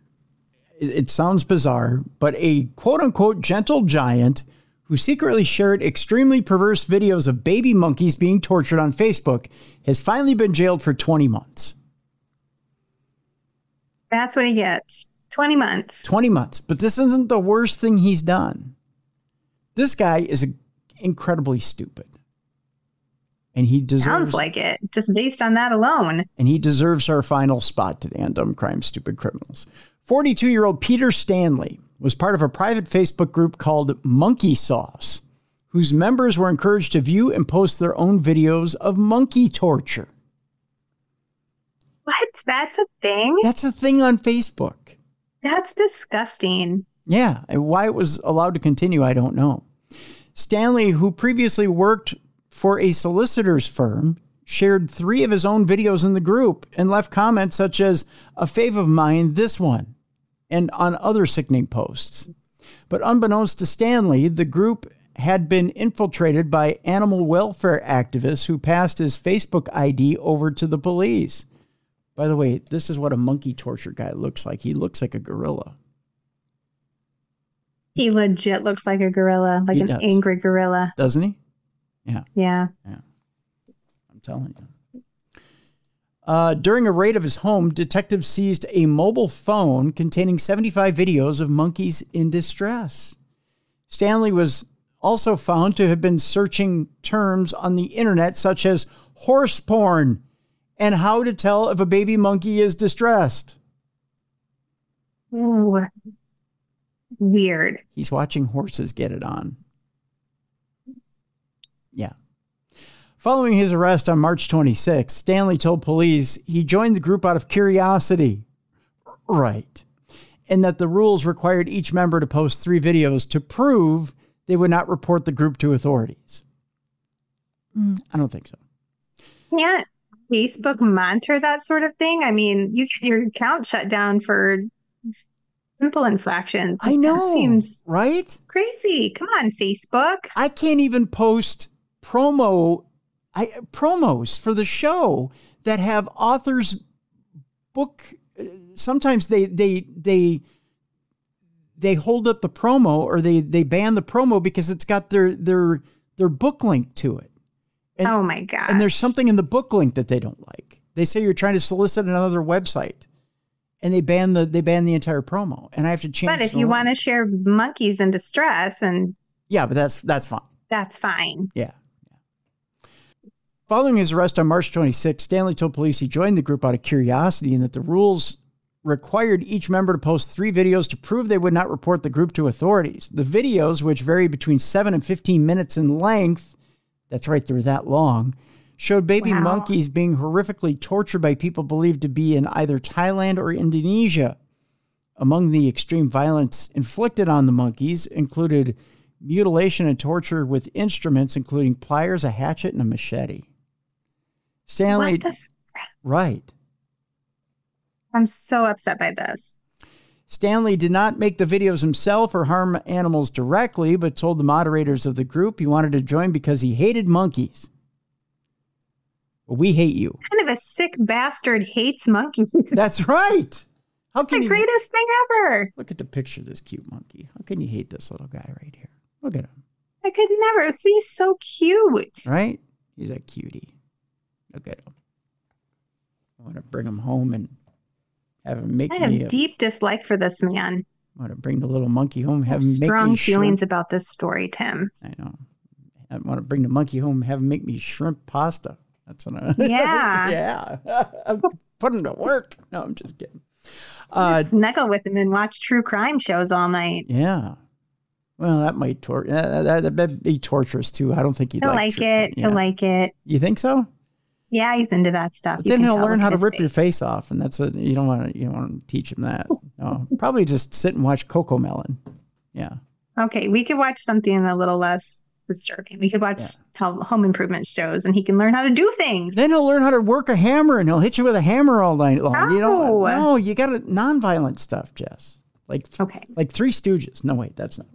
It sounds bizarre, but a quote-unquote gentle giant who secretly shared extremely perverse videos of baby monkeys being tortured on Facebook has finally been jailed for 20 months. That's what he gets. 20 months. 20 months. But this isn't the worst thing he's done. This guy is incredibly stupid. And he deserves... Sounds like it, just based on that alone. And he deserves our final spot today on Dumb Crime, Stupid Criminals. 42-year-old Peter Stanley was part of a private Facebook group called Monkey Sauce, whose members were encouraged to view and post their own videos of monkey torture. What? That's a thing? That's a thing on Facebook. That's disgusting. Yeah. And why it was allowed to continue, I don't know. Stanley, who previously worked for a solicitor's firm, shared 3 of his own videos in the group and left comments such as, "A fave of mine, this one," and on other sickening posts. But unbeknownst to Stanley, the group had been infiltrated by animal welfare activists who passed his Facebook ID over to the police. By the way, this is what a monkey torture guy looks like. He looks like a gorilla. He legit looks like a gorilla, like an angry gorilla. Doesn't he? Yeah. Yeah. I'm telling you. During a raid of his home, detectives seized a mobile phone containing 75 videos of monkeys in distress. Stanley was also found to have been searching terms on the internet such as horse porn and how to tell if a baby monkey is distressed. Ooh. Weird. He's watching horses get it on. Yeah. Following his arrest on March 26, Stanley told police he joined the group out of curiosity. Right. And that the rules required each member to post 3 videos to prove they would not report the group to authorities. I don't think so. Can't Facebook monitor that sort of thing? I mean, your account shut down for simple infractions. I know, that seems right? crazy. Come on, Facebook. I can't even post promos for the show that have authors book. Sometimes they hold up the promo, or they ban the promo because it's got their book link to it. And, oh my gosh. And there's something in the book link that they don't like. They say you're trying to solicit another website, and they ban the entire promo. And I have to change. But if you want to share monkeys in distress, and yeah, but that's fine. That's fine. Yeah. Following his arrest on March 26, Stanley told police he joined the group out of curiosity and that the rules required each member to post 3 videos to prove they would not report the group to authorities. The videos, which vary between 7 and 15 minutes in length, that's right, they're that long, showed baby monkeys being horrifically tortured by people believed to be in either Thailand or Indonesia. Among the extreme violence inflicted on the monkeys included mutilation and torture with instruments, including pliers, a hatchet, and a machete. Stanley, right. I'm so upset by this. Stanley did not make the videos himself or harm animals directly, but told the moderators of the group he wanted to join because he hated monkeys. Well, we hate you. What kind of a sick bastard hates monkeys? That's right. How can the greatest thing ever. Look at the picture of this cute monkey. How can you hate this little guy right here? Look at him. I could never. He's so cute. Right? He's a cutie. Look at him. I want to bring him home and have him make me. I have deep dislike for this man. I want to bring the little monkey home, have him make me strong feelings shrimp. about this story, Tim. I know. I want to bring the monkey home, have him make me shrimp pasta. That's what I. Yeah. Yeah. I'm putting to work. No, I'm just kidding. Snuggle with him and watch true crime shows all night. Yeah. Well, that might that'd be torturous too. I don't think he'd like it. Yeah. He'll like it. You think so? Yeah, he's into that stuff. But then he'll learn how to rip your face off, and you don't want to teach him that. No, probably just sit and watch Cocomelon. Yeah. Okay, we could watch something a little less disturbing. We could watch home improvement shows, and he can learn how to do things. Then he'll learn how to work a hammer, and he'll hit you with a hammer all night long. Oh. No, you got nonviolent stuff, Jess. Like Three Stooges. No, wait, that's not.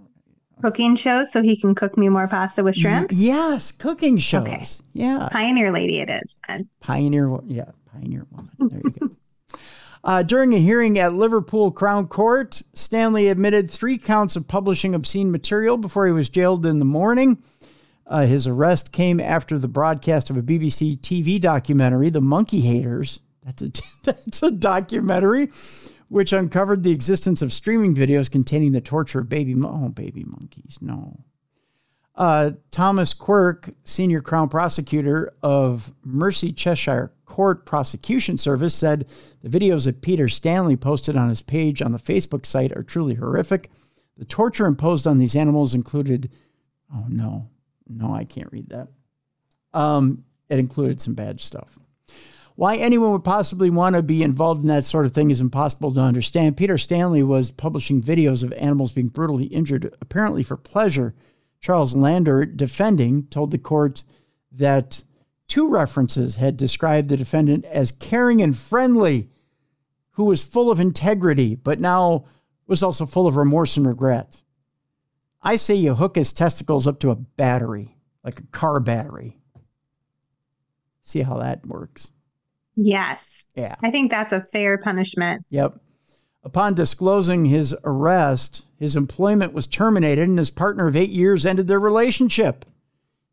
Cooking shows, so he can cook me more pasta with shrimp? Yes, cooking shows. Okay. Yeah. Pioneer lady it is. Pioneer woman. There you go. During a hearing at Liverpool Crown Court, Stanley admitted 3 counts of publishing obscene material before he was jailed in the morning. His arrest came after the broadcast of a BBC TV documentary, The Monkey Haters. That's a documentary which uncovered the existence of streaming videos containing the torture of baby monkeys. No. Thomas Quirk, senior Crown prosecutor of Mercy Cheshire Court Prosecution Service, said the videos that Peter Stanley posted on his page on the Facebook site are truly horrific. The torture imposed on these animals included... Oh, no, I can't read that. It included some bad stuff. Why anyone would possibly want to be involved in that sort of thing is impossible to understand. Peter Stanley was publishing videos of animals being brutally injured, apparently for pleasure. Charles Lander, defending, told the court that 2 references had described the defendant as caring and friendly, who was full of integrity, but now was also full of remorse and regret. I say you hook his testicles up to a battery, like a car battery. See how that works. Yes. Yeah. I think that's a fair punishment. Yep. Upon disclosing his arrest, his employment was terminated and his partner of 8 years ended their relationship.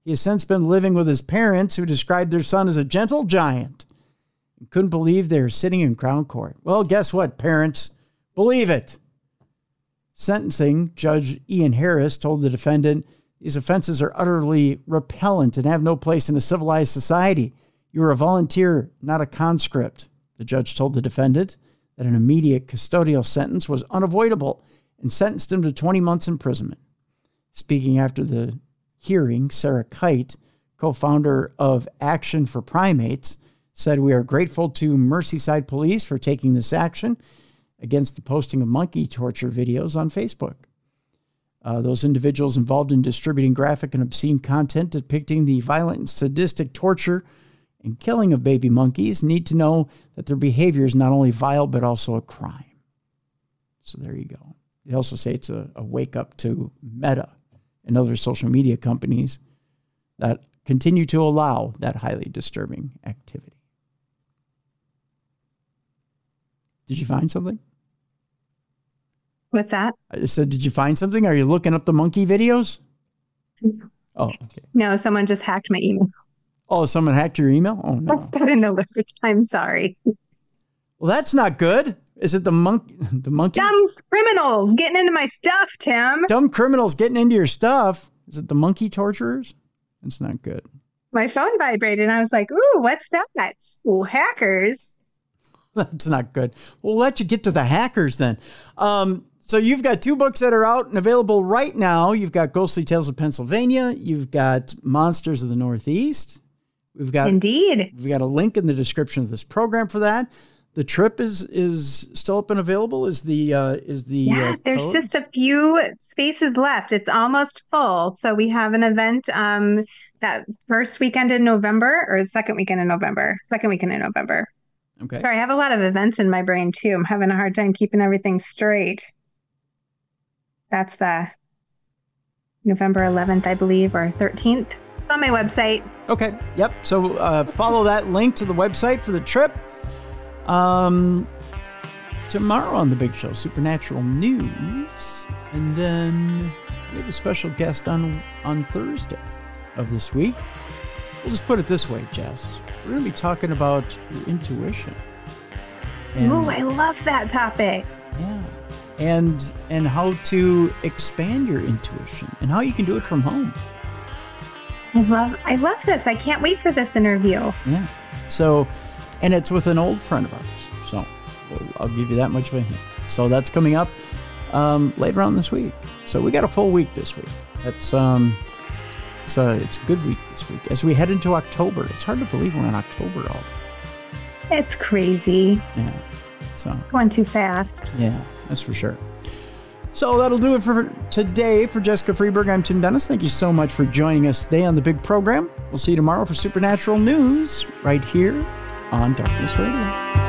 He has since been living with his parents, who described their son as a gentle giant and couldn't believe they were sitting in Crown Court. Well, guess what, parents? Believe it. Sentencing Judge Ian Harris told the defendant, these offenses are utterly repellent and have no place in a civilized society. You are a volunteer, not a conscript. The judge told the defendant that an immediate custodial sentence was unavoidable and sentenced him to 20 months imprisonment. Speaking after the hearing, Sarah Kite, co-founder of Action for Primates, said, we are grateful to Merseyside Police for taking this action against the posting of monkey torture videos on Facebook. Those individuals involved in distributing graphic and obscene content depicting the violent and sadistic torture and killing of baby monkeys need to know that their behavior is not only vile, but also a crime. So there you go. They also say it's a wake up to Meta and other social media companies that continue to allow that highly disturbing activity. Did you find something? What's that? I said, did you find something? Are you looking up the monkey videos? Oh, okay. No, someone just hacked my email. Oh, someone hacked your email? Oh, no. That's out of nowhere. I'm sorry. Well, that's not good. Is it the monkey? Dumb criminals getting into my stuff, Tim. Dumb criminals getting into your stuff. Is it the monkey torturers? That's not good. My phone vibrated and I was like, ooh, what's that? Ooh, hackers. That's not good. We'll let you get to the hackers then. So you've got 2 books that are out and available right now. You've got Ghostly Tales of Pennsylvania. You've got Monsters of the Northeast. We've got a link in the description of this program for that. The trip is still up and available. Is the there's code? just a few spaces left. It's almost full. So we have an event that first weekend in November or second weekend in November. Okay. Sorry, I have a lot of events in my brain too. I'm having a hard time keeping everything straight. That's the November 11th, I believe, or 13th. It's on my website. Okay. Yep. So follow that link to the website for the trip. Tomorrow on the big show, Supernatural News, and then we have a special guest on Thursday of this week. We'll just put it this way, Jess. We're going to be talking about your intuition. Ooh, I love that topic. Yeah. And how to expand your intuition and how you can do it from home. I love this. I can't wait for this interview. Yeah. So, and it's with an old friend of ours. So I'll give you that much of a hint. So that's coming up later on this week. So we got a full week this week. It's a good week this week. As we head into October, it's hard to believe we're in October already. It's crazy. Yeah. So going too fast. Yeah, that's for sure. So that'll do it for today. For Jessica Freeburg, I'm Tim Dennis. Thank you so much for joining us today on the big program. We'll see you tomorrow for Supernatural News right here on Darkness Radio.